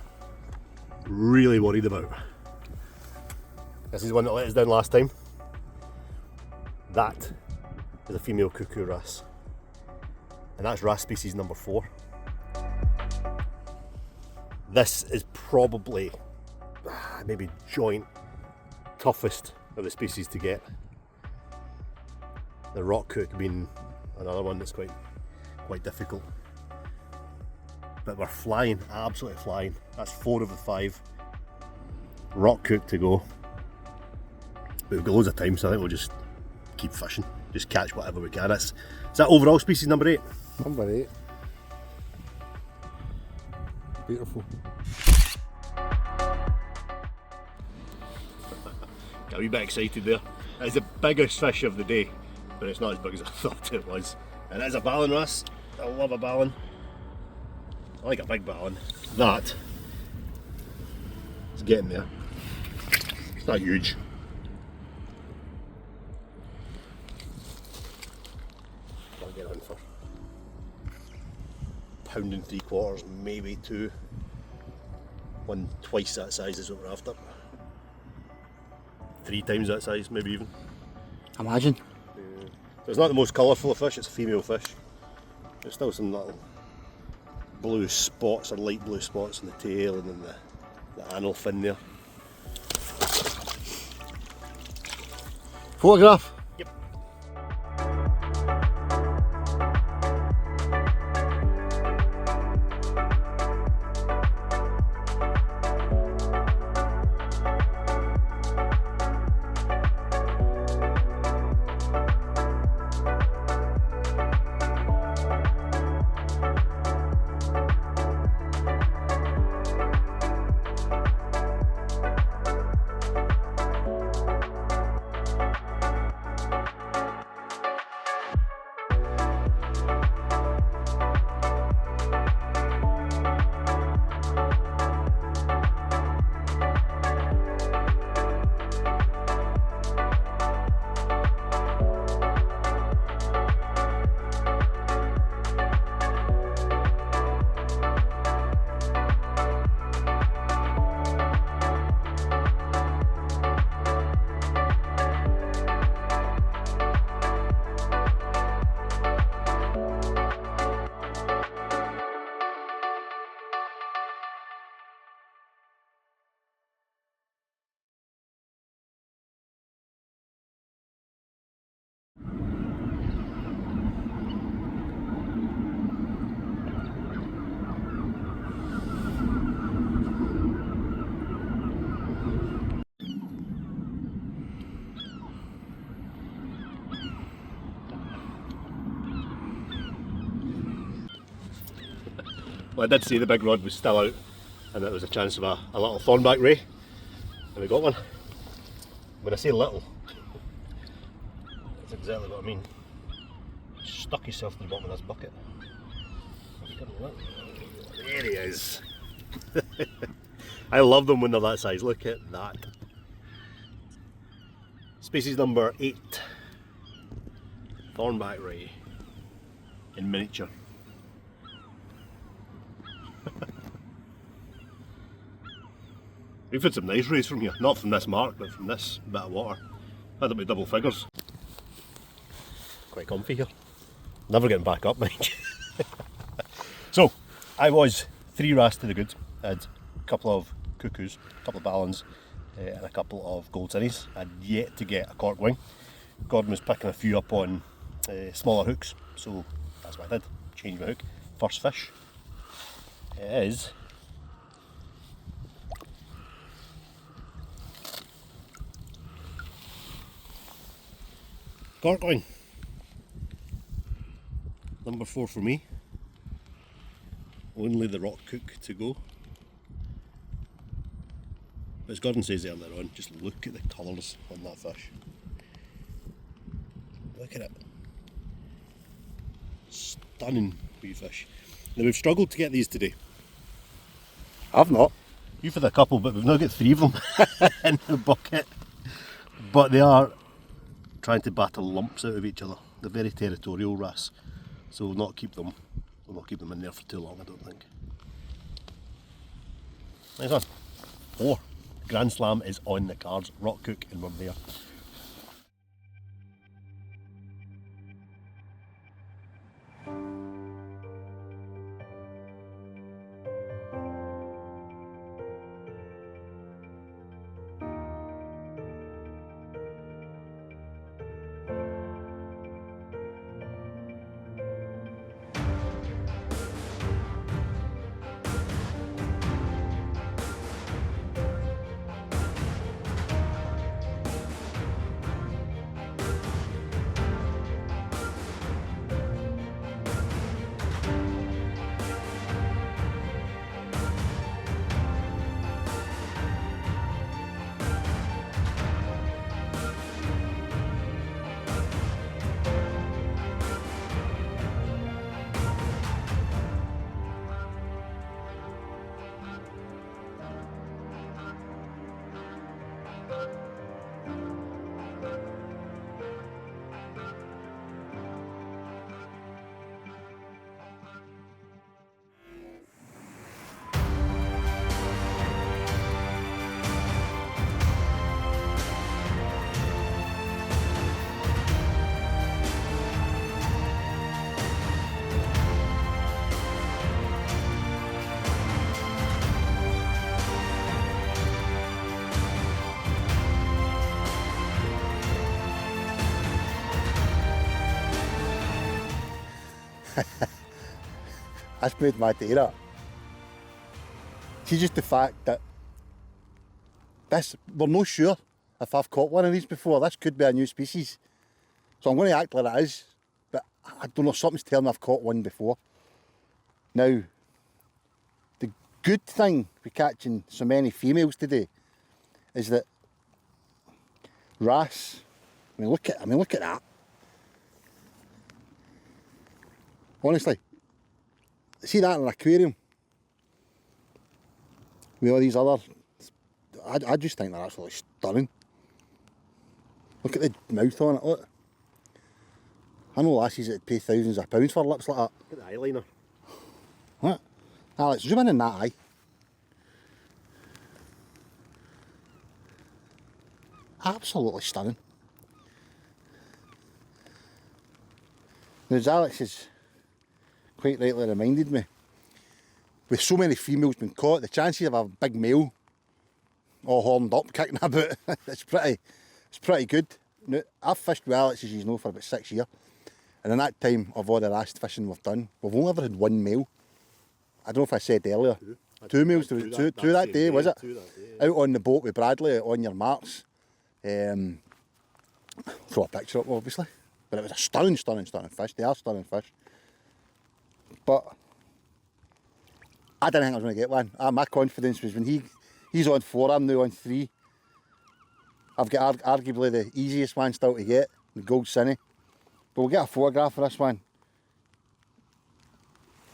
really worried about. This is the one that let us down last time. That is a female cuckoo wrasse. And that's wrasse species number 4. This is probably, maybe joint toughest of the species to get. The rock cook being another one that's quite difficult. But we're flying, absolutely flying. That's 4 of the 5. Rock cook to go. But we've got loads of time, so I think we'll just keep fishing. Just catch whatever we can. Is that overall species number 8? Number 8. Beautiful. Got a wee bit excited there. It's the biggest fish of the day, but it's not as big as I thought it was. And it is a Ballan wrasse. I love a Ballan. I like a big Ballan. That is getting there. It's not huge. I'll get on for £1.75, maybe 2. One twice that size is what we're after. 3 times that size, maybe even. Imagine. So it's not the most colourful of fish, it's a female fish. There's still some little blue spots or light blue spots on the tail and then the anal fin there. Photograph? Yep. Well, I did say the big rod was still out and that was a chance of a little thornback ray, and we got one. When I say little, that's exactly what I mean. Stuck yourself to the bottom of this bucket. There he is. I love them when they're that size, look at that. Species number 8, thornback ray in miniature. We've had some nice rays from here, not from this mark, but from this bit of water. Had up with double figures. Quite comfy here. Never getting back up, Mike. So, I was 3 wrasse to the good. I had a couple of cuckoos, a couple of ballons, and a couple of gold tinnies. I'd yet to get a cork wing. Gordon was picking a few up on smaller hooks, so that's what I did. Changed my hook. First fish is cork wing. Number 4 for me. Only the rock cook to go. As Gordon says earlier on, just look at the colours on that fish. Look at it. Stunning wee fish. Now we've struggled to get these today. I've not. You've had a couple, but we've now got 3 of them in the bucket. But they are trying to battle lumps out of each other. They're very territorial wrasse, so we'll not keep them in there for too long, I don't think. Nice one. 4. Grand Slam is on the cards. Rock cook and we're there. That's made my day, that. See, just the fact that we're not sure if I've caught one of these before. This could be a new species. So I'm going to act like it is, but I don't know, something's telling me I've caught one before. Now, the good thing with catching so many females today is that Wrasse, I mean look at that. Honestly, see that in an aquarium with all these other, I just think they're absolutely stunning. Look at the mouth on it, look. I know lassies that would pay thousands of pounds for lips like that. Look at the eyeliner. What? Alex, zoom in that eye. Absolutely stunning. Now, as Alex has quite rightly reminded me, with so many females being caught, the chances of a big male all horned up kicking about, it's pretty good. Now, I've fished with Alex, as you know, for about 6 years, and in that time of all the last fishing we've done, we've only ever had one male. I don't know if I said earlier. Two males, there was two that day, was it? Out on the boat with Bradley, on your marks. Throw a picture up, obviously. But it was a stunning fish. They are stunning fish. But I didn't think I was going to get one. My confidence was when he's on 4, I'm now on 3. I've got arguably the easiest one still to get, the Gold Cinny. But we'll get a photograph of this one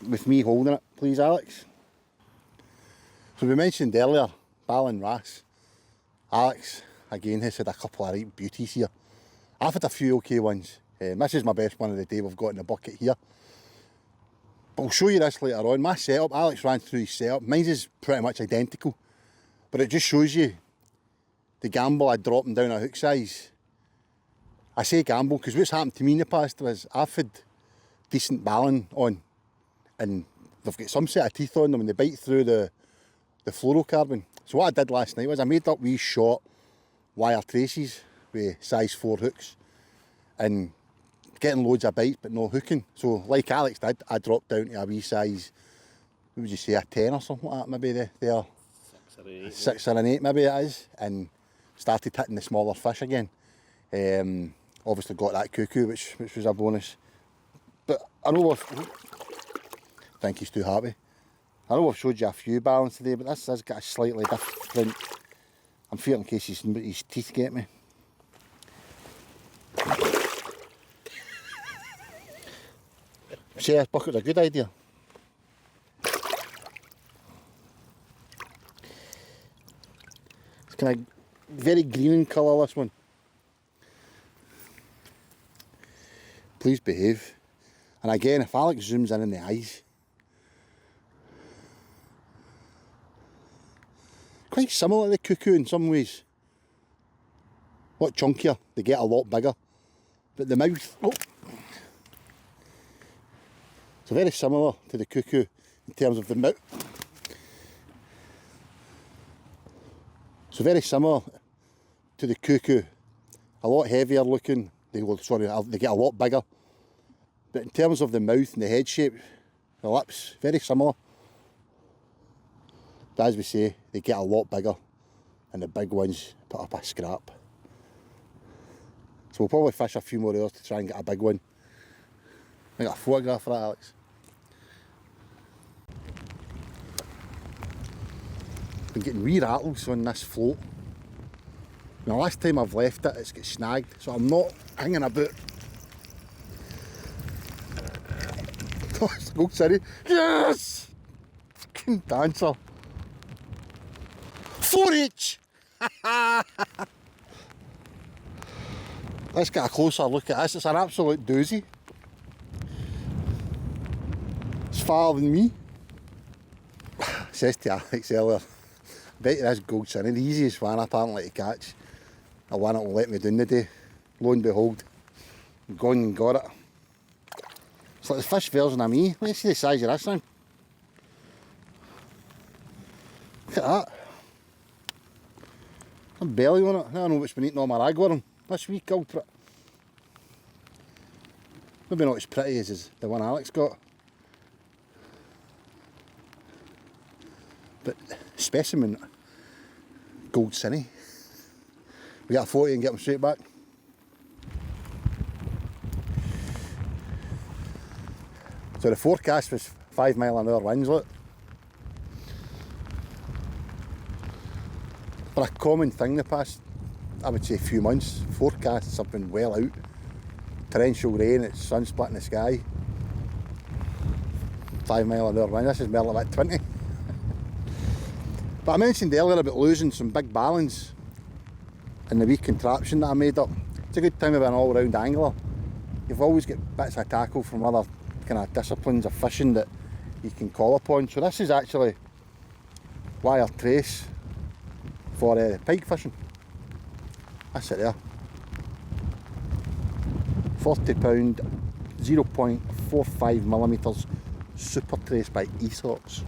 with me holding it, please, Alex. So we mentioned earlier, Ballin Wrasse. Alex, again, has had a couple of right beauties here. I've had a few okay ones. This is my best one of the day we've got in the bucket here. But I'll show you this later on. My setup, Alex ran through his setup. Mine's is pretty much identical. But it just shows you the gamble I dropping down a hook size. I say gamble because what's happened to me in the past was I've had decent balling on and they've got some set of teeth on them and they bite through the fluorocarbon. So what I did last night was I made up wee short wire traces with size 4 hooks and getting loads of bites but no hooking. So like Alex did, I dropped down to a wee size, what would you say, a 10 or something like that, maybe there. 6 or an 8 maybe it is, and started hitting the smaller fish again. Obviously got that cuckoo, which was a bonus. But I know I think he's too happy. I know I've showed you a few balance today, but this has got a slightly different. I'm fearing in case his teeth get me. See, this bucket's a good idea. It's kind of very green in colour, this one. Please behave. And again, if Alex zooms in the eyes, quite similar to the cuckoo in some ways. A lot chunkier, they get a lot bigger. But the mouth, so very similar to the cuckoo in terms of the mouth. So very similar to the cuckoo, a lot heavier looking, they get a lot bigger. But in terms of the mouth and the head shape, the lips, very similar. But as we say, they get a lot bigger and the big ones put up a scrap. So we'll probably fish a few more hours to try and get a big one. I got a photograph for that, Alex. Been getting wee rattles on this float. The last time I've left it, it's got snagged, so I'm not hanging about. Oh, it's a Gold Cinny. Yes! Fucking dancer. 4H! Let's get a closer look at this. It's an absolute doozy. It's farther than me. Says to Alex earlier, I bet you this Gold Cinny, the easiest one apparently to catch. The one that will let me down the day. Lo and behold, I've gone and got it. It's like the fish version of me. Let's see the size of this thing. Look at that. A belly on it. I don't know what's been eating all my ragworm. This wee culprit. Maybe not as pretty as the one Alex got. But specimen, gold cinny. We get a 40 and get them straight back. So the forecast was 5 mile an hour winds, look. For a common thing the past, I would say few months, forecasts have been well out. Torrential rain, it's sun split in the sky. 5 mile an hour wind, this is more like 20. But I mentioned earlier about losing some big ballons in the wee contraption that I made up. It's a good time of an all-round angler. You've always got bits of tackle from other kind of disciplines of fishing that you can call upon. So this is actually wire trace for pike fishing. That's it there. £40, 0.45mm super trace by Esorts.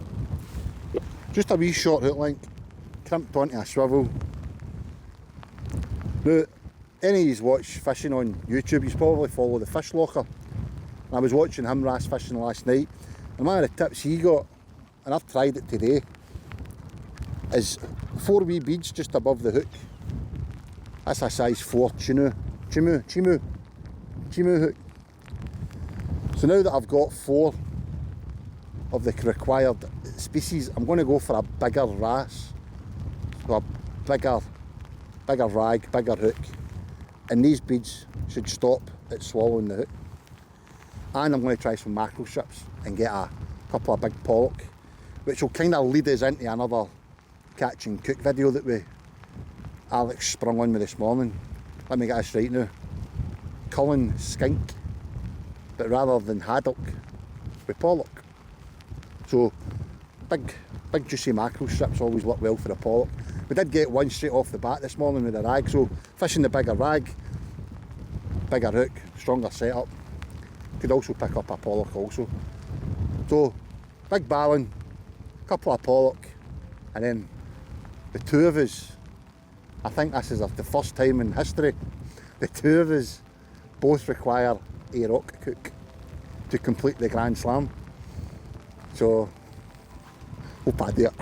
Just a wee short hook link, crimped onto a swivel. Now, any of you watch fishing on YouTube, you probably follow the Fish Locker. And I was watching him wrasse fishing last night, and one of the tips he got, and I've tried it today, is 4 wee beads just above the hook. That's a size 4 chimu hook. So now that I've got 4 of the required species, I'm going to go for a bigger wrasse, so a bigger rag, bigger hook, and these beads should stop it swallowing the hook. And I'm going to try some mackerel strips and get a couple of big pollock, which will kind of lead us into another catch and cook video that Alex sprung on me this morning. Let me get this right now. Cullen skink, but rather than haddock, with pollock. So big juicy mackerel strips always work well for the pollock. We did get one straight off the bat this morning with a rag, so fishing the bigger rag, bigger hook, stronger setup. Could also pick up a pollock also. So big ballon, couple of pollock, and then the two of us, I think this is the first time in history, the two of us both require a rock cook to complete the Grand Slam. So hope I do it.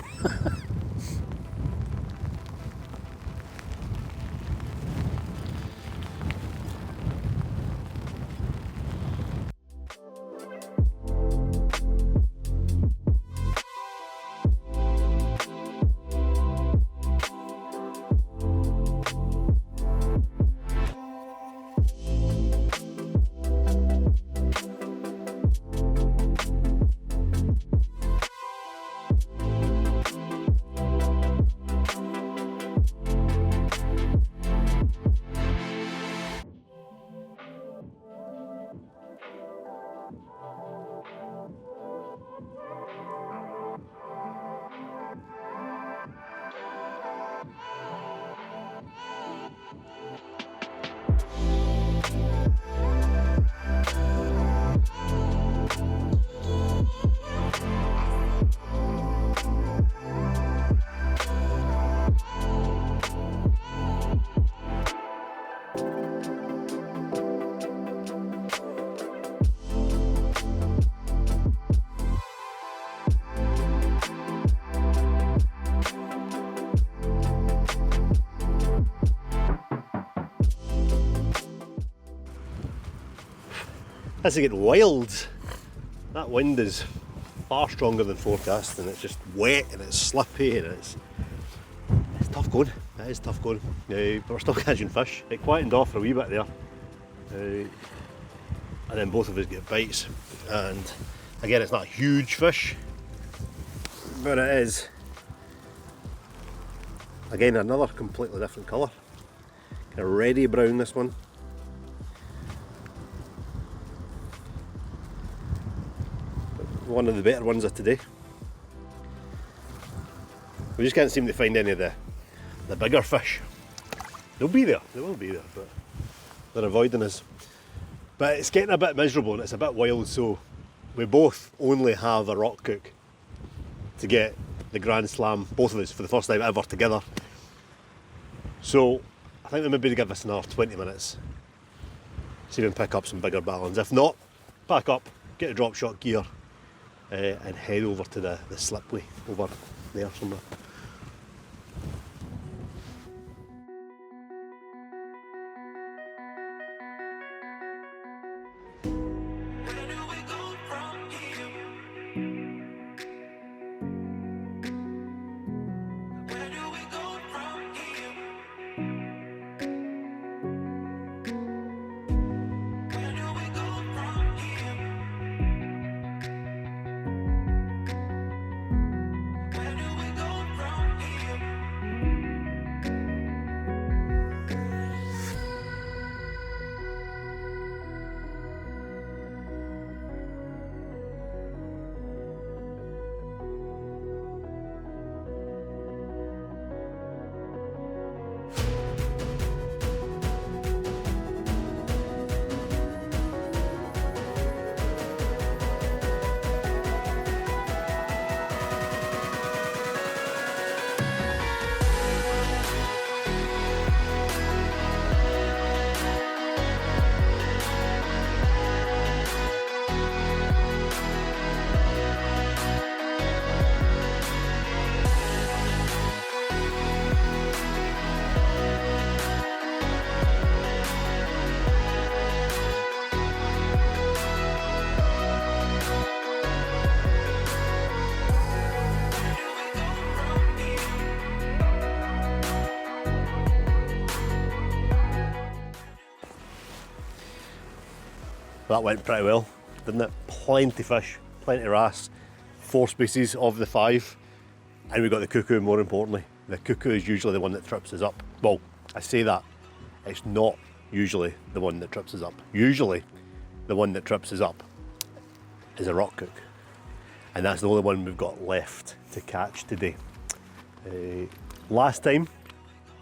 This is getting wild. That wind is far stronger than forecast, and it's just wet and it's slippy and it's tough going. It is tough going. But we're still catching fish. It quietened off for a wee bit there, and then both of us get bites. And again, it's not a huge fish, but it is. Again, another completely different colour. Kind of reddy brown, this one. One of the better ones of today. We just can't seem to find any of the bigger fish. They'll be there, they will be there, but they're avoiding us. But it's getting a bit miserable and it's a bit wild, so we both only have a rock cook to get the Grand Slam, both of us, for the first time ever together. So I think we maybe give us another 20 minutes, see if we can pick up some bigger ballons. If not, pack up, get a drop shot gear, and head over to the slipway over there somewhere. That went pretty well, didn't it? Plenty fish, plenty of wrasse, 4 species of the 5, and we got the cuckoo more importantly. The cuckoo is usually the one that trips us up. Well, I say that, it's not usually the one that trips us up. Usually the one that trips us up is a rock cook, and that's the only one we've got left to catch today. Last time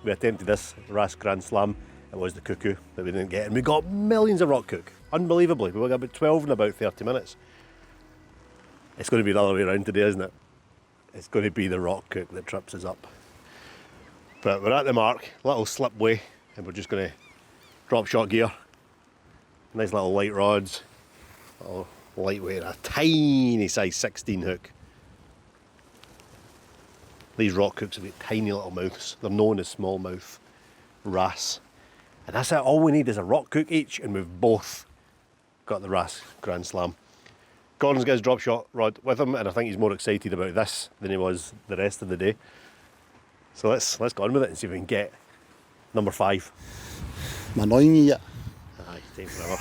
we attempted this Wrasse Grand Slam, it was the cuckoo that we didn't get, and we got millions of rock cook. Unbelievably, we got about 12 in about 30 minutes. It's going to be the other way around today, isn't it? It's going to be the rock cook that trips us up. But we're at the mark, little slipway, and we're just going to drop shot gear. Nice little light rods, little lightweight, a tiny size 16 hook. These rock hooks have got tiny little mouths. They're known as smallmouth wrasse. And that's it, all we need is a rock hook each, and we've both got the Wrasse Grand Slam. Gordon's got his drop shot rod with him, and I think he's more excited about this than he was the rest of the day. So let's go on with it and see if we can get number 5. I'm annoying you yet. Aye, take forever.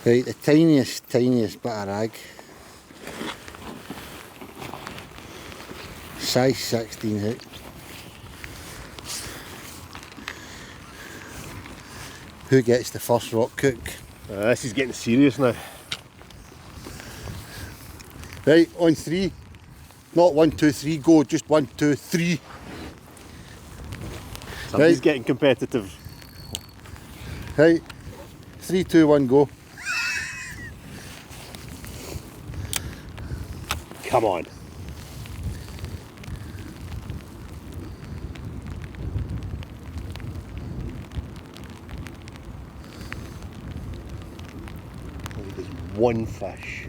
Right, the tiniest bit of rag. Size 16 hook. Who gets the first rock cook? This is getting serious now. Right, on 3. Not 1, 2, 3, go, just 1, 2, 3. Somebody's Right. getting competitive. Right, 3, 2, 1, go. Come on. There's one fish.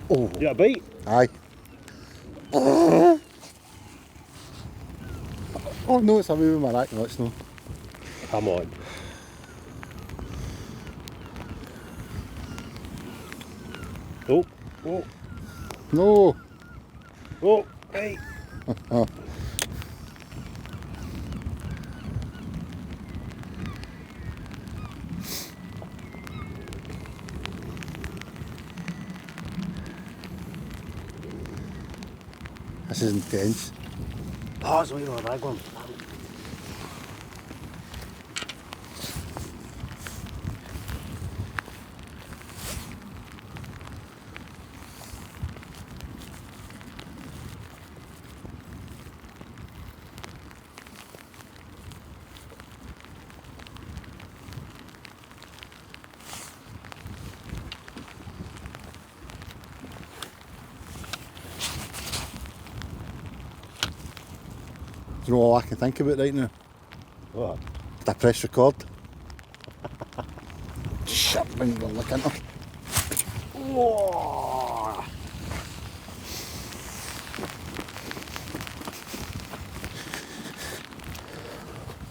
Oh, You got a bite? aye. Oh no, it's a moving my rack, no it's no. Come on. Oh, oh, No. oh, hey. This is intense. Oh, it's only a big one. Do you know all I can think about right now? What? Did I press record? Shit, when you look into it. Whoa.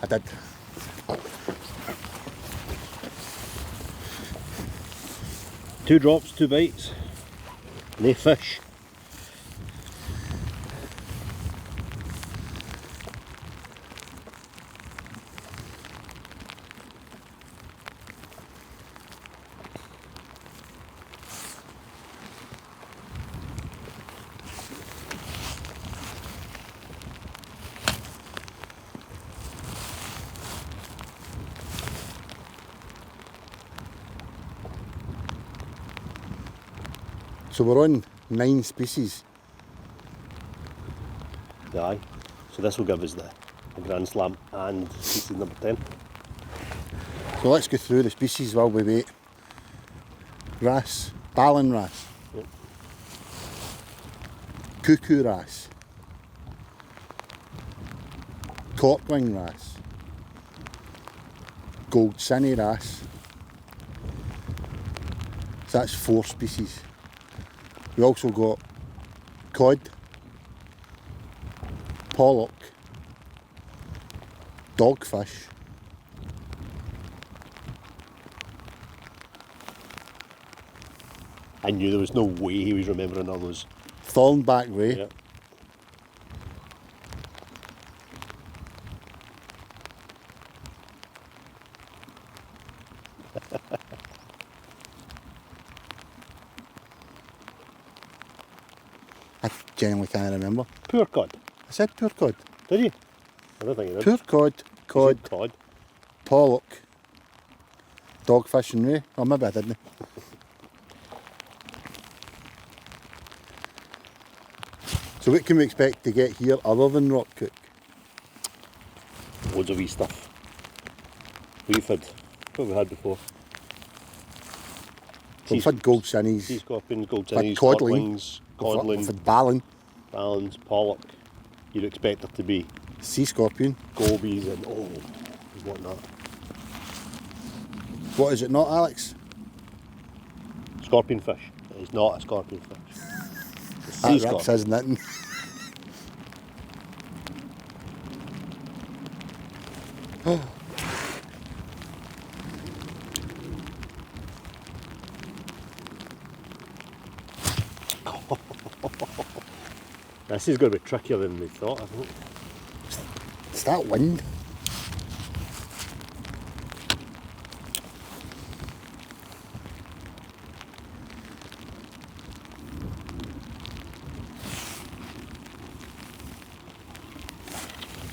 I did. Two drops, two bites. No fish. So we're on 9 species. Aye. So this will give us the Grand Slam and species number 10. So let's go through the species while we wait. Wrasse, Ballan wrasse, Yep. cuckoo wrasse, corkwing wrasse, gold sinny wrasse. So that's 4 species. We also got cod, pollock, dogfish, I knew there was no way he was remembering all those. thornback ray, Yep. I genuinely can't remember. Poor cod. I said poor cod. Did you? I don't think you did. Poor cod, You cod, said cod. pollock, dogfish and ray. Or maybe I didn't. So what can we expect to get here other than rock cook? Loads of wee stuff. We've had, what have we had before? We've had gold Sea sinnies, scorpions, gold We've had tinnies, codling. codlings, we've codling, had ballan, balance, pollock. You'd expect there to be sea scorpion. gobies and whatnot. What is it not, Alex? Scorpion fish. It is not a scorpion fish. It's a sea That Rex scorpion. has nothing. This is going to be trickier than we thought, I think. It's that wind.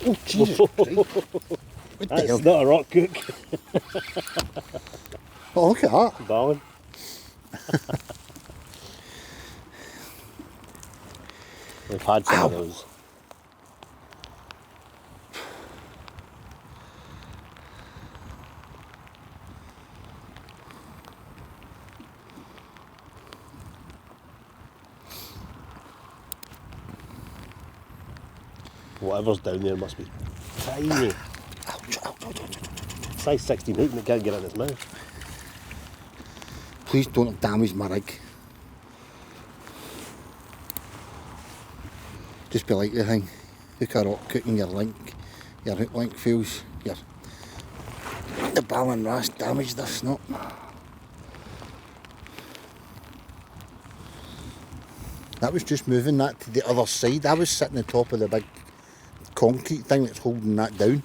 Oh Jesus Christ. What the hell? That's not a rock cook. Oh, look at that. Ballan. We've had some of those. Whatever's down there must be tiny. Size 16 hook and it can't get it in its mouth. Please don't damage my rig. Just be like the thing. Hook a rock cooking your hook link fails. The Ballan wrasse damaged this knot. That was just moving that to the other side. I was sitting on top of the big concrete thing that's holding that down.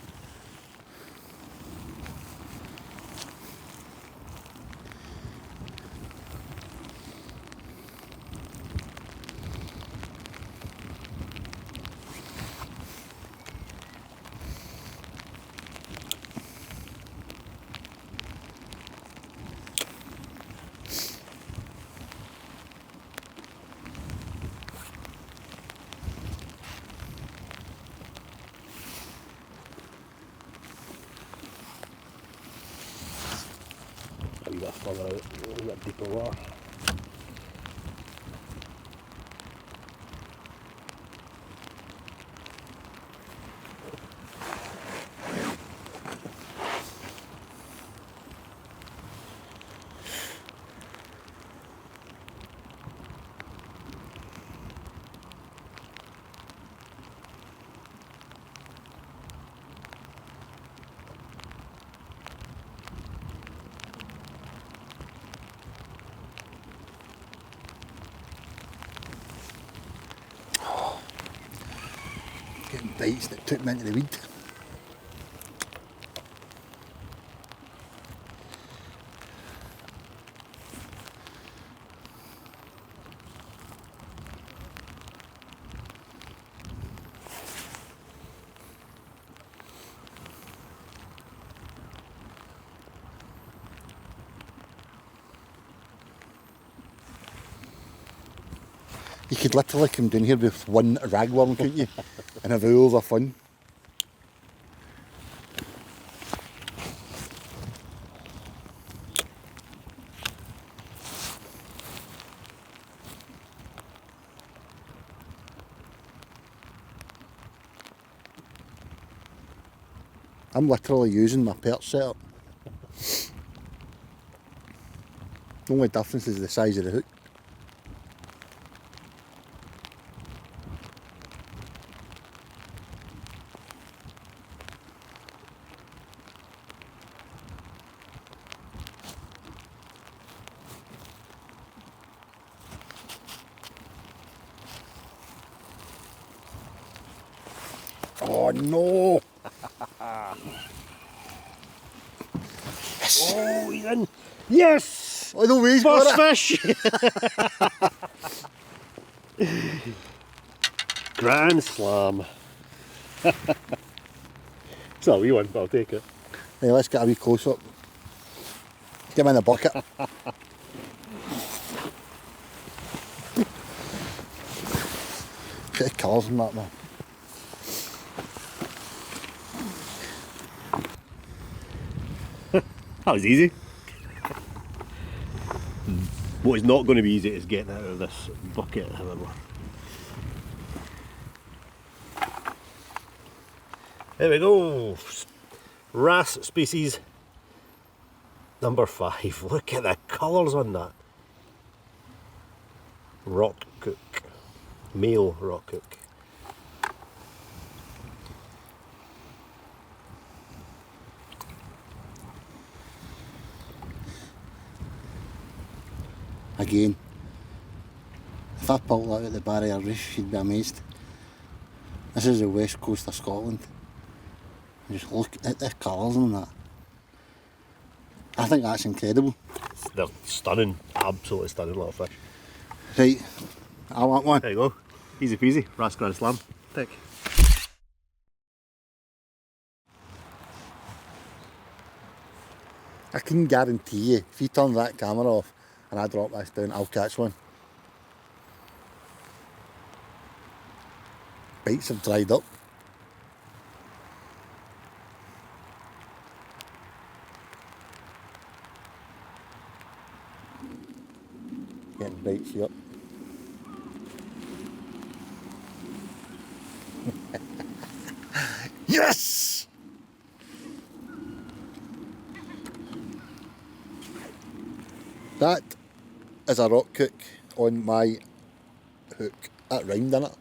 A wee bit further out, a wee bit deeper water. bites that took me into the weed. You could literally come down here with one ragworm, couldn't you? And have hours of fun. I'm literally using my perch setup. The only difference is the size of the hook. Oh no! Yes! Oh, he's in! Yes! Oh, no way, he's First got it. fish! Grand slam. It's not a wee one, but I'll take it. Hey, let's get a wee close up. Get him in the bucket. Get the colours in that, man. That was easy. What is not going to be easy is getting out of this bucket, however. There we go. Wrasse species number 5. Look at the colours on that. Rock cook. Male rock cook. Again, if I pulled that out of the barrier reef, you'd be amazed. This is the west coast of Scotland. Just look at the colours on that. I think that's incredible. They're stunning, absolutely stunning little fish. Right, I want one. There you go. Easy peasy. Wrasse Grand Slam. Tick. I can guarantee you, if you turn that camera off and I drop this down, I'll catch one. Bites have dried up. Getting bites here. Yes! That is a rock cook on my hook. That rhymed, didn't it?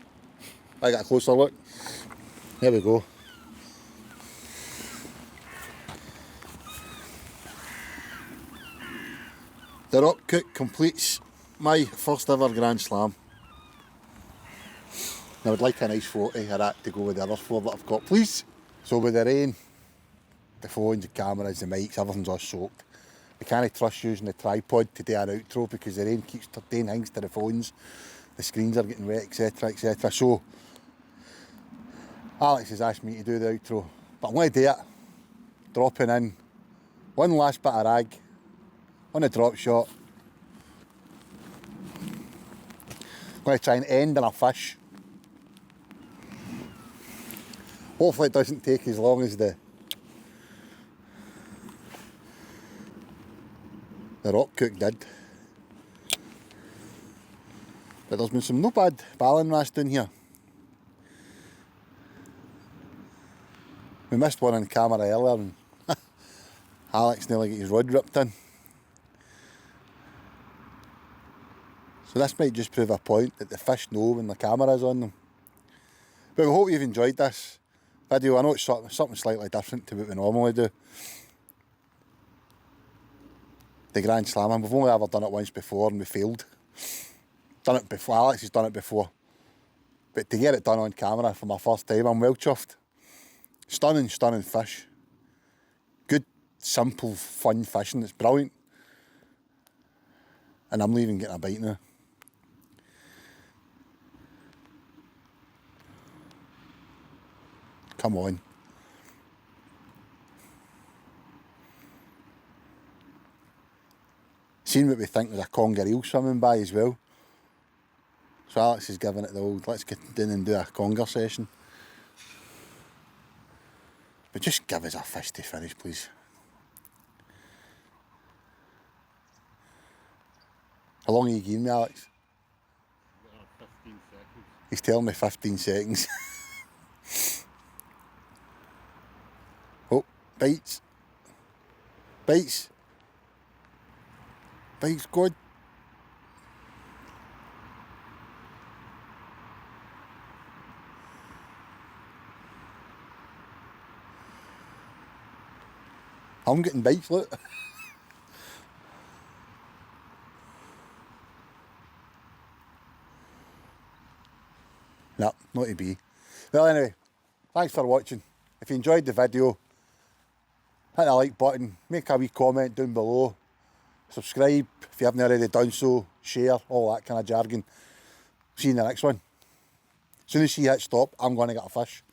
I got a closer look. There we go. The rock cook completes my first ever Grand Slam. I would like a nice photo of that to go with the other 4 that I've got, please. So with the rain, the phones, the cameras, the mics, everything's all soaked. I can't trust using the tripod to do an outro because the rain keeps doing things to the phones. The screens are getting wet, etc, etc. So, Alex has asked me to do the outro, but I'm going to do it. Dropping in one last bit of rag on a drop shot. I'm going to try and end on a fish. Hopefully it doesn't take as long as the rock cook did. But there's been some no bad ballan wrasse down here. We missed one on camera earlier and Alex nearly got his rod ripped in. So this might just prove a point that the fish know when the camera's on them. But we hope you've enjoyed this video. I know it's something slightly different to what we normally do. The Grand Slam, and we've only ever done it once before and we failed. Done it before, Alex has done it before. But to get it done on camera for my first time, I'm well chuffed. Stunning, stunning fish. Good, simple, fun fishing. It's brilliant. And I'm leaving getting a bite now. Come on. Seen what we think was a conger eel swimming by as well. So Alex is giving it the old, let's get in and do a conger session. But just give us a fish to finish, please. How long are you giving me, Alex? 15 seconds. He's telling me 15 seconds. Oh, bites. Bites. Bites, good. I'm getting bites, look. No, not to be. Well, anyway, thanks for watching. If you enjoyed the video, hit the like button, make a wee comment down below, subscribe if you haven't already done so, share, all that kind of jargon. See you in the next one. As soon as she hits stop, I'm going to get a fish.